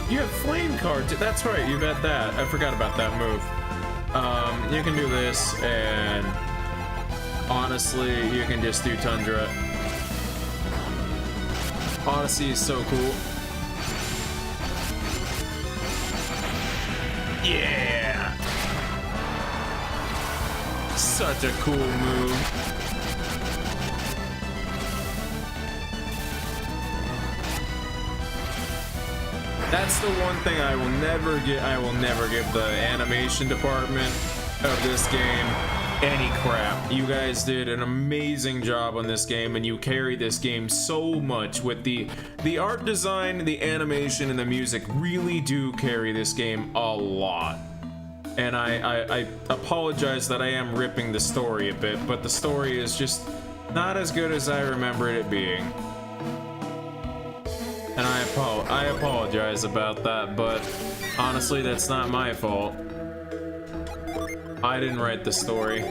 You have Flame Card too. That's right, you've had that. I forgot about that move. You can do this, and honestly, you can just do Tundra. Odyssey is so cool. Yeah! Such a cool move. That's the one thing I will never give the animation department of this game. any crap. You guys did an amazing job on this game, and you carry this game so much with the art design, the animation, and the music really do carry this game a lot. And I apologize that I am ripping the story a bit, but the story is just not as good as I remembered it being. And I apologize about that, but honestly, that's not my fault. I didn't write the story.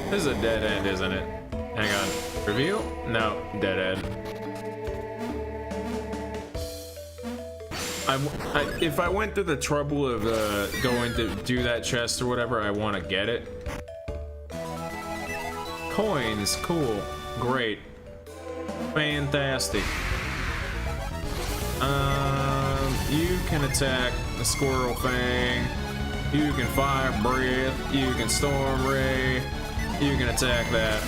This is a dead end, isn't it? Hang on. Reveal? No, dead end. If I went through the trouble of going to do that chest or whatever, I want to get it. Coins, cool, great, fantastic. You can attack the squirrel fang. You can fire breath. You can storm ray. You can attack that.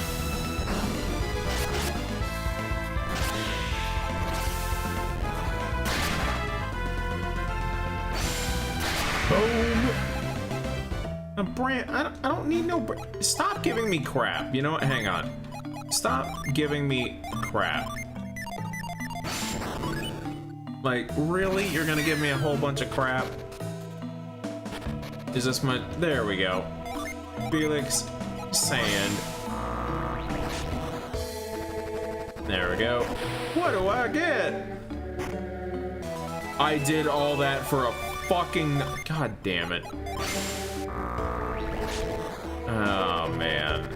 Boom. A brand. I don't need no. Stop giving me crap. You know what? Hang on. Stop giving me crap. Like, really? You're gonna give me a whole bunch of crap? Is this my... There we go. Felix Sand. There we go. What do I get? I did all that for a fucking... God damn it. Oh, man.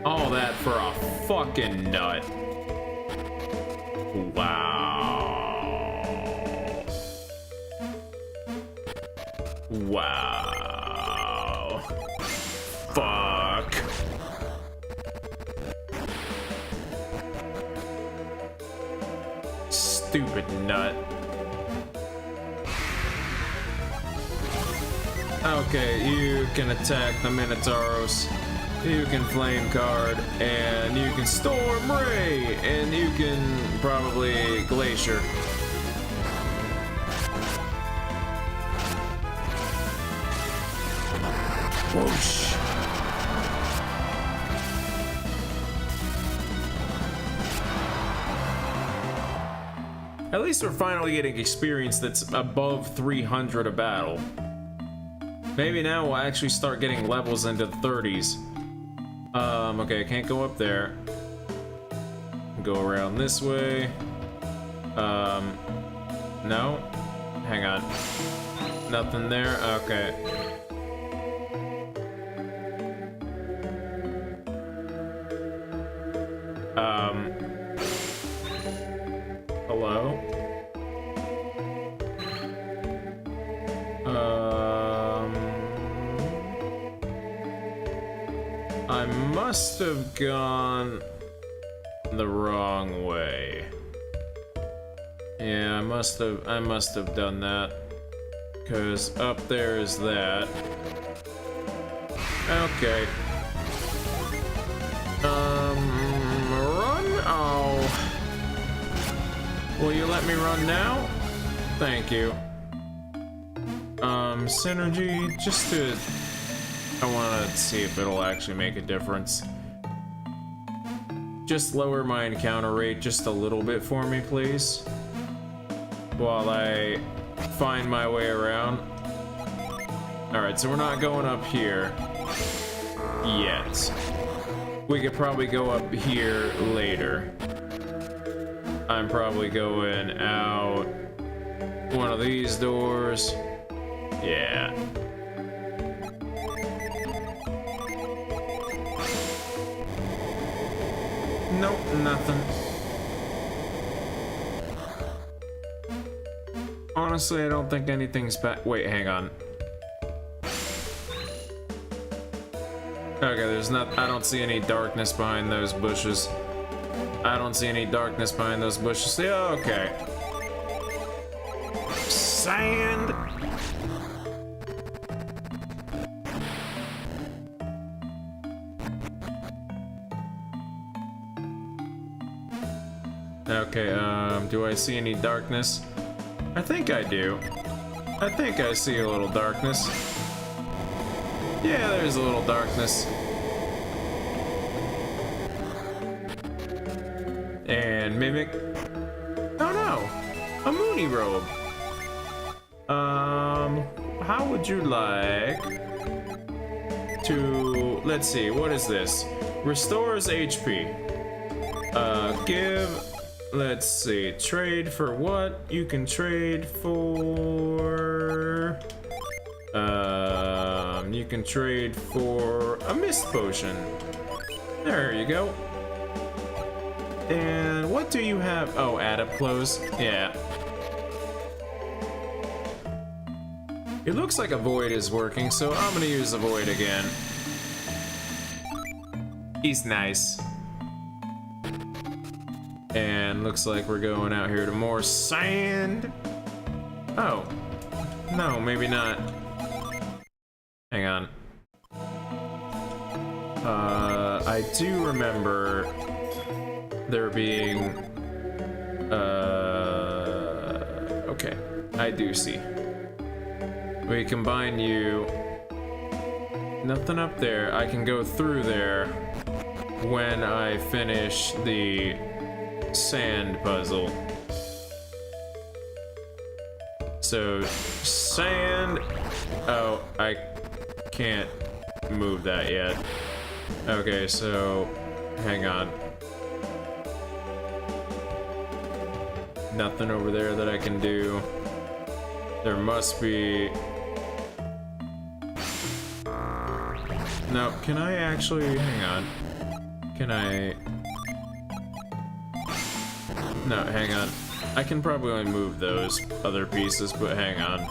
All that for a fucking nut. Wow. Wow. Fuck. Stupid nut. Okay, you can attack the Minotauros. You can flame card, and you can storm ray, and you can probably glacier. Whoosh. At least we're finally getting experience that's above 300 a battle. Maybe now we'll actually start getting levels into the 30s. Okay, I can't go up there. Go around this way. No. Hang on. Nothing there? Okay. Hello? I must have gone the wrong way. Yeah, I must have done that. 'Cause up there is that. Okay. Run? Oh. Will you let me run now? Thank you. Synergy, just to... I want to see if it'll actually make a difference. Just lower my encounter rate just a little bit for me, please. While I find my way around. Alright, so we're not going up here yet. We could probably go up here later. I'm probably going out one of these doors. Yeah. Nope, nothing. Honestly, I don't think anything's back. Wait, hang on. Okay, there's not. I don't see any darkness behind those bushes. I don't see any darkness behind those bushes. Yeah, okay. Sand. Okay, do I see any darkness? I think I do. I think I see a little darkness. Yeah, there's a little darkness. And Mimic. Oh no! A Mooney robe. How would you like to... Let's see, what is this? Restores HP. Let's see, trade for what? You can trade for... you can trade for a mist potion. There you go. And what do you have? Oh, add-up clothes? Yeah. It looks like a void is working, so I'm gonna use a void again. He's nice. And looks like we're going out here to more sand. Oh. No, maybe not. Hang on. I do remember there being... Okay. I do see. We combine you. Nothing up there. I can go through there when I finish the sand puzzle. So, sand. Oh, I can't move that yet. Okay, so hang on. Nothing over there that I can do. There must be. No, can I actually, hang on. Can I? No, hang on. I can probably only move those other pieces, but hang on.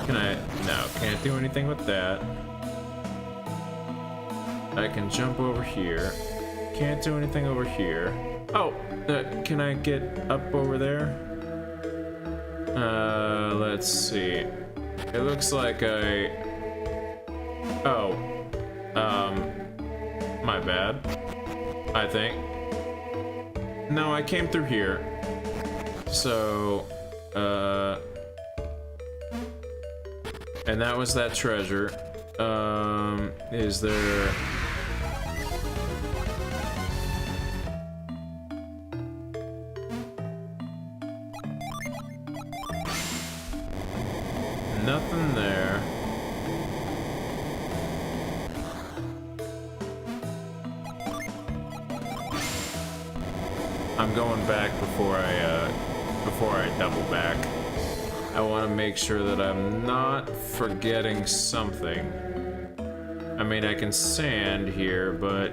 Can I? No, can't do anything with that. I can jump over here. Can't do anything over here. Oh, can I get up over there? Let's see. It looks like I... Oh. My bad. I think. No, I came through here. So, and that was that treasure. Is there... Nothing there. I'm going back before I double back. I want to make sure that I'm not forgetting something. I mean, I can sand here, but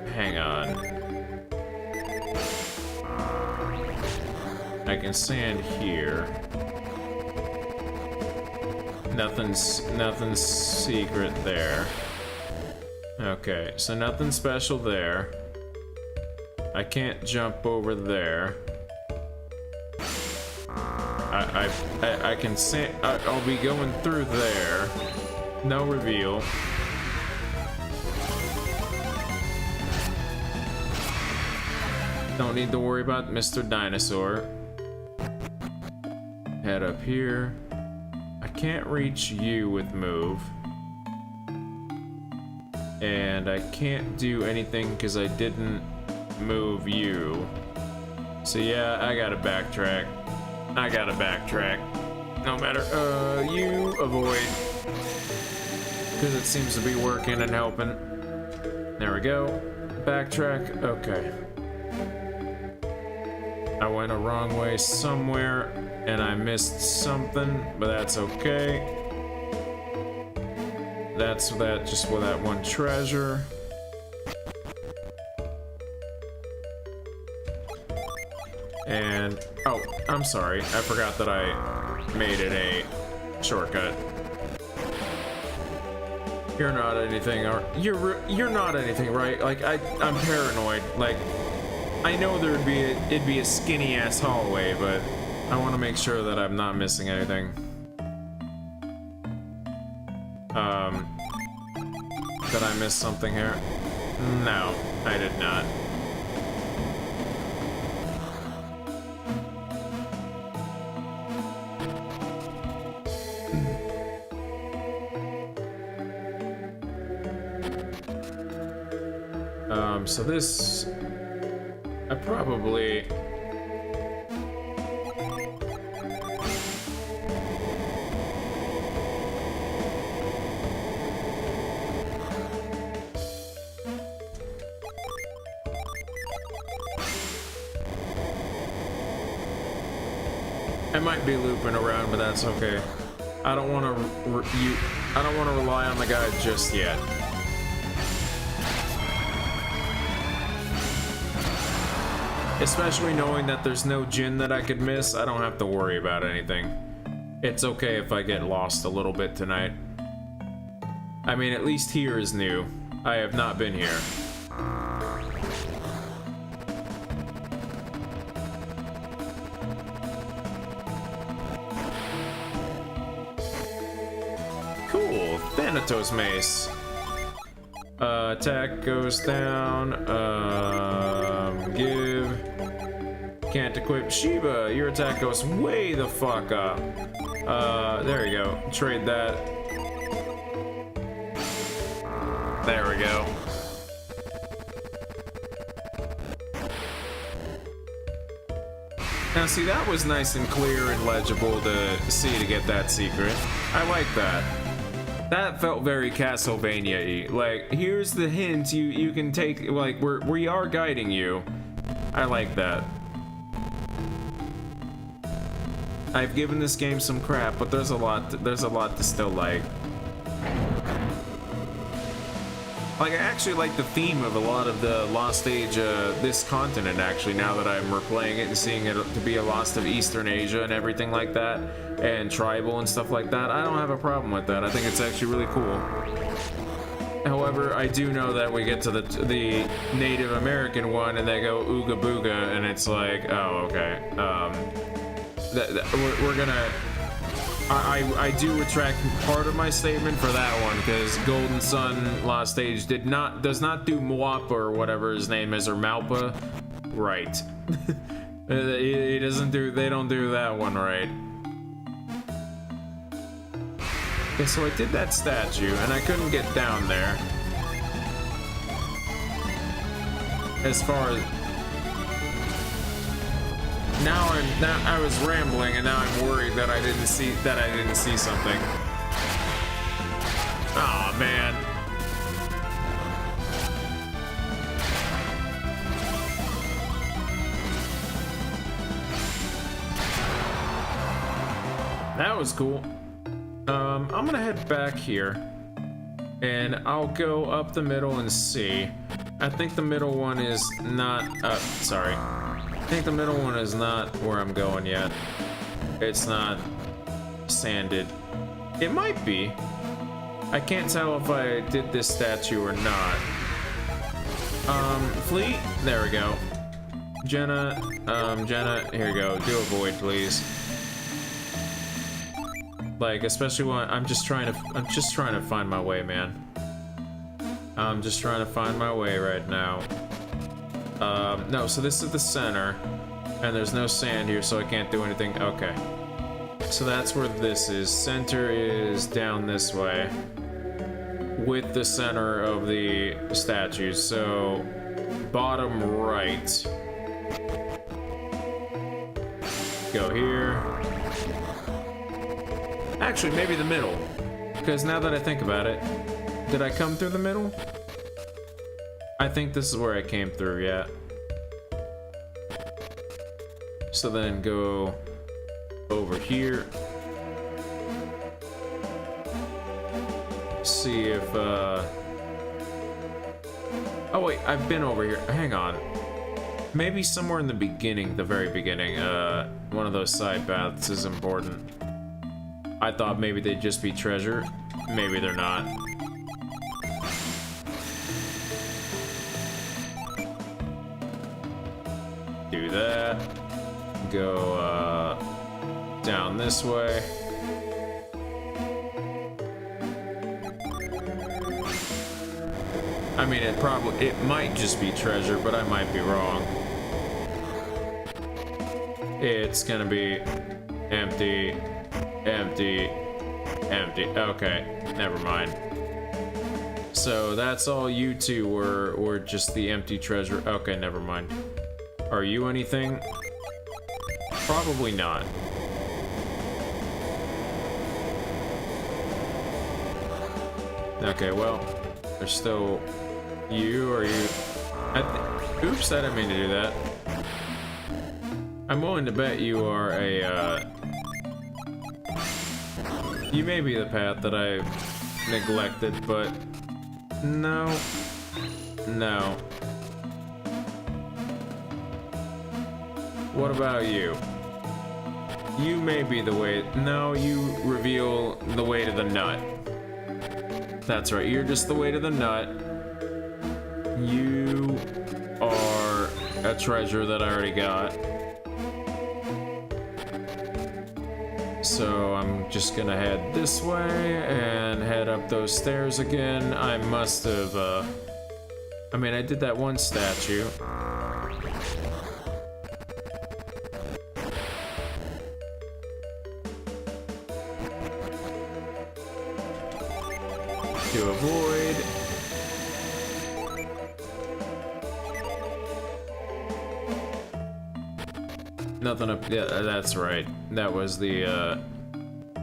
hang on. I can sand here. Nothing's secret there. Okay, so nothing special there. I can't jump over there. I can say I'll be going through there. No reveal. Don't need to worry about Mr. Dinosaur. Head up here. I can't reach you with move. And I can't do anything because I didn't move you. So yeah, I gotta backtrack. No matter, you avoid. Because it seems to be working and helping. There we go. Backtrack, okay. I went a wrong way somewhere and I missed something, but that's okay. That's that, just with that one treasure. And, oh, I'm sorry. I forgot that I made it a shortcut. You're not anything, or you're not anything, right? Like, I'm paranoid. Like, I know it'd be a skinny ass hallway, but I want to make sure that I'm not missing anything. Did I miss something here? No, I did not. So this... I probably... I might be looping around, but that's okay. I don't want to rely on the guide just yet. Especially knowing that there's no Jinn that I could miss, I don't have to worry about anything. It's okay if I get lost a little bit tonight. I mean, at least here is new. I have not been here. Cool, Thanatos Mace. Attack goes down. Give. Can't equip Sheba. Your attack goes way the fuck up. There you go. Trade that. There we go. Now see, that was nice and clear and legible to see to get that secret. I like that. That felt very Castlevania-y. Like, here's the hint you can take, like, we are guiding you. I like that. I've given this game some crap, but there's a lot to still like. Like, I actually like the theme of a lot of the Lost Age, this continent, actually, now that I'm replaying it and seeing it to be a Lost of Eastern Asia and everything like that, and tribal and stuff like that. I don't have a problem with that. I think it's actually really cool. However, I do know that we get to the Native American one and they go ooga booga, and it's like, oh, okay. We're gonna... I do retract part of my statement for that one, because Golden Sun Lost Age does not do Mwapa or whatever his name is, or Malpa right. He doesn't do, they don't do that one right. Okay, so I did that statue and I couldn't get down there. As far as now I was rambling, and now I'm worried that I didn't see something. Aw, man. That was cool. I'm gonna head back here, and I'll go up the middle and see. I think the middle one is not. Sorry. I think the middle one is not where I'm going yet. It's not sanded. It might be. I can't tell if I did this statue or not. Fleet? There we go. Jenna, here you go. Do a void, please. Like, especially when I'm just trying to find my way, man. I'm just trying to find my way right now. No, so this is the center, and there's no sand here, so I can't do anything. Okay. So that's where this is. Center is down this way, with the center of the statue. So, bottom right. Go here. Actually, maybe the middle. Because now that I think about it, did I come through the middle? I think this is where I came through, yeah. So then go over here. See if, oh wait, I've been over here. Hang on. Maybe somewhere in the beginning, the very beginning, one of those side paths is important. I thought maybe they'd just be treasure. Maybe they're not. Do that. Go down this way. I mean, it might just be treasure, but I might be wrong. It's gonna be empty, empty, empty. Okay, never mind. So that's all you two were, or just the empty treasure? Okay, never mind. Are you anything? Probably not. Okay, well, there's still you, or you... Oops, I didn't mean to do that. I'm willing to bet you are a, you may be the path that I neglected, but... No. No. What about you? You may be the way... No, you reveal the way to the nut. That's right, you're just the way to the nut. You are a treasure that I already got. So I'm just gonna head this way and head up those stairs again. I must have, I mean, I did that one statue. To avoid. Nothing up. Yeah, that's right. That was the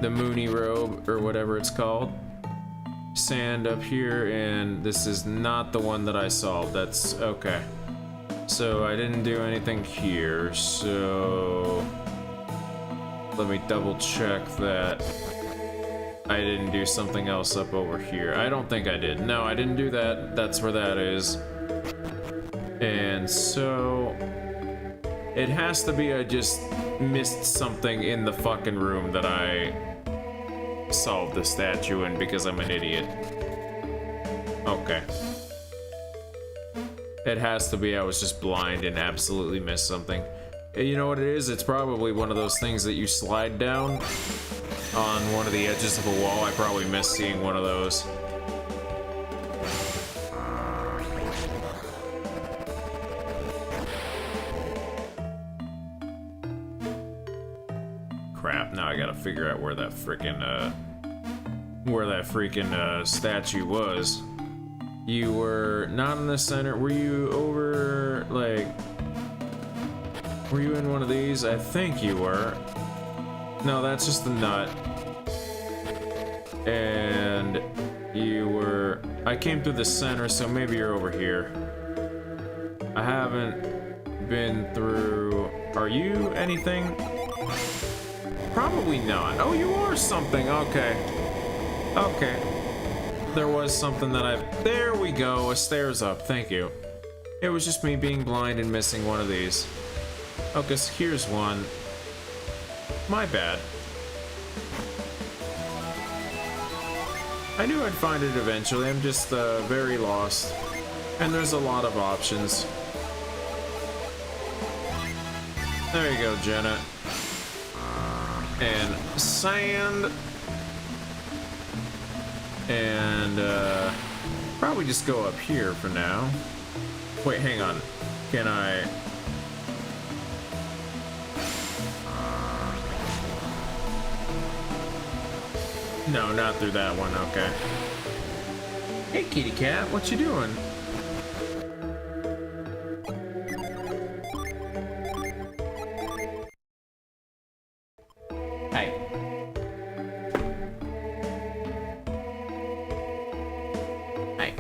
Mooney robe or whatever it's called. Sand up here, and this is not the one that I solved. That's okay. So I didn't do anything here. So let me double check that I didn't do something else up over here. I don't think I did. No, I didn't do that. That's where that is. And so it has to be I just missed something in the fucking room that I solved the statue in because I'm an idiot. Okay. It has to be I was just blind and absolutely missed something. You know what it is? It's probably one of those things that you slide down on one of the edges of a wall. I probably missed seeing one of those. Crap, now I gotta figure out where that freaking statue was. You were not in the center. Were you over, like, were you in one of these? I think you were. No, that's just the nut. And you were... I came through the center, so maybe you're over here. I haven't been through... Are you anything? Probably not. Oh, you are something. Okay. Okay. There was something that I... There we go. A stairs up. Thank you. It was just me being blind and missing one of these. Okay, so here's one. My bad. I knew I'd find it eventually. I'm just very lost. And there's a lot of options. There you go, Jenna. And sand. And probably just go up here for now. Wait, hang on. Can I... No, not through that one, okay. Hey, kitty cat, what you doing? Hey. Hey.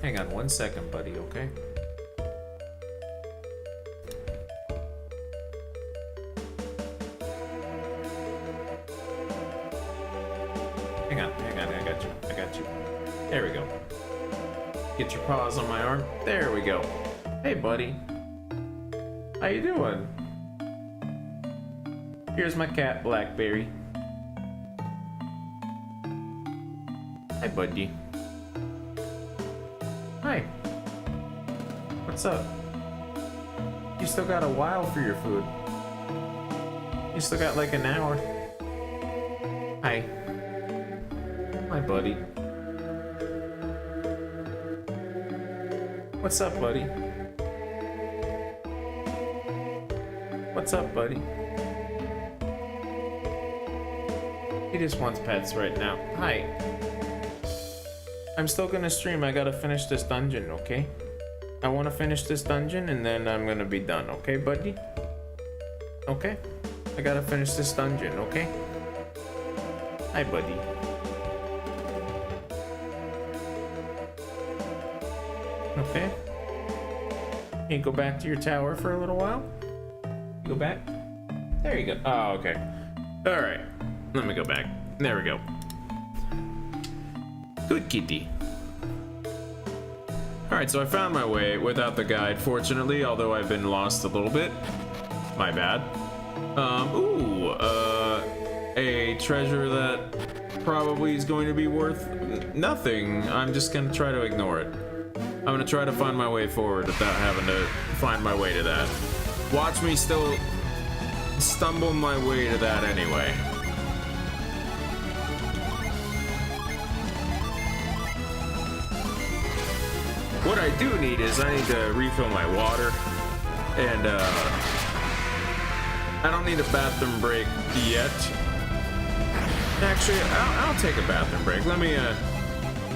Hang on 1 second, buddy, okay? Hang on, I got you. There we go. Get your paws on my arm. There we go. Hey, buddy. How you doing? Here's my cat, Blackberry. Hi, buddy. Hi. What's up? You still got a while for your food. You still got like an hour. Hi. Hi, buddy. What's up, buddy? What's up, buddy? He just wants pets right now. Hi. I'm still gonna stream. I gotta finish this dungeon, okay? I wanna finish this dungeon and then I'm gonna be done, okay, buddy? Okay? I gotta finish this dungeon, okay? Hi, buddy. Okay. You go back to your tower for a little while? You go back? There you go. Oh, okay. Alright. Let me go back. There we go. Good kitty. Alright, so I found my way without the guide, fortunately, although I've been lost a little bit. My bad. A treasure that probably is going to be worth nothing. I'm just gonna try to ignore it. I'm gonna try to find my way forward without having to find my way to that. Watch me still stumble my way to that anyway. What I do need is I need to refill my water, and I don't need a bathroom break yet. Actually, I'll take a bathroom break. Let me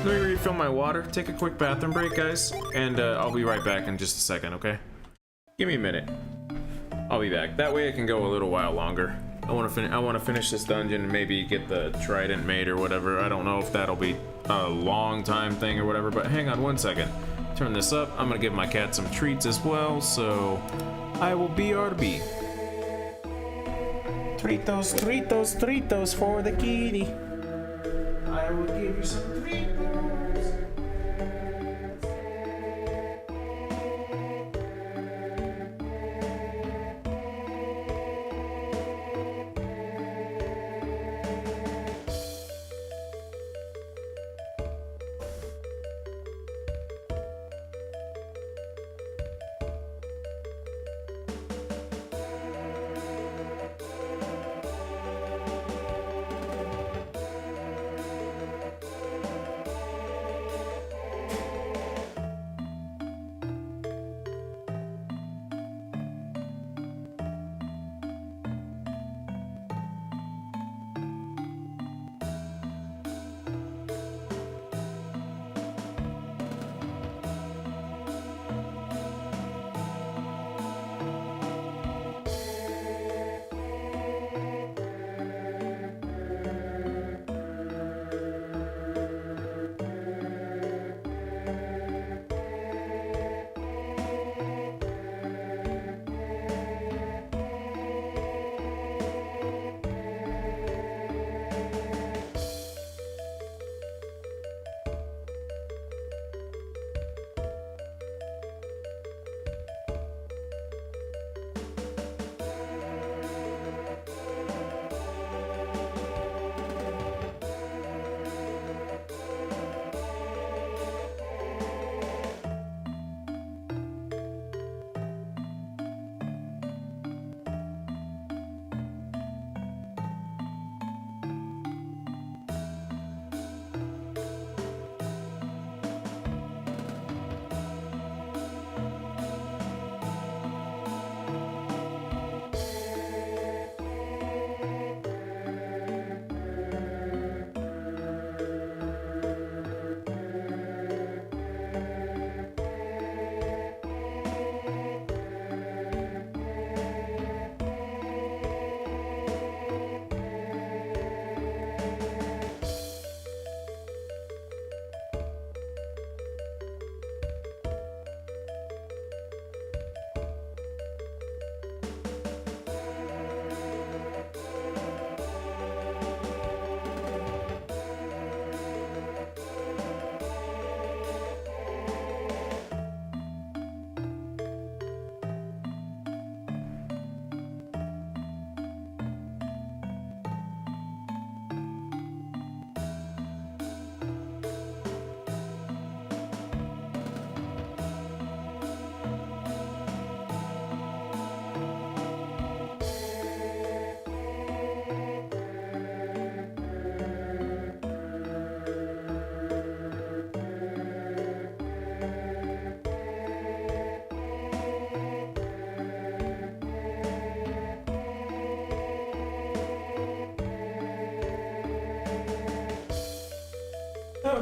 refill my water. Take a quick bathroom break, guys, and I'll be right back in just a second. Okay? Give me a minute. I'll be back. That way I can go a little while longer. I want to finish this dungeon and maybe get the Trident made or whatever. I don't know if that'll be a long time thing or whatever. But hang on one second. Turn this up. I'm gonna give my cat some treats as well. So I will BRB. Treatos, treatos, treatos for the kitty. I will give you some treatos.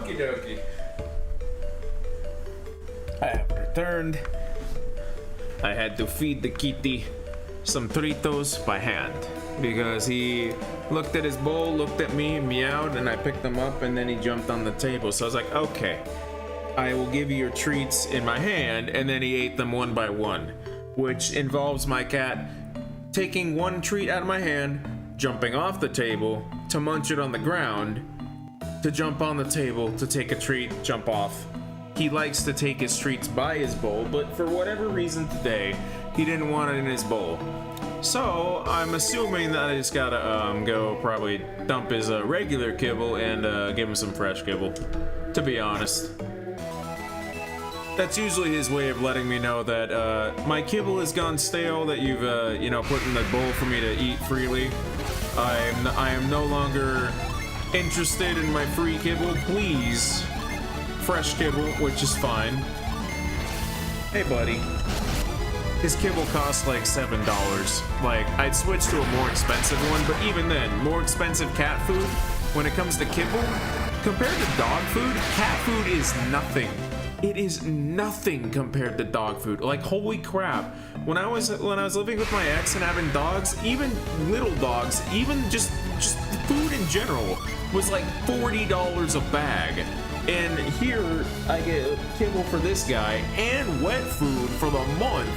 Okie dokie. I have returned. I had to feed the kitty some Tritos by hand because he looked at his bowl, looked at me, meowed, and I picked them up, and then he jumped on the table. So I was like, okay, I will give you your treats in my hand, and then he ate them one by one, which involves my cat taking one treat out of my hand, jumping off the table to munch it on the ground, to jump on the table to take a treat, jump off. He likes to take his treats by his bowl, but for whatever reason today, he didn't want it in his bowl. So I'm assuming that I just gotta go probably dump his regular kibble and give him some fresh kibble, to be honest. That's usually his way of letting me know that my kibble has gone stale, that you've you know, put in the bowl for me to eat freely. I am no longer interested in my free kibble. Please, fresh kibble, which is fine. Hey, buddy. His kibble costs like $7. Like, I'd switch to a more expensive one, but even then, more expensive cat food, when it comes to kibble, compared to dog food, cat food is nothing. It is nothing compared to dog food. Like, holy crap. When I was living with my ex and having dogs, even little dogs, even just food in general, was like $40 a bag. And here, I get kibble for this guy and wet food for the month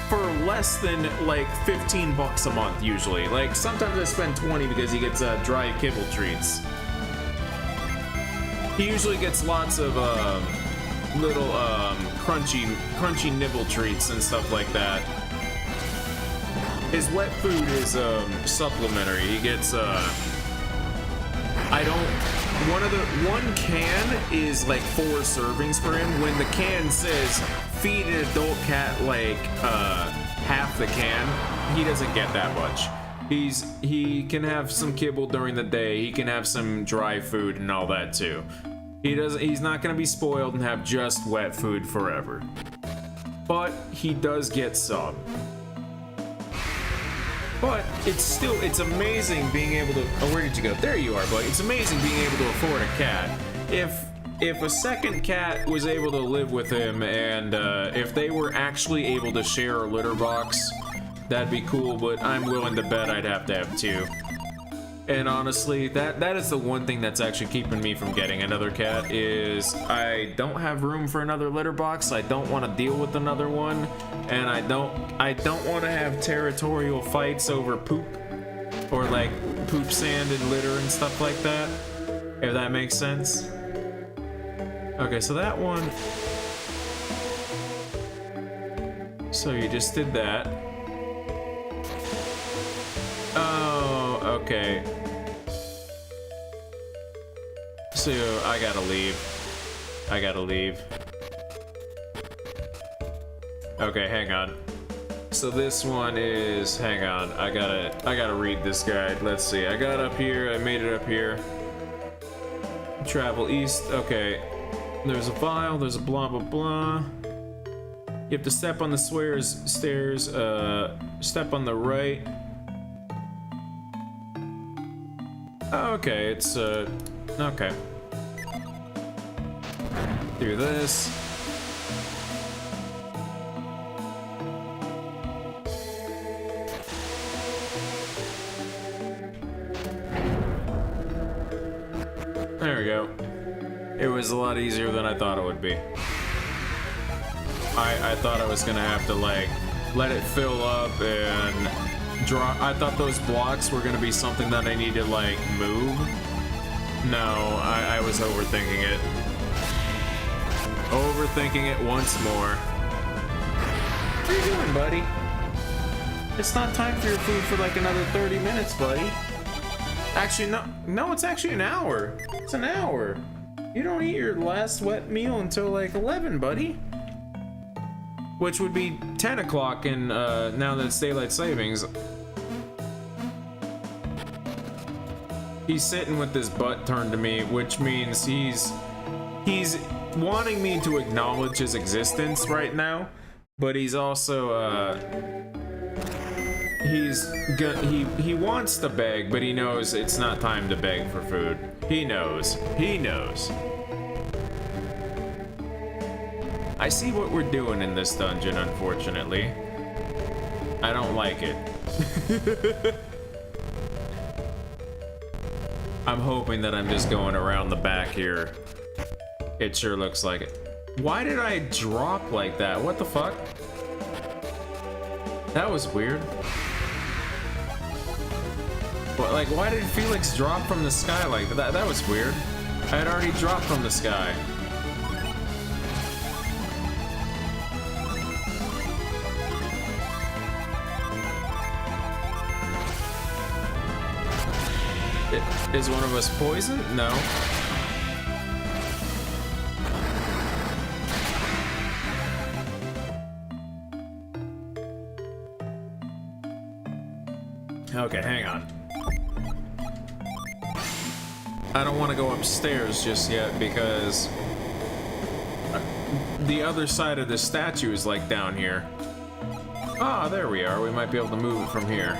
for less than like 15 bucks a month usually. Like, sometimes I spend 20 because he gets dry kibble treats. He usually gets lots of little crunchy nibble treats and stuff like that. His wet food is supplementary. He gets one can is like 4 servings for him. When the can says feed an adult cat like half the can, he doesn't get that much. He can have some kibble during the day. He can have some dry food and all that too. He's not gonna be spoiled and have just wet food forever. But he does get some. But it's amazing being able to, oh, where did you go? There you are, buddy. It's amazing being able to afford a cat. If a second cat was able to live with him, and if they were actually able to share a litter box, that'd be cool, but I'm willing to bet I'd have to have 2. And honestly, that is the one thing that's actually keeping me from getting another cat, is I don't have room for another litter box. I don't want to deal with another one, and I don't want to have territorial fights over poop, or like poop, sand, and litter and stuff like that, if that makes sense. Okay, so that one, so you just did that. Oh, okay. So I gotta leave. Okay, hang on. So this one is, hang on, I gotta read this guide. Let's see, I got up here, I made it up here. Travel east, okay. There's a file, there's a blah blah blah. You have to step on the stairs, step on the right. Okay, it's, okay. Do this. There we go. It was a lot easier than I thought it would be. I thought I was gonna have to, like, let it fill up and draw. I thought those blocks were gonna be something that I need to, like, move. No, I was overthinking it. Overthinking it once more. What are you doing, buddy? It's not time for your food for like another 30 minutes, buddy. Actually, no, it's actually an hour. It's an hour. You don't eat your last wet meal until like 11, buddy. Which would be 10 o'clock in, now that it's daylight savings. He's sitting with his butt turned to me, which means he's wanting me to acknowledge his existence right now, but he's also, he wants to beg, but he knows it's not time to beg for food. He knows. I see what we're doing in this dungeon, unfortunately. I don't like it. I'm hoping that I'm just going around the back here. It sure looks like it. Why did I drop like that? What the fuck? That was weird. But like, why did Felix drop from the sky like that? That was weird. I had already dropped from the sky. Is one of us poisoned? No. Okay, hang on. I don't want to go upstairs just yet because the other side of the statue is like down here. Ah, there we are. We might be able to move it from here.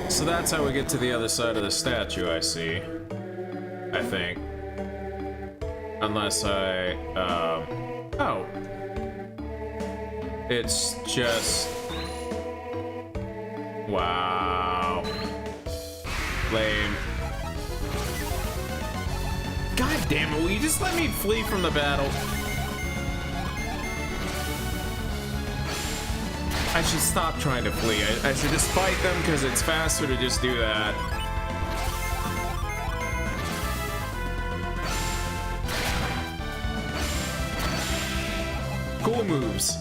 So that's how we get to the other side of the statue, I see. I think. Unless I, oh. It's just... Wow. Lame. God damn it, will you just let me flee from the battle? I should stop trying to flee. I should just fight them because it's faster to just do that. Cool moves.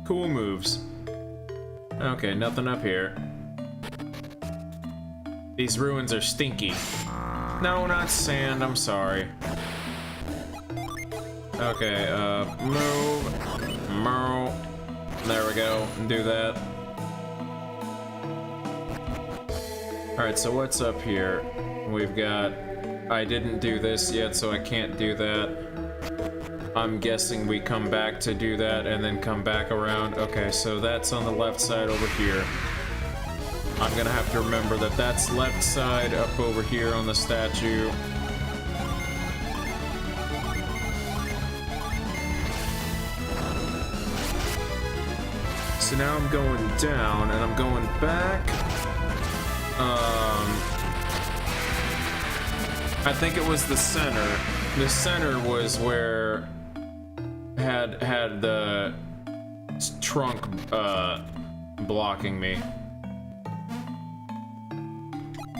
Cool moves. Okay, nothing up here. These ruins are stinky. No, not sand, I'm sorry. Okay, move. Move. There we go, do that. Alright, so what's up here? We've got... I didn't do this yet, so I can't do that. I'm guessing we come back to do that and then come back around. Okay, so that's on the left side over here. I'm gonna have to remember that that's left side up over here on the statue. So now I'm going down and I'm going back. I think it was the center. The center was where had the trunk blocking me.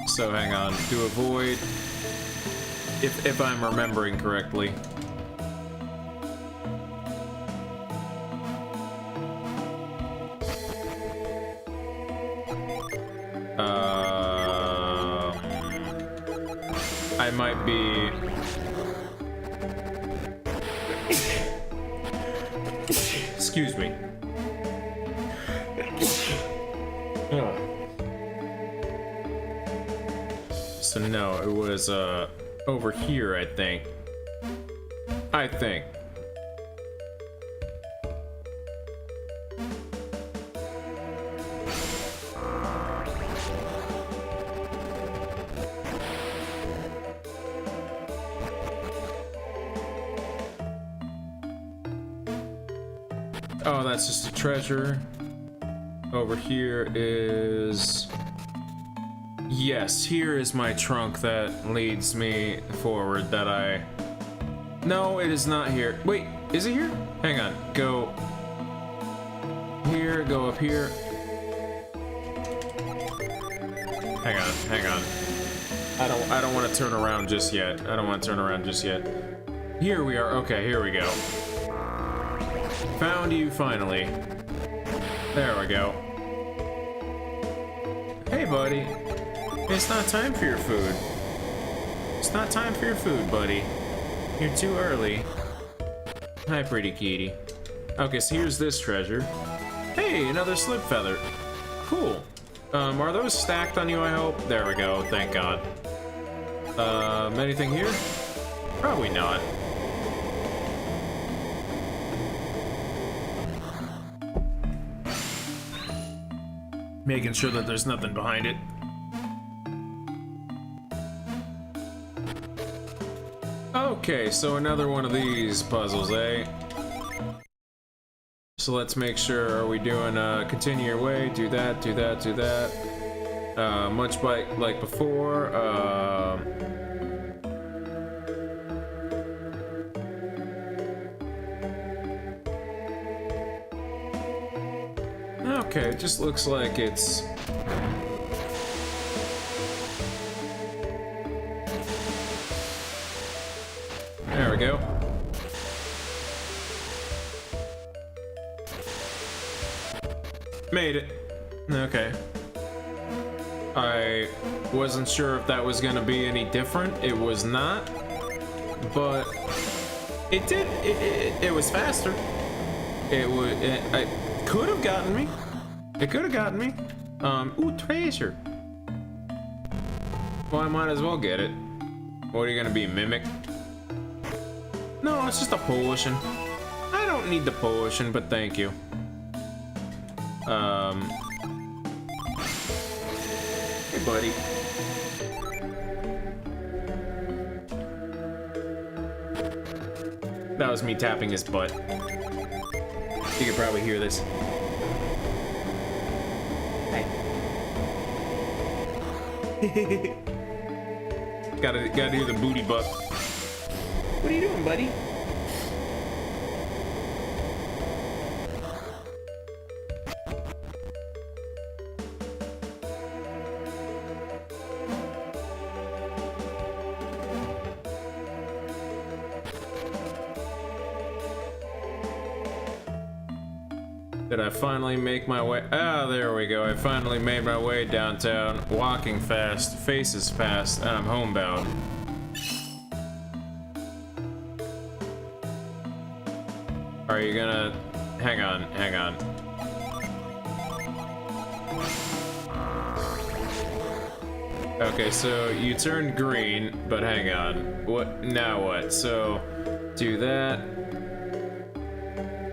So hang on, to avoid, if I'm remembering correctly. I might be... Excuse me. So no, it was over here, I think. Oh, that's just a treasure. Over here is... Yes, here is my trunk that leads me forward that I... No, it is not here. Wait, is it here? Hang on, go... Here, go up here. Hang on. I don't want to turn around just yet. Here we are, okay, here we go. Found you finally. There we go. Hey, buddy. It's not time for your food. It's not time for your food, buddy. You're too early. Hi, pretty kitty. Okay, so here's this treasure. Hey, another slip feather. Cool. Are those stacked on you, I hope? There we go, thank God. Anything here? Probably not. Making sure that there's nothing behind it. Okay, so another one of these puzzles, eh? So let's make sure, are we doing continue your way, do that, do that, do that. Much like before. Okay, it just looks like it's... There we go. Made it. Okay. I wasn't sure if that was gonna be any different. It was not. But it did. It was faster. It could have gotten me. It could have gotten me. Ooh, treasure. Well, I might as well get it. What are you gonna be, mimic? No, it's just a potion. I don't need the potion, but thank you. Hey, buddy. That was me tapping his butt. You can probably hear this. Hey. gotta do the booty butt. What are you doing, buddy? Did I finally make my way? Ah, there we go. I finally made my way downtown, walking fast, faces fast, and I'm homebound. Are you gonna... Hang on, hang on. Okay, so you turned green, but hang on. What? Now what? So, do that.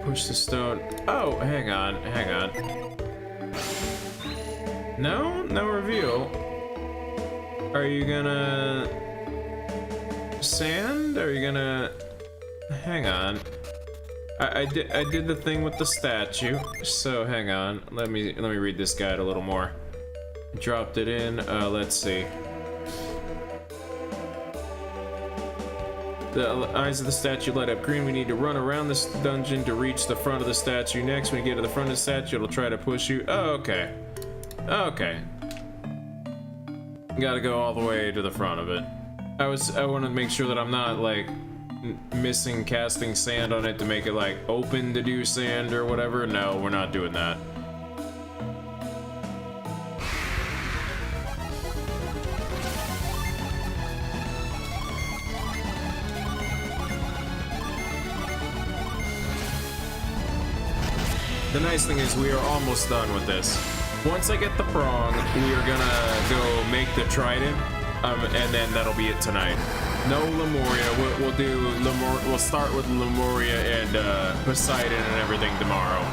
Push the stone. Oh, hang on, hang on. No reveal. Are you gonna... Sand? Are you gonna... Hang on. I did the thing with the statue, so hang on. Let me read this guide a little more. Dropped it in. Let's see. The eyes of the statue light up green. We need to run around this dungeon to reach the front of the statue. Next, when you get to the front of the statue, it'll try to push you. Oh, okay. Okay. Gotta go all the way to the front of it. I want to make sure that I'm not like missing casting sand on it to make it like open to do sand or whatever. No, we're not doing that. The nice thing is we are almost done with this. Once I get the prong, we are gonna go make the trident, and then that'll be it tonight. No Lemuria. We'll do Lemuria. We'll start with Lemuria and Poseidon and everything tomorrow,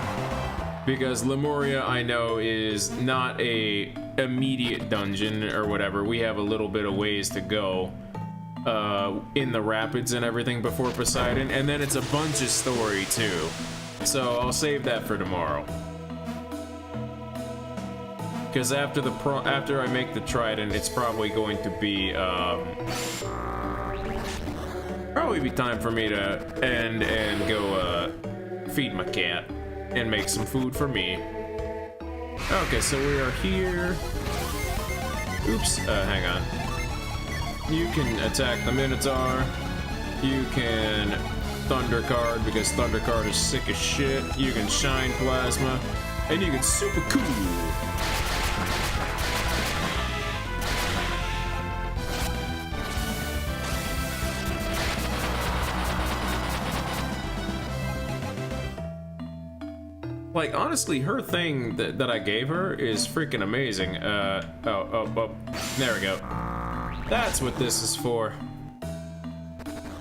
because Lemuria I know is not a immediate dungeon or whatever. We have a little bit of ways to go in the rapids and everything before Poseidon, and then it's a bunch of story too. So I'll save that for tomorrow. Because after I make the trident, it's probably going to be time for me to end and go feed my cat and make some food for me. Okay, so we are here. Oops, hang on. You can attack the Minotaur. You can Thunder Card, because Thunder Card is sick as shit. You can Shine Plasma, and you can Super Cool. Like, honestly, her thing that I gave her is freaking amazing. Oh, there we go. That's what this is for.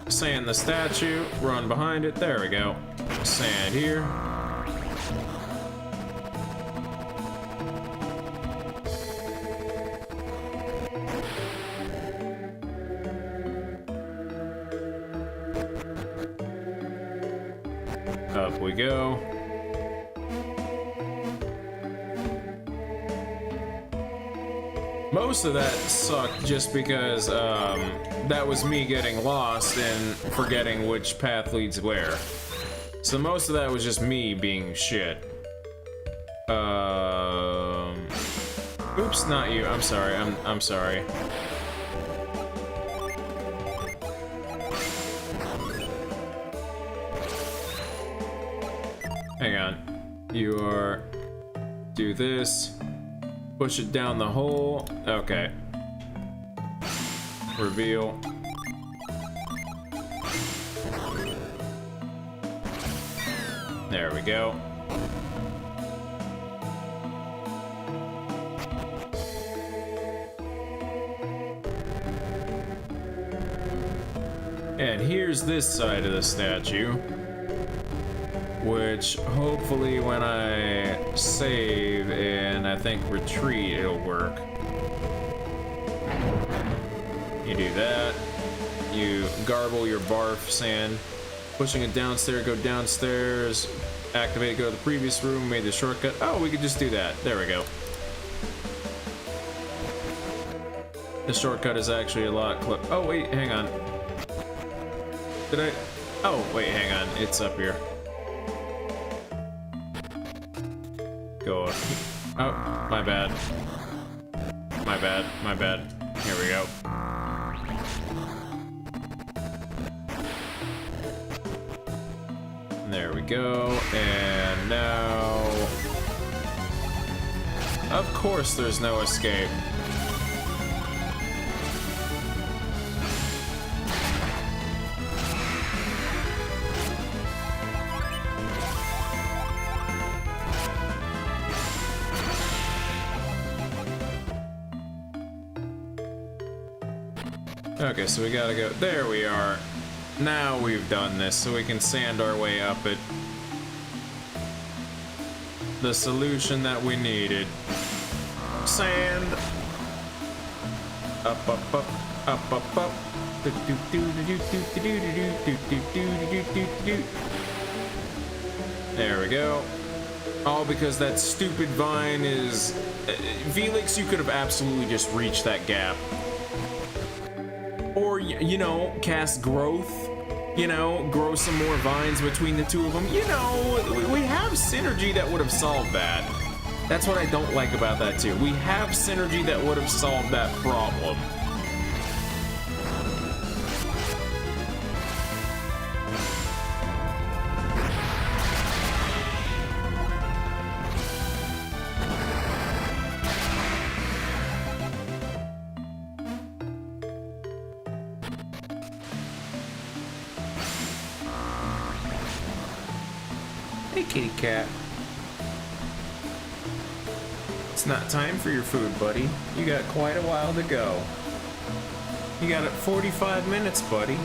Sand the statue, run behind it, there we go. Sand here. Up we go. Most of that sucked just because that was me getting lost and forgetting which path leads where. So most of that was just me being shit. Oops, not you. I'm sorry. I'm sorry. Hang on. You are... Do this. Push it down the hole. Okay. Reveal. There we go. And here's this side of the statue, which hopefully when I save and I think retreat, it'll work. You do that. You garble your barf sand. Pushing it downstairs, go downstairs. Activate, go to the previous room, made the shortcut. Oh, we could just do that. There we go. The shortcut is actually a lot closer. Oh, wait, hang on. Did I? Oh, wait, hang on. It's up here. Go up. Oh, my bad. My bad, my bad. Here we go. There we go. And now... Of course there's no escape. Okay, so we gotta go. There we are. Now we've done this, so we can sand our way up it. The solution that we needed. Sand. Up, up, up, up, up, up. There we go. All because that stupid vine is... Felix, you could have absolutely just reached that gap. Or, you know, cast growth. You know, grow some more vines between the two of them. You know, we have synergy that would have solved that. That's what I don't like about that too. We have synergy that would have solved that problem. Hey, kitty cat. It's not time for your food, buddy. You got quite a while to go. You got 45 minutes, buddy.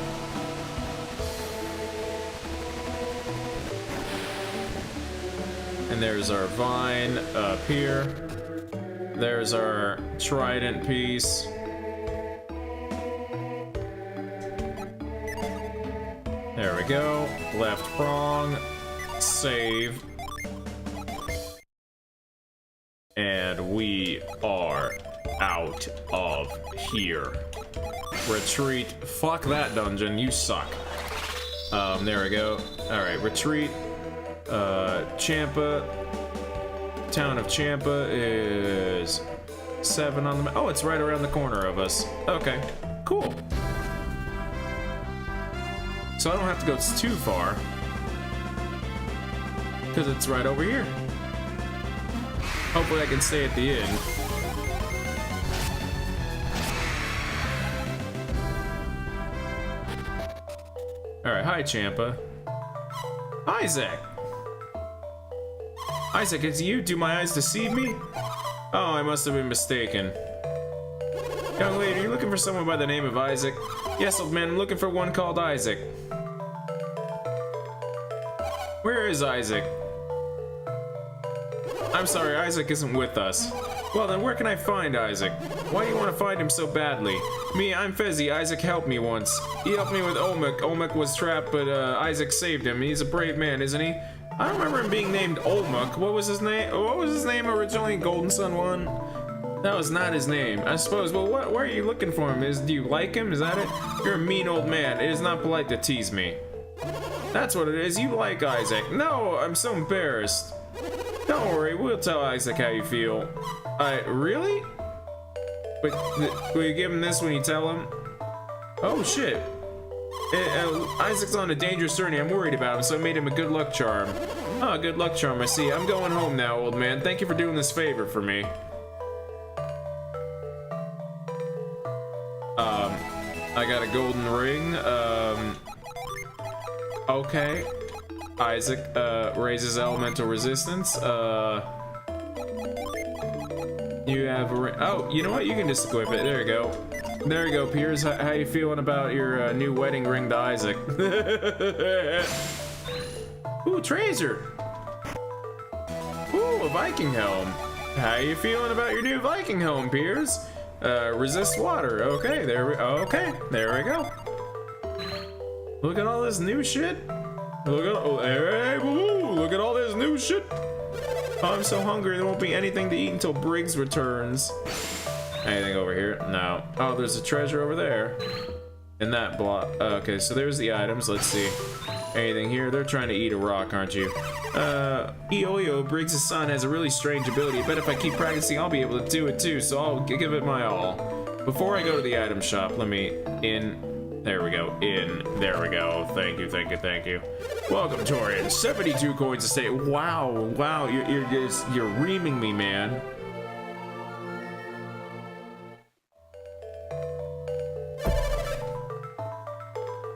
And there's our vine up here. There's our trident piece. There we go. Left prong. Save. And we are out of here. Retreat. Fuck that dungeon. You suck. There we go. Alright, retreat. Champa. Town of Champa is 7 on the map. Oh, it's right around the corner of us. Okay, cool. So I don't have to go too far, because it's right over here. Hopefully I can stay at the inn. Alright, hi Champa. Isaac! Isaac, it's you? Do my eyes deceive me? Oh, I must have been mistaken. Young lady, are you looking for someone by the name of Isaac? Yes, old man, I'm looking for one called Isaac. Where is Isaac? I'm sorry, Isaac isn't with us. Well, then where can I find Isaac? Why do you want to find him so badly? Me, I'm Fezzy. Isaac helped me once. He helped me with Olmec. Olmec was trapped, but Isaac saved him. He's a brave man, isn't he? I don't remember him being named Olmec. What was his name? What was his name originally? Golden Sun 1? That was not his name, I suppose. Well, why are you looking for him? Do you like him? Is that it? You're a mean old man. It is not polite to tease me. That's what it is. You like Isaac. No, I'm so embarrassed. Don't worry, we'll tell Isaac how you feel. Really? Wait, will you give him this when you tell him? Oh, shit. Isaac's on a dangerous journey. I'm worried about him, so I made him a good luck charm. Oh, good luck charm, I see. I'm going home now, old man. Thank you for doing this favor for me. I got a golden ring. Okay. Isaac, raises elemental resistance. You have a ring. Oh, you know what? You can just equip it. There you go. There you go, Piers. How you feeling about your new wedding ring to Isaac? Ooh, Tracer. Ooh, a Viking helm. How you feeling about your new Viking helm, Piers? Resist water. Okay, there we go. Look at all this new shit. Look at all this new shit. Oh, I'm so hungry. There won't be anything to eat until Briggs returns. Anything over here? No. Oh, there's a treasure over there. In that block. Okay, so there's the items. Let's see. Anything here? They're trying to eat a rock, aren't you? Ioyo, Briggs' son, has a really strange ability. I bet if I keep practicing, I'll be able to do it too, so I'll give it my all. Before I go to the item shop, let me there we go. There we go. Thank you. Welcome, Torian. 72 coins to stay. Wow, you're reaming me, man.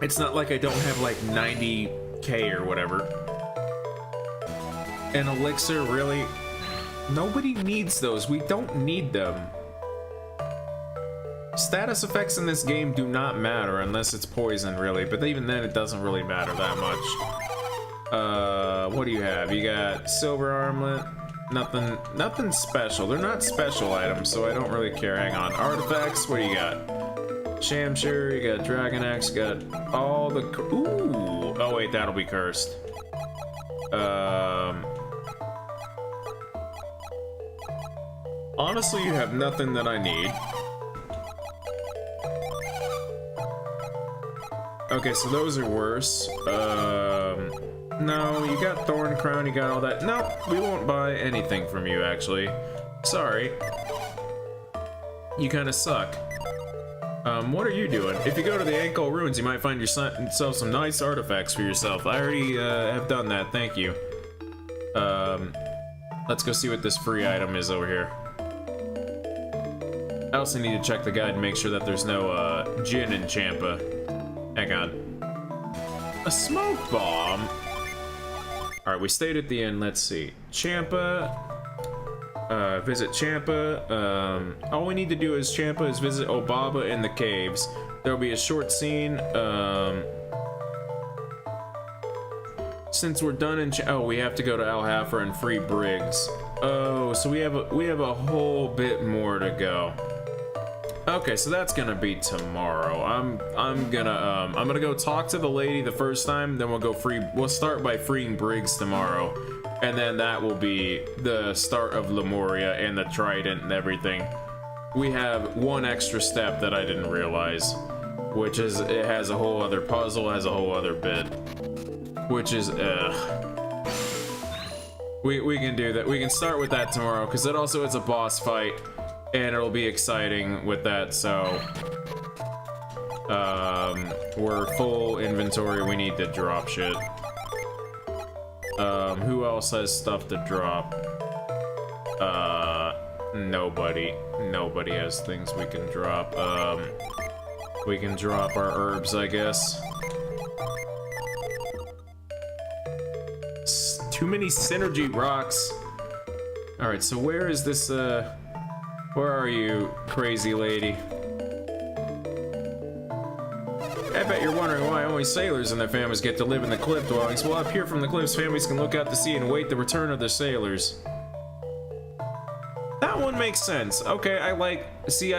It's not like I don't have like 90k or whatever. An elixir, really? Nobody needs those. We don't need them. Status effects in this game do not matter unless it's poison, really. But even then, it doesn't really matter that much. What do you have? You got silver armlet. Nothing special. They're not special items, so I don't really care. Hang on. Artifacts. What do you got? Shamshire, you got Dragon Axe, you got all the... Ooh! Oh wait, that'll be cursed. Honestly, you have nothing that I need. Okay, so those are worse. No, you got Thorn Crown, you got all that. No, we won't buy anything from you, actually. Sorry. You kinda suck. What are you doing? If you go to the Ankle Ruins, you might find yourself some nice artifacts for yourself. I already have done that, thank you. Let's go see what this free item is over here. I also need to check the guide and make sure that there's no gin in Champa. Hang on. A smoke bomb? Alright, we stayed at the inn, let's see. Champa. Visit Champa. All we need to do is Champa is visit Obaba in the caves. There'll be a short scene. Since we're done in we have to go to Alhafra and free Briggs. Oh, so we have a whole bit more to go. Okay, so that's gonna be tomorrow. I'm gonna go talk to the lady the first time, then we'll start by freeing Briggs tomorrow. And then that will be the start of Lemuria and the Trident and everything. We have one extra step that I didn't realize, which is it has a whole other puzzle, has a whole other bit, which is we can do that. We can start with that tomorrow because it also is a boss fight, and it'll be exciting with that. So we're full inventory. We need to drop shit. Who else has stuff to drop? Nobody. Nobody has things we can drop. We can drop our herbs, I guess. Too many synergy rocks. Alright, so where is this, where are you, crazy lady? I bet you're wondering why only sailors and their families get to live in the cliff dwellings. Well, up here from the cliffs, families can look out to sea and wait the return of their sailors. That one makes sense. Okay, I like, see,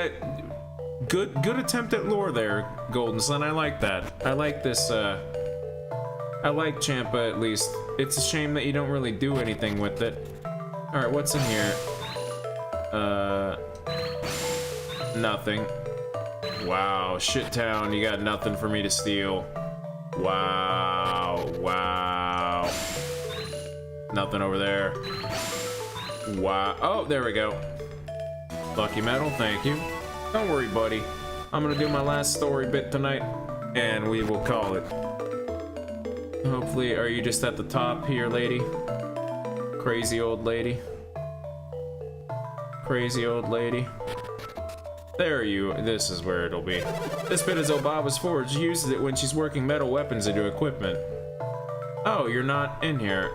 good attempt at lore there, Golden Sun. I like that. I like this, I like Champa at least. It's a shame that you don't really do anything with it. Alright, what's in here? Nothing. Wow, shit town, you got nothing for me to steal. Wow, wow. Nothing over there. Wow, oh, there we go. Lucky metal, thank you. Don't worry, buddy. I'm gonna do my last story bit tonight, and we will call it. Hopefully, are you just at the top here, lady? Crazy old lady. Crazy old lady. There you, this is where it'll be. This bit is Obaba's Forge. She uses it when she's working metal weapons into equipment. Oh, you're not in here.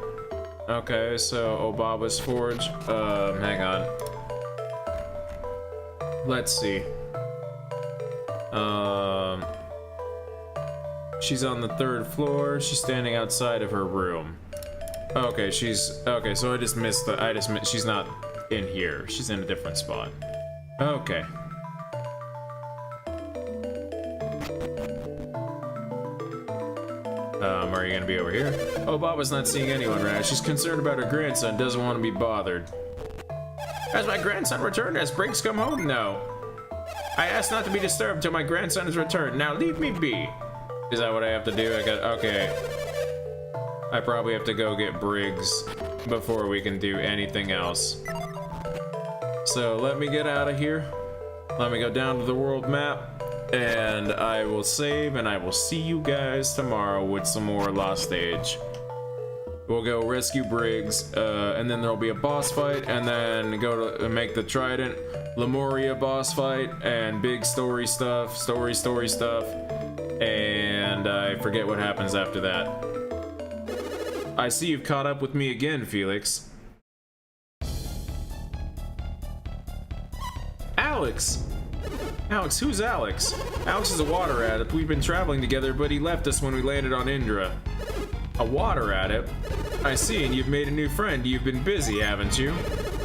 Okay, so Obaba's Forge. Hang on. Let's see. She's on the 3rd floor. She's standing outside of her room. Okay, okay, so I just missed she's not in here. She's in a different spot. Okay. Are you gonna be over here? Oh, Baba's not seeing anyone right now. She's concerned about her grandson, doesn't want to be bothered. Has my grandson returned? Has Briggs come home? No. I asked not to be disturbed till my grandson is returned. Now leave me be. Is that what I have to do? Okay. I probably have to go get Briggs before we can do anything else. So let me get out of here. Let me go down to the world map. And I will save, and I will see you guys tomorrow with some more Lost Age. We'll go rescue Briggs, and then there'll be a boss fight, and then go to make the Trident, Lemuria boss fight, and big story stuff, story stuff, and I forget what happens after that. I see you've caught up with me again, Felix. Alex! Alex, who's Alex? Alex is a water adept. We've been traveling together, but he left us when we landed on Indra. A water adept? I see, and you've made a new friend. You've been busy, haven't you?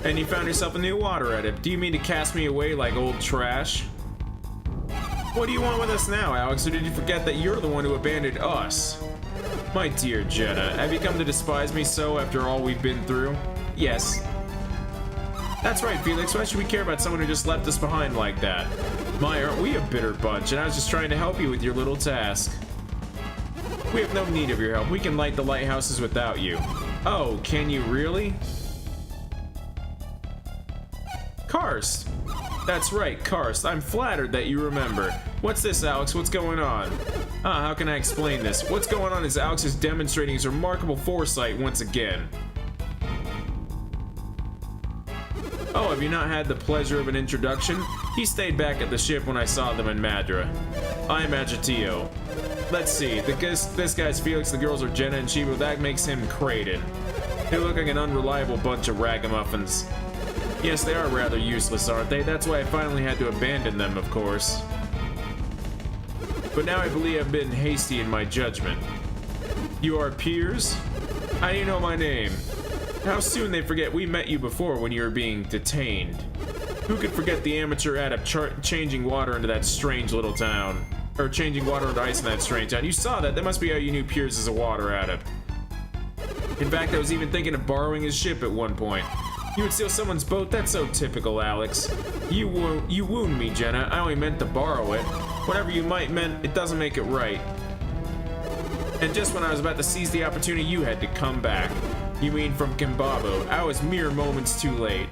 And you found yourself a new water adept. Do you mean to cast me away like old trash? What do you want with us now, Alex? Or did you forget that you're the one who abandoned us? My dear Jenna, have you come to despise me so after all we've been through? Yes. That's right, Felix. Why should we care about someone who just left us behind like that? My, aren't we a bitter bunch? And I was just trying to help you with your little task. We have no need of your help. We can light the lighthouses without you. Oh, can you really? Karst! That's right, Karst. I'm flattered that you remember. What's this, Alex? What's going on? How can I explain this? What's going on is Alex is demonstrating his remarkable foresight once again. Oh, have you not had the pleasure of an introduction? He stayed back at the ship when I saw them in Madra. I'm Agitatio. Let's see, this guy's Felix, the girls are Jenna and Shiva, that makes him Creighton. They look like an unreliable bunch of ragamuffins. Yes, they are rather useless, aren't they? That's why I finally had to abandon them, of course. But now I believe I've been hasty in my judgment. You are peers? How do you know my name? How soon they forget we met you before when you were being detained. Who could forget the amateur adept changing water into that strange little town? Or changing water into ice in that strange town. You saw that. That must be how you knew Piers as a water adept. In fact, I was even thinking of borrowing his ship at one point. You would steal someone's boat? That's so typical, Alex. You wound me, Jenna. I only meant to borrow it. Whatever you might meant, it doesn't make it right. And just when I was about to seize the opportunity, you had to come back. You mean from Kimbabo. I was mere moments too late.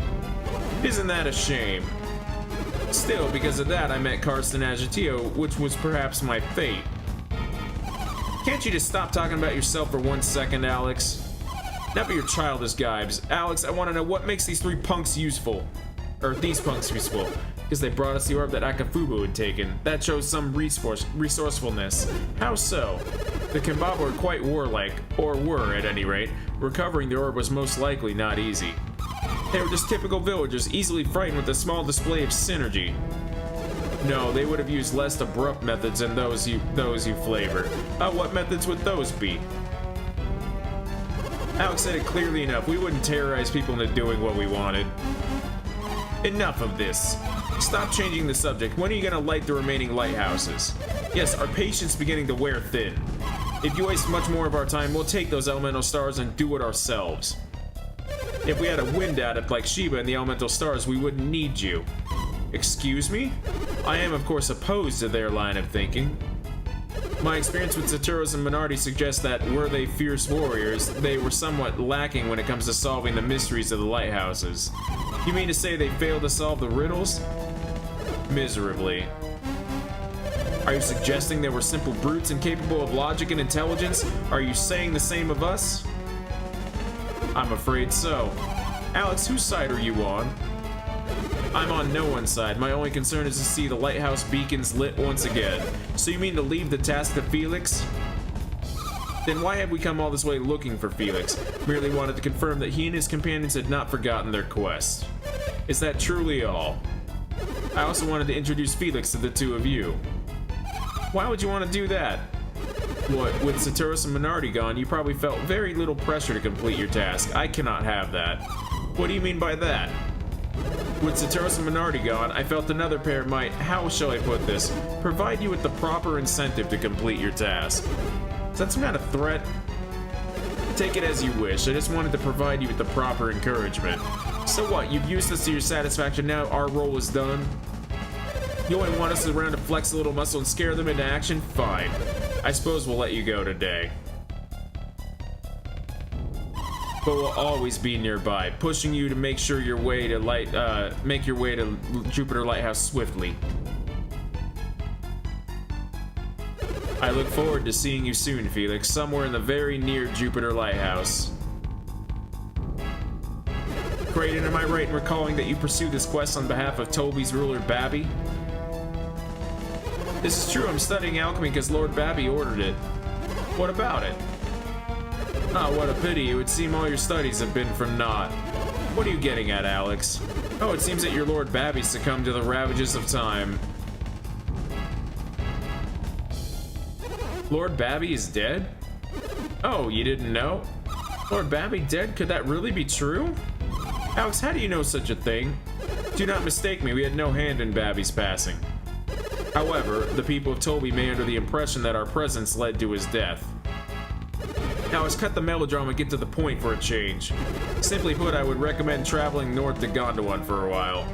Isn't that a shame? Still, because of that, I met Karst Agitatio, which was perhaps my fate. Can't you just stop talking about yourself for 1 second, Alex? Not be your childish gibes. Alex, I want to know what makes these punks useful. Because they brought us the orb that Akafubu had taken. That shows some resourcefulness. How so? The Kimbabo are quite warlike, or were at any rate. Recovering the orb was most likely not easy. They were just typical villagers, easily frightened with a small display of synergy. No, they would have used less abrupt methods than those you flavor. What methods would those be? Alex said it clearly enough. We wouldn't terrorize people into doing what we wanted. Enough of this. Stop changing the subject. When are you gonna light the remaining lighthouses? Yes, our patience beginning to wear thin. If you waste much more of our time, we'll take those elemental stars and do it ourselves. If we had a wind adept like Shiba and the elemental stars, we wouldn't need you. Excuse me? I am, of course, opposed to their line of thinking. My experience with Saturos and Minardi suggests that, were they fierce warriors, they were somewhat lacking when it comes to solving the mysteries of the lighthouses. You mean to say they failed to solve the riddles? Miserably. Are you suggesting they were simple brutes incapable of logic and intelligence? Are you saying the same of us? I'm afraid so. Alex, whose side are you on? I'm on no one's side. My only concern is to see the lighthouse beacons lit once again. So you mean to leave the task to Felix? Then why have we come all this way looking for Felix? Merely wanted to confirm that he and his companions had not forgotten their quest. Is that truly all? I also wanted to introduce Felix to the two of you. Why would you want to do that? What, with Saturos and Minardi gone, you probably felt very little pressure to complete your task. I cannot have that. What do you mean by that? With Saturos and Minardi gone, I felt another pair might, how shall I put this, provide you with the proper incentive to complete your task. Is that some kind of threat? Take it as you wish. I just wanted to provide you with the proper encouragement. So what, you've used us to your satisfaction, now our role is done? You only want us around to flex a little muscle and scare them into action? Fine. I suppose we'll let you go today. But we'll always be nearby, pushing you to make sure your way to make your way to Jupiter Lighthouse swiftly. I look forward to seeing you soon, Felix, somewhere in the very near Jupiter Lighthouse. Creighton, am I right in recalling that you pursued this quest on behalf of Toby's ruler, Babby? This is true, I'm studying alchemy because Lord Babby ordered it. What about it? Ah, what a pity. It would seem all your studies have been for naught. What are you getting at, Alex? Oh, it seems that your Lord Babby succumbed to the ravages of time. Lord Babby is dead? Oh, you didn't know? Lord Babby dead? Could that really be true? Alex, how do you know such a thing? Do not mistake me, we had no hand in Babby's passing. However, the people of Toby may under the impression that our presence led to his death. Now, let's cut the melodrama and get to the point for a change. Simply put, I would recommend traveling north to Gondwan for a while.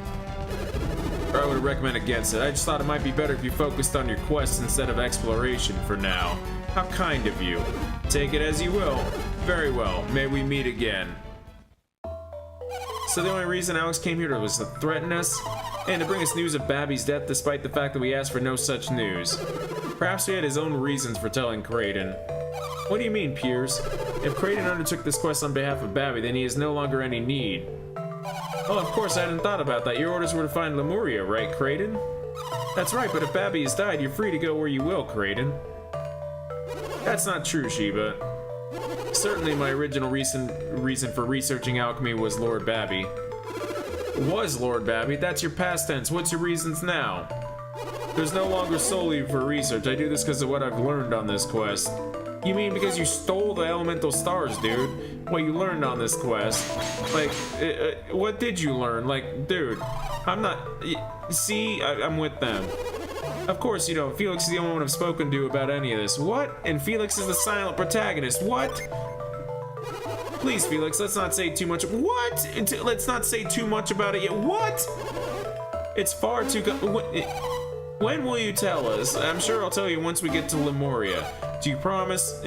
Or I would recommend against it. I just thought it might be better if you focused on your quest instead of exploration for now. How kind of you. Take it as you will. Very well. May we meet again. So the only reason Alex came here was to threaten us? And to bring us news of Babby's death despite the fact that we asked for no such news. Perhaps he had his own reasons for telling Creighton. What do you mean, Piers? If Creighton undertook this quest on behalf of Babby, then he has no longer any need. Oh, of course, I hadn't thought about that. Your orders were to find Lemuria, right, Creighton? That's right, but if Babby has died, you're free to go where you will, Creighton. That's not true, Shiba. Certainly my original reason for researching alchemy was Lord Babby. Was Lord Babby? That's your past tense. What's your reasons now? There's no longer solely for research. I do this because of what I've learned on this quest. You mean because you stole the elemental stars, dude? What you learned on this quest? Like, what did you learn? Like, dude, I'm not... See, I'm with them. Of course, you know, Felix is the only one I've spoken to about any of this. What? And Felix is the silent protagonist. What? Please, Felix, let's not say too much. What? Let's not say too much about it yet. What? It's far too... When will you tell us? I'm sure I'll tell you once we get to Lemuria. Do you promise?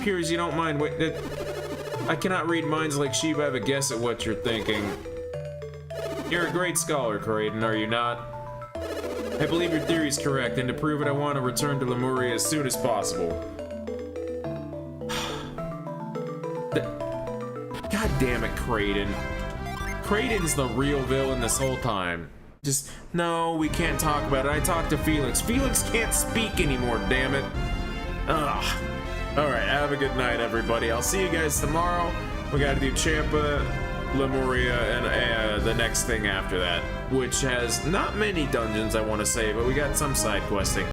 Piers, you don't mind. Wait, I cannot read minds like Shiba. I have a guess at what you're thinking. You're a great scholar, Creighton, are you not? I believe your theory is correct, and to prove it, I want to return to Lemuria as soon as possible. God damn it, Creighton. Creighton's the real villain this whole time. Just, no, we can't talk about it. I talked to Felix. Felix can't speak anymore, damn it. Ugh. Alright, have a good night, everybody. I'll see you guys tomorrow. We gotta do Champa, Lemuria, and the next thing after that, which has not many dungeons, I want to say, but we got some side questing.